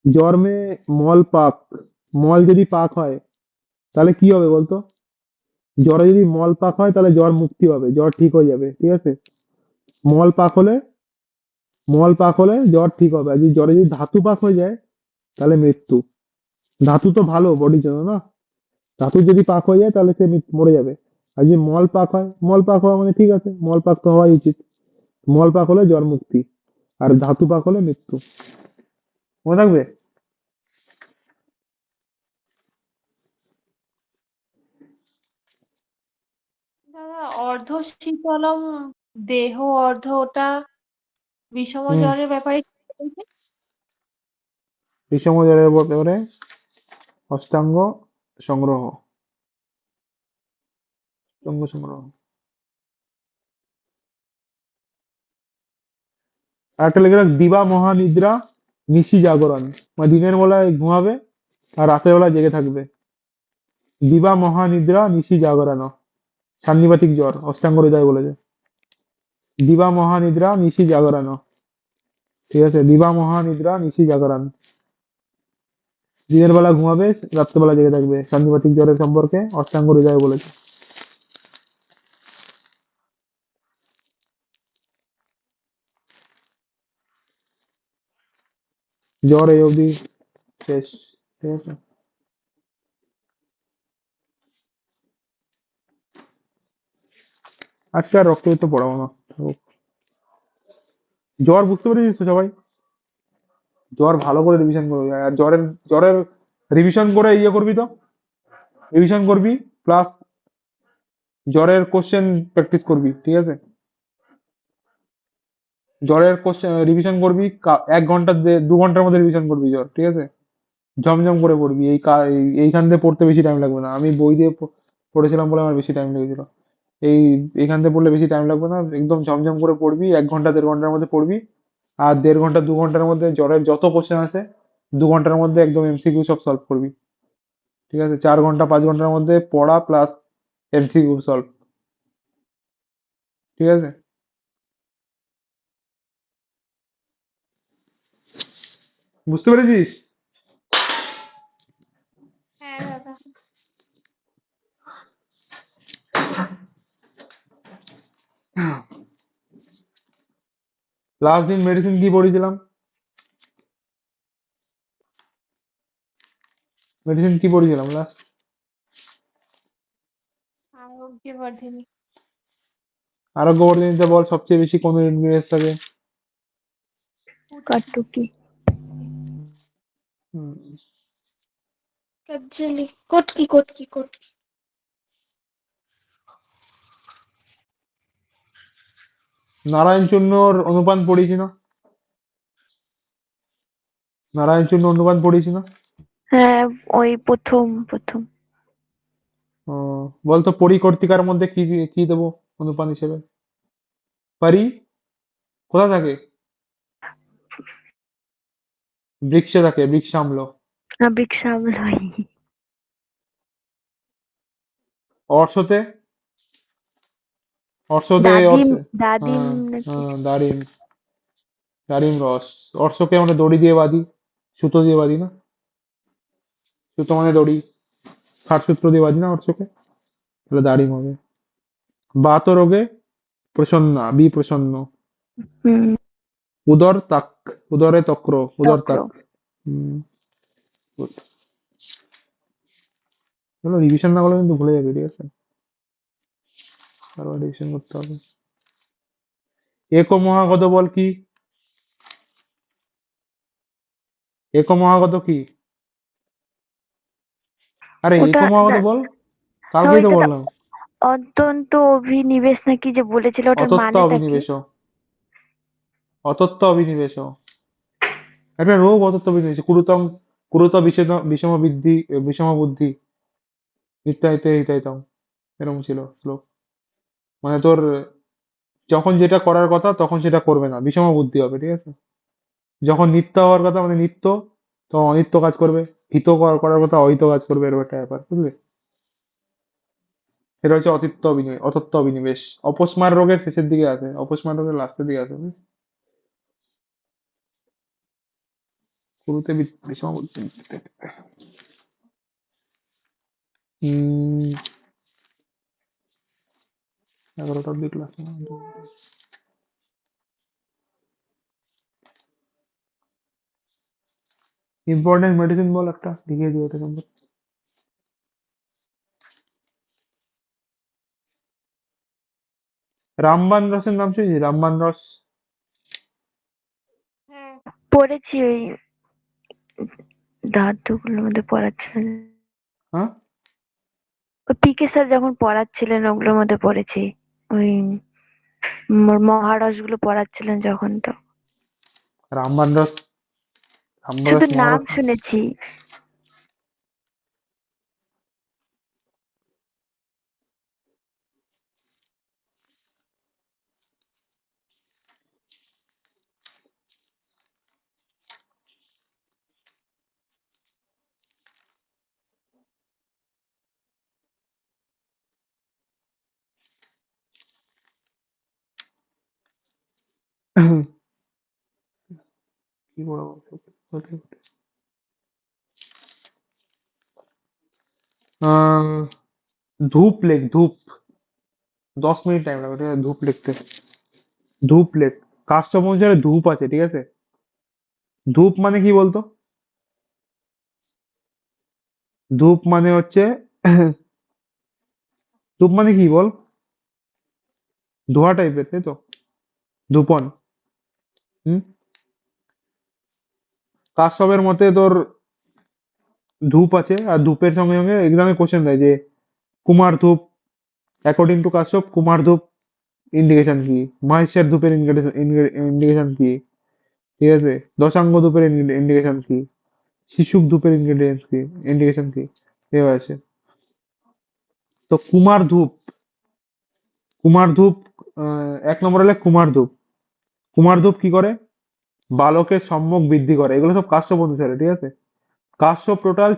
জ্বর মে মল পাক, মল যদি পাক হয় তাহলে কি হবে বলতো? জ্বরে যদি মল পাক হয় তাহলে জ্বর মুক্তি হবে, জ্বর ঠিক হয়ে যাবে, ঠিক আছে। মল পাক হলে, মল পাক হলে জ্বর ঠিক হবে। আর যদি জ্বরে যদি ধাতু পাক হয়ে যায় তাহলে মৃত্যু। ধাতু তো ভালো বডির জন্য না, ধাতু যদি পাক হয়ে যায় তাহলে সে মরে যাবে। আর যদি মল পাক হয়, মল পাক হওয়া মানে ঠিক আছে, মল পাক তো হওয়াই উচিত। মল পাক হলে জ্বর মুক্তি, আর ধাতু পাক হলে মৃত্যু। মনে থাকবে? দাদা অর্ধ শীতলম দেহ অর্ধ, ওটা বিষম হুম, জ্বরের ব্যাপারে কি বলছে? বিষম জ্বরের ব্যাপারে অষ্টাঙ্গ সংগ্রহ, অষ্টাঙ্গ সংগ্রহ। আর একটা লিখে রাখ, দিবা মহানিদ্রা নিশি জাগরণ, মানে দিনের বেলায় ঘুমাবে আর রাতের বেলা জেগে থাকবে। দিবা মহানিদ্রা নিশি জাগরণ, সান্নিবাতিক জ্বর, অষ্টাঙ্গ হৃদয় বলেছে। দিবা মহানিদ্রা নিশি জাগরণ, ঠিক আছে, দিবা মহানিদ্রা নিশি জাগরণ, দিনের বেলা ঘুমাবে রাত্রেবেলা জেগে থাকবে, সান্নিবাতিক জ্বরের সম্পর্কে অষ্টাঙ্গ হৃদয় বলেছে। জ্বর এই অবধি শেষ, ঠিক আছে। আজকে আর রক্তবিত্ত পড়াবো না। জ্বর বুঝতে পেরেছিস তো সবাই? জ্বর ভালো করে রিভিশন করবি, আর জ্বরের জ্বরের রিভিশন করে ইয়ে করবি তো, রিভিশন করবি প্লাস জ্বরের কোশ্চেন প্র্যাকটিস করবি, ঠিক আছে। জ্বরের কোশ্চেন রিভিশন করবি, 1 ঘন্টা 2 ঘন্টার মধ্যে রিভিশন করবি জ্বর, ঠিক আছে। ঝমঝম করে পড়বি, এইখান দিয়ে পড়তে বেশি টাইম লাগবে না, আমি বই দিয়ে পড়েছিলাম বলে আমার বেশি টাইম লেগেছিল। এইখান থেকে পড়লে বেশি টাইম লাগবে না, একদম ঝমঝম করে পড়বি, 1 ঘন্টা 1.5 ঘন্টার মধ্যে পড়বি। আর 1.5 ঘন্টা 2 ঘন্টার মধ্যে জ্বরের যত কোশ্চেন আছে 2 ঘন্টার মধ্যে একদম এমসিকিউ সব সলভ করবি, ঠিক আছে। 4 ঘন্টা 5 ঘন্টার মধ্যে পড়া প্লাস এমসিকিউ সলভ, ঠিক আছে। বুঝতে পেরেছিস? হ্যাঁ দাদা। লাস্ট দিন মেডিসিন কি পড়েছিলাম? মেডিসিন কি পড়েছিলাম লাস্ট? আরোগ্যবর্ধিনী। আরোগ্যবর্ধিনীতে বল সবচেয়ে বেশি কোন ইনগ্রিডিয়েন্টস থাকে? কটুকি। হুম, কাজ্জালি, কটকি কটকি কটকি। নারায়ণ চূর্ণর অনুপান পড়েছি না? নারায়ণ চূর্ণ অনুপান পড়েছি না? হ্যাঁ, ওই প্রথম প্রথম। ও, বলতো পরিকর্তিকার মধ্যে কি কি দেবো অনুপান হিসেবে? পারি কোথা থাকে? বৃক্ষে থাকে, বৃক্ষাম্ল। বিক্সামলই। অর্শতে, অর্শতে দাদিম অর্শে, দাদিম হ্যাঁ, নাকি? হ্যাঁ, দারিম, দারিম রস। অর্শকে আমরা দড়ি দিয়ে বাঁধি, সুতো দিয়ে বাঁধি না? সুতো মানে দড়ি, খাটসূত্র দিয়ে বাঁধি না অর্শকে? তাহলে দারিম হবে। বাত রোগে প্রসন্না, বিপ্রসন্ন। হুম। উদর তাক, উদরে তক্র, উদর তক্র। তাক। হুম, good. চলো রিভিশন না করলে কিন্তু ভুলে যাবে, ঠিক আছে, আবার রিভিশন করতে হবে। এক মহাগত বল কি? এক মহাগত কি? আরে এক ওটা মহাগত বল, কালকেই তো ওইটা তো বললাম। অত্যন্ত অভিনিবেশ নাকি যে বলেছিল, ওটার অতত্ত্ব মানেটা কি? অভিনিবেশ, অতত্ত্ব অভিনিবেশ, একটা রোগ অতত্ত্ব অভিনিবেশ। কুরুতম, কুরুত বিষম বৃদ্ধি, বিষম বুদ্ধি, নিত্যাইতে হিতাইতম, এরকম ছিল শ্লোক। মানে তোর যখন যেটা করার কথা তখন সেটা করবে না, বিষম বুদ্ধি হবে, ঠিক আছে। যখন নিত্য হওয়ার কথা মানে নিত্য, তখন অনিত্য কাজ করবে। হিত করার কথা অহিত কাজ করবে, এরকম একটা ব্যাপার, বুঝলি? এটা হচ্ছে অতত্ত্ব অভিনিবেশ। অপস্মার রোগের শেষের দিকে আছে, অপস্মার রোগের লাস্টের দিকে আছে, বুঝলি? শুরুতে বিষম বুদ্ধি। হম, 11টা অব্দি ক্লাস। ইম্পর্টেন্ট মেডিসিন বল একটা, লিখিয়ে দিও এটা সম্পর্কে। রামবান রসের নাম শুনেছিস? রামবান রস। হ্যাঁ। পড়েছি ওই ধাতুগুলোর মধ্যে পড়াচ্ছিলেন, হ্যাঁ, ওই পিকে স্যার যখন পড়াচ্ছিলেন ওগুলোর মধ্যে পড়েছি। ওই মহারস গুলো পড়াচ্ছিলেন যখন, তো রামবান রস, রামবান শুধু রস নাম মহারস। শুনেছি। কি বলবো? আহ, ধূপ লেখ, ধূপ। 10 মিনিট টাইম লাগবে, ঠিক আছে, ধূপ লিখতে। ধূপ লেখ। কাস্টম অনুসারে ধূপ আছে, ঠিক আছে। ধূপ মানে কি বলতো? ধূপ মানে হচ্ছে ধূপ মানে কি বল? ধোঁয়া টাইপের, তাই তো? ধূপন। হুম। কাশ্যপের মতে তোর ধূপ আছে, আর ধূপের সঙ্গে সঙ্গে এক্সামে কোশ্চেন দেয় যে কুমার ধূপ, অ্যাকর্ডিং টু কাশ্যপ কুমার ধূপ ইন্ডিকেশন কি, মহেশ্বের ধূপের ইন্ডিকেশন কি, ঠিক আছে, দশাঙ্গ ধূপের ইন্ডিকেশন কি, শিশুক ধূপের ইনগ্রেডিয়েন্টস কি, ইন্ডিকেশন কি, এভাবে আছে। তো কুমার ধূপ, কুমার ধূপ, 1 নম্বর হলে কুমার ধূপ। কুমার ধূপ কি করে? বালকের সম্মুখ বৃদ্ধি করে। এগুলো সব কাশ্যপ অনুসারে, ঠিক আছে। কাশ্যপ টোটাল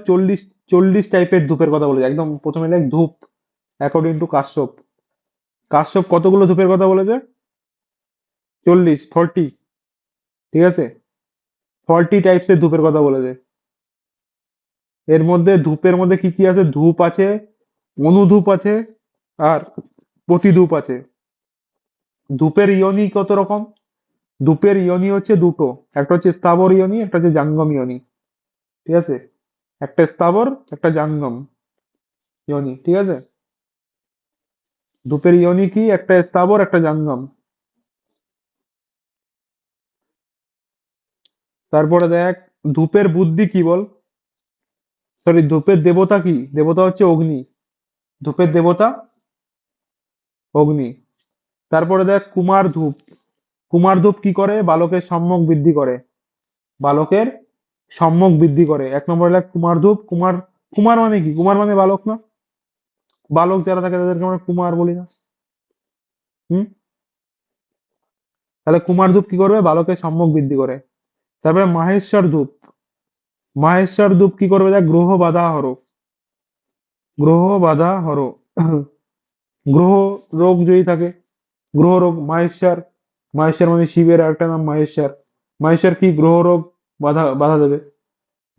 40 টাইপের ধূপের কথা বলেছে, একদম প্রথমে লেখ ধূপ অ্যাকর্ডিং টু কাশ্যপ। কাশ্যপ কতগুলো ধূপের কথা বলেছে? 40, ঠিক আছে। 40 টাইপসের ধূপের কথা বলেছে। এর মধ্যে ধূপের মধ্যে কি কি আছে? ধূপ আছে, অনুধূপ আছে, আর প্রতিধূপ আছে। ধূপের ইয়নি কত রকম? ধূপের ইয়নি হচ্ছে দুটো, একটা হচ্ছে স্থাবর ইয়নি, একটা হচ্ছে জাঙ্গম ইয়নি, ঠিক আছে। একটা স্থাবর, একটা জাঙ্গম ইয়নি, ঠিক আছে। ধূপের ইয়নি কি? একটা স্থাবর, একটা জাঙ্গম। তারপরে দেখ, ধূপের বুদ্ধি কি বল? সরি, ধূপের দেবতা কি? দেবতা হচ্ছে অগ্নি। ধূপের দেবতা অগ্নি। তারপরে দেখ কুমার ধূপ। কুমার ধূপ কি করে? বালকের সম্যক বৃদ্ধি করে। বালকের সম্যক বৃদ্ধি করে। 1 নম্বরে লেখ কুমার ধূপ। কুমার, কুমার মানে কি? কুমার মানে বালক না? বালক যারা থাকে তাদেরকে আমরা কুমার বলি না? হুম। তাহলে কুমার ধূপ কি করবে? বালকের সম্যক বৃদ্ধি করে। তারপরে মাহেশ্বর ধূপ। মাহেশ্বর ধূপ কি করবে? দেখ, গ্রহ বাধা হর। গ্রহ বাধা হর। গ্রহ রোগ যদি থাকে, গ্রহ রোগ, মাহেশ্বর। মাহেশ্বর মানে শিবের একটা নাম মাহেশ্বর। মাহেশ্বর কি? গ্রহ রোগ বাধা বাধা দেবে।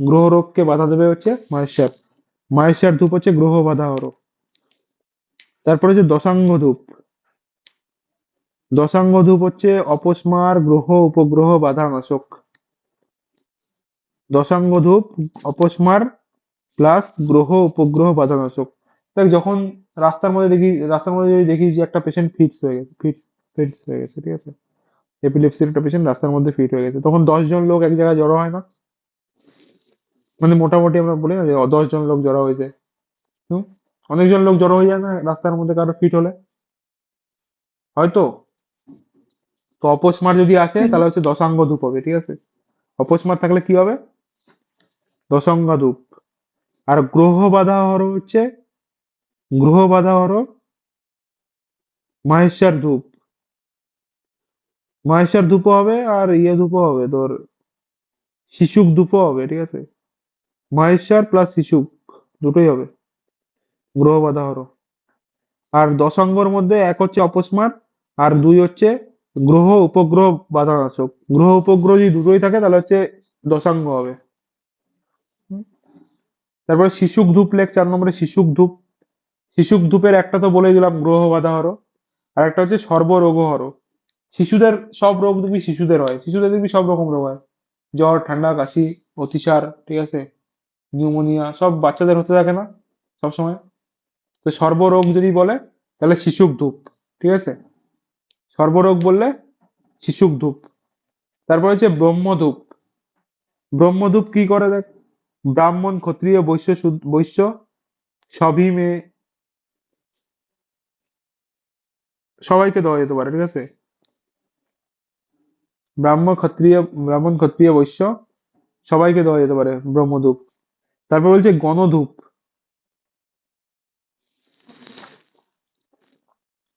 গ্রহ রোগকে বাধা দেবে হচ্ছে মাহেশ্বর। মাহেশ্বর ধূপ হচ্ছে গ্রহ বাধা হর। তারপরে হচ্ছে দশাঙ্গ ধূপ। দশাঙ্গ ধূপ হচ্ছে অপস্মার, গ্রহ উপগ্রহ বাধা নাশক। দশাঙ্গ ধূপ অপস্মার প্লাস গ্রহ উপগ্রহ বাধা নাশক। দেখ, যখন রাস্তার মধ্যে যদি দেখি যে একটা পেশেন্ট ফিটস হয়ে গেছে, ফিটস হয়ে গেছে, ঠিক আছে, এপিলেপসির একটা পেশেন্ট রাস্তার মধ্যে ফিট হয়ে গেছে, তখন 10 জন লোক এক জায়গায় জড়ো হয় না? মানে মোটামুটি আমরা বলি না যে 10 জন লোক জড়ো হয়েছে। হুম। অনেকজন লোক জড়ো হয়ে যায় না রাস্তার মধ্যে কারো ফিট হলে? হয়তো। তো অপস্মার যদি আসে হুম। তাহলে হচ্ছে দশাঙ্গ ধূপ হবে, ঠিক আছে। অপস্মার থাকলে কি হবে? দশাঙ্গ ধূপ। আর গ্রহ বাধা হর হচ্ছে, গ্রহ বাধা হর মাহেশ্বর ধূপ। মাহেশ্বর ধূপ হবে, আর ইয়ে ধূপ হবে তোর, শিশুক ধূপ হবে, ঠিক আছে। মাহেশ্বর প্লাস শিশুক দুটোই হবে গ্রহ বাধা হর। আর দশাঙ্গর মধ্যে এক হচ্ছে অপস্মার, আর দুই হচ্ছে গ্রহ উপগ্রহ বাধা নাশক। গ্রহ উপগ্রহ যদি দুটোই থাকে তাহলে হচ্ছে দশাঙ্গ হবে। হুম। তারপরে শিশুক ধূপ লেখ 4 নম্বরে। শিশুক ধূপ। শিশুক ধূপের একটা তো বলে দিলাম, গ্রহ বাধা হর। আর একটা হচ্ছে সর্বরোগ হর। শিশুদের সব রোগ দেখবি শিশুদের হয়, শিশুদের দেখবি সব রকম রোগ হয়। জ্বর, ঠান্ডা, কাশি, অতিসার, ঠিক আছে, নিউমোনিয়া, সব বাচ্চাদের হতে থাকে না সবসময়? তো সর্বরোগ যদি বলে তাহলে শিশুক ধূপ, ঠিক আছে। সর্বরোগ বললে শিশুক ধূপ। তারপর হচ্ছে ব্রহ্মধূপ। ব্রহ্মধূপ কি করে? দেখ, ব্রাহ্মণ, ক্ষত্রিয়, বৈশ্য, বৈশ্য সবই মেয়ে, সবাইকে দেওয়া যেতে পারে, ঠিক আছে। ব্রাহ্মণ, ক্ষত্রিয়, বৈশ্য সবাইকে দেওয়া যেতে পারে ব্রহ্মধূপ। তারপর বলছে গণধূপ।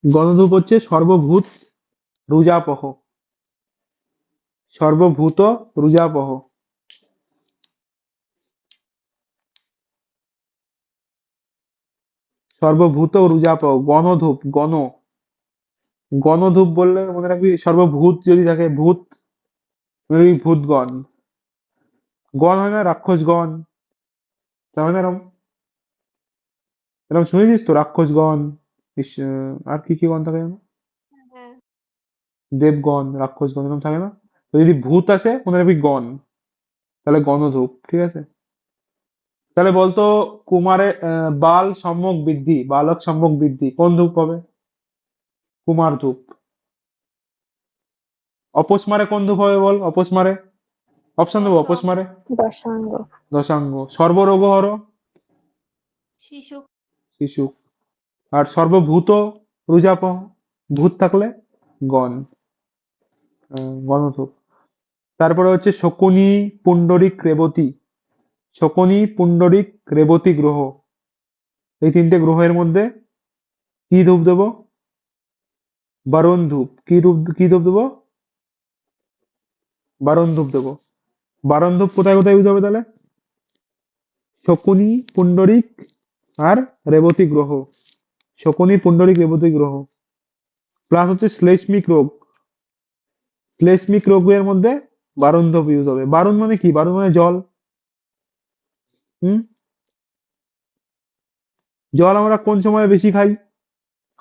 গণধূপ হচ্ছে সর্বভূত রুজাপহ। সর্বভূত রুজাপহ। সর্বভূত রুজাপহ, গণধূপ, গণধূপ বললে মনে রাখবি, সর্বভূত যদি থাকে, ভূত ওই ভূতগণ, গণ হয় না, রাক্ষসগণ, তাই হয় না এরম? এরকম শুনেছিস তো, রাক্ষসগণ, আর কি কি গণ থাকে যেন? হ্যাঁ। দেবগণ, রাক্ষসগণ, এরকম থাকে না? তো যদি ভূত আসে মনে রাখবি গণ, তাহলে গণধূপ, ঠিক আছে? তাহলে বলতো, কুমারের বাল সম্যক বৃদ্ধি, বালক সম্যক বৃদ্ধি কোন ধূপ হবে? কুমার ধূপ। অপস্মারে কোন ধূপ হবে বল, অপস্মারে? অপশন দেবো, দশম। অপস্মারে দশাঙ্গ। দশাঙ্গ। সর্বরোগ হর শিশু। শিশু। আর সর্বভূত রুজাপ, ভূত থাকলে গণ, গণধূপ। তারপরে হচ্ছে শকুনি, পুণ্ডরিক, রেবতী। শকুনি, পুণ্ডরিক, রেবতী গ্রহ, এই তিনটে গ্রহের মধ্যে কি ধূপ দেবো? বারণ ধূপ। কি ধূপ দেবো? বারণ ধূপ দেবো। বারণ ধূপ কোথায় কোথায় ইউজ হবে তাহলে? শকুনি, পুণ্ডরিক আর রেবতী গ্রহ। শকুনি, পুণ্ডরিক, রেবতী গ্রহ। প্লাস হচ্ছে শ্লেষ্মিক রোগ। শ্লেষ্মিক রোগের মধ্যে বারণ ধূপ ইউজ হবে। বারণ মানে কি? বারণ মানে জল। হুম। জল আমরা কোন সময় বেশি খাই?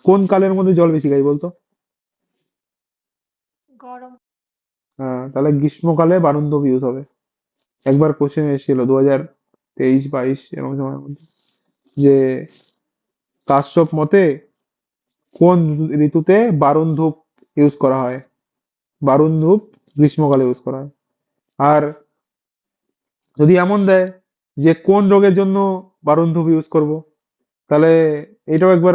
কোন কালের মধ্যে জল বেশি খাই বলতো? গরম। হ্যাঁ, তাহলে গ্রীষ্মকালে বারণ ধূপ ইউজ হবে। একবার কোশ্চেন এসেছিল 2023-22 এরকম সময়ের মধ্যে, যে কাশ্যপ মতে কোন ঋতুতে বারণ ধূপ ইউজ করা হয়? বারণ ধূপ গ্রীষ্মকালে ইউজ করা হয়। আর যদি এমন দেয় যে কোন রোগের জন্য বারণ ধূপ ইউজ করব, তাহলে এটাও একবার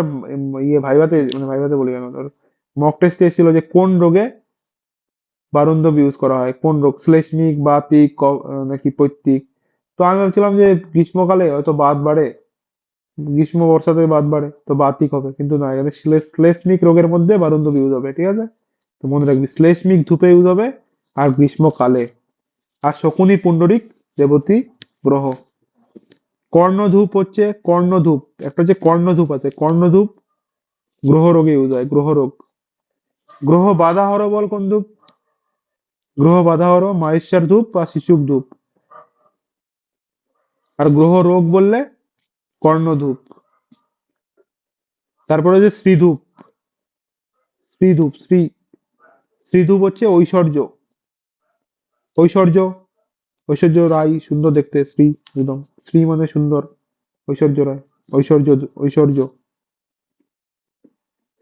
ভাইভাতে, মানে ভাইভাতে বলি কেন, তোর মক টেস্টে এসেছিল যে কোন রোগে বারণ ধূপ ইউজ করা হয়, কোন রোগ, শ্লেষ্মিক, বাতিক, নাকি পৈত্তিক। তো আমি ভাবছিলাম যে গ্রীষ্মকালে হয়তো বাত বাড়ে, গ্রীষ্ম বর্ষাতে বাত বাড়ে তো বাতিক হবে, কিন্তু না, এখানে শ্লেষ্মিক রোগের মধ্যে বারণ ধূপ ইউজ হবে, ঠিক আছে? তো মনে রাখবি, শ্লেষ্মিক ধূপে ইউজ হবে, আর গ্রীষ্মকালে। আর শকুনি, পুণ্ডরিক, রেবতী গ্রহ। কর্ণধূপ হচ্ছে, কর্ণধূপ, একটা হচ্ছে কর্ণধূপ আছে, কর্ণধূপ গ্রহ রোগে ইউজ হয়, গ্রহ রোগ। গ্রহ বাধা হর বল কোন ধূপ? গ্রহ বাধা হর মহেশ্বর ধূপ বা শিশুক ধূপ। আর গ্রহ রোগ বললে কর্ণধূপ। তারপরে যে শ্রীধূপ, শ্রীধূপ, শ্রীধূপ হচ্ছে ঐশ্বর্য, ঐশ্বর্য, ঐশ্বর্য রায়, সুন্দর দেখতে, শ্রী, একদম শ্রী মানে সুন্দর, ঐশ্বর্য রায়, ঐশ্বর্য, ঐশ্বর্য।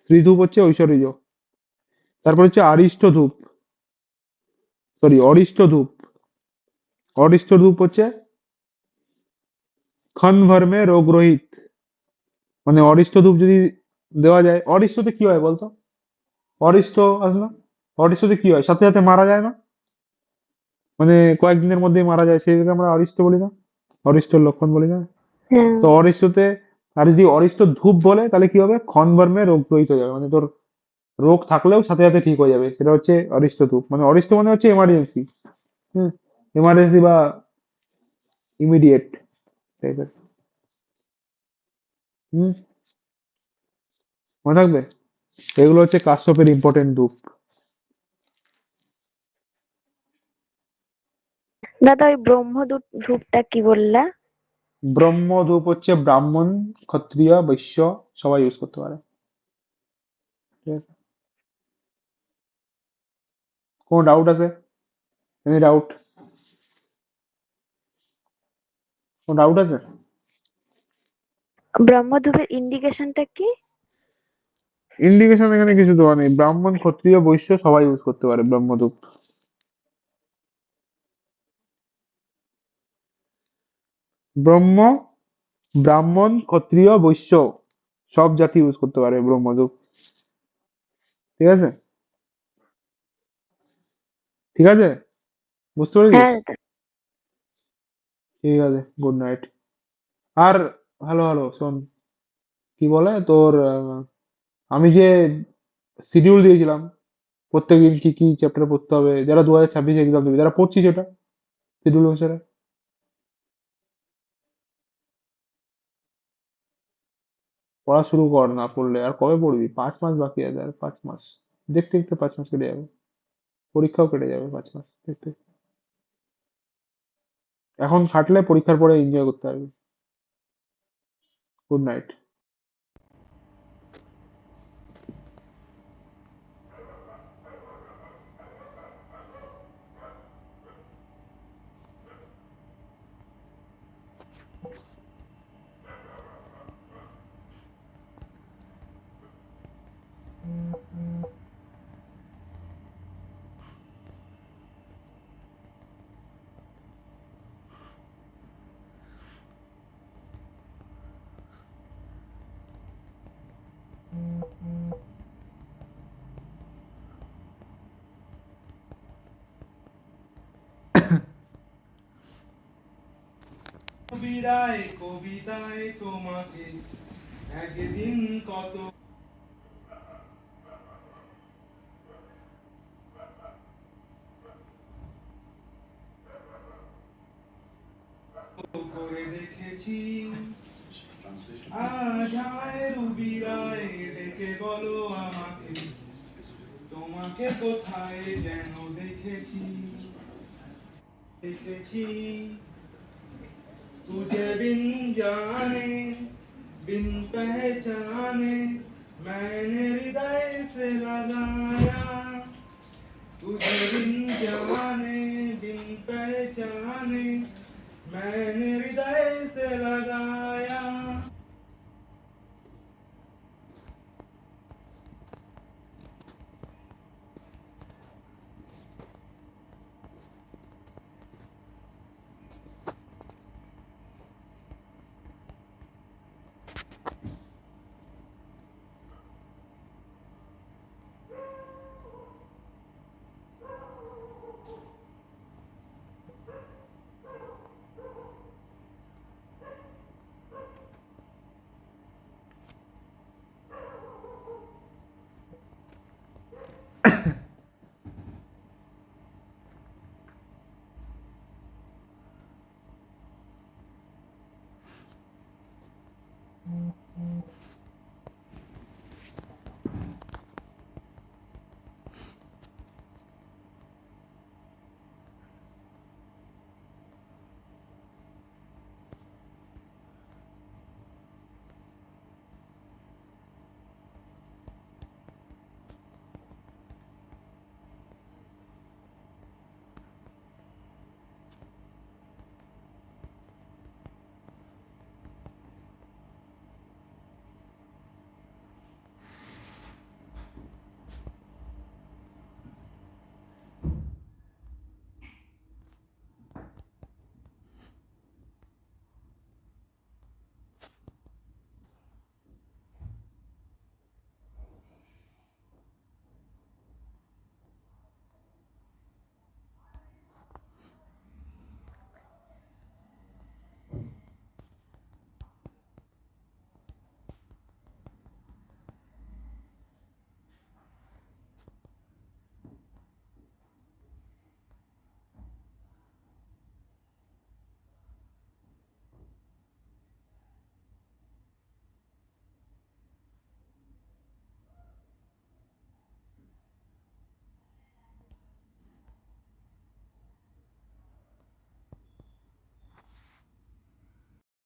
শ্রীধূপ হচ্ছে ঐশ্বর্য। তারপর হচ্ছে আরিষ্ট ধূপ, সরি অরিষ্ট ধূপ। অরিষ্ট ধূপ হচ্ছে ক্ষণভর মে রোগ রহিত। মানে অরিষ্ট ধূপ যদি দেওয়া যায়, অরিষ্টতে কি হয় বলতো? অরিষ্ট আছে না? অরিষ্টতে কি হয়, সাথে সাথে মারা যায় না, মানে কয়েকদিনের মধ্যেই মারা যায়, সেটাকে আমরা অরিষ্ট বলি না? অরিষ্টর লক্ষণ বলি না? হ্যাঁ। তো অরিষ্টতে, আর যদি অরিষ্ট ধূপ বলে তাহলে কি হবে? ক্ষণভর্মে রোগ রহিত হয়ে যাবে, মানে তোর রোগ থাকলেও সাথে সাথে ঠিক হয়ে যাবে, সেটা হচ্ছে অরিষ্ট ধূপ। মানে অরিষ্ট মানে হচ্ছে এমার্জেন্সি। হুম। এমার্জেন্সি বা ইমিডিয়েট টাইপের। হুম। মনে থাকবে, এগুলো হচ্ছে কাশ্যপের ইম্পর্টেন্ট ধূপ। দাদা ওই ব্রহ্মদূত ধূপটা কি বললা? ব্রহ্ম ধূপ হচ্ছে ব্রাহ্মণ, ক্ষত্রিয়, বৈশ্য সবাই ইউজ করতে পারে, ঠিক আছে? কোনো ডাউট আছে? Any doubt? কোনো ডাউট আছে? ব্রহ্মধূপের ইন্ডিকেশনটা কি? ইন্ডিকেশন এখানে কিছু দেওয়া নেই, ব্রাহ্মণ, ক্ষত্রিয়, বৈশ্য সবাই ইউজ করতে পারে ব্রহ্মধূপ। ব্রহ্ম, ব্রাহ্মণ, ক্ষত্রিয়, বৈশ্য সব জাতি ইউজ করতে পারে ব্রহ্মধূপ, ঠিক আছে? ঠিক আছে, বুঝতে পেরেছিস? হ্যাঁ দাদা। ঠিক আছে, গুড নাইট। আর হ্যালো হ্যালো, শোন, কি বলে তোর, আমি যে শিডিউল দিয়েছিলাম প্রত্যেকদিন কি কি চ্যাপ্টার পড়তে হবে, যারা 2026 এক্সাম দেবে, যারা পড়ছিস এটা শিডিউল অনুসারে, পড়া শুরু কর। না পড়লে আর কবে পড়বি? 5 মাস বাকি আছে, আর 5 মাস, দেখতে দেখতে 5 মাস কেটে যাবে। পরীক্ষাও কেটে যাবে 5 মাস দেখতে। এখন খাটলে পরীক্ষার পরে এনজয় করতে পারবি। Good night. কবিরায় কবিতায় তোমাকে একদিন কত করে দেখেছি, আজ আমায় রুবিরায় ডেকে বলো আমাকে, তোমাকে কোথায় যেন দেখেছি, দেখেছি तुझे बिन जाने बिन पहचाने मैंने हृदय से लगाया, तुझे बिन जाने बिन पहचाने मैंने हृदय से लगाया।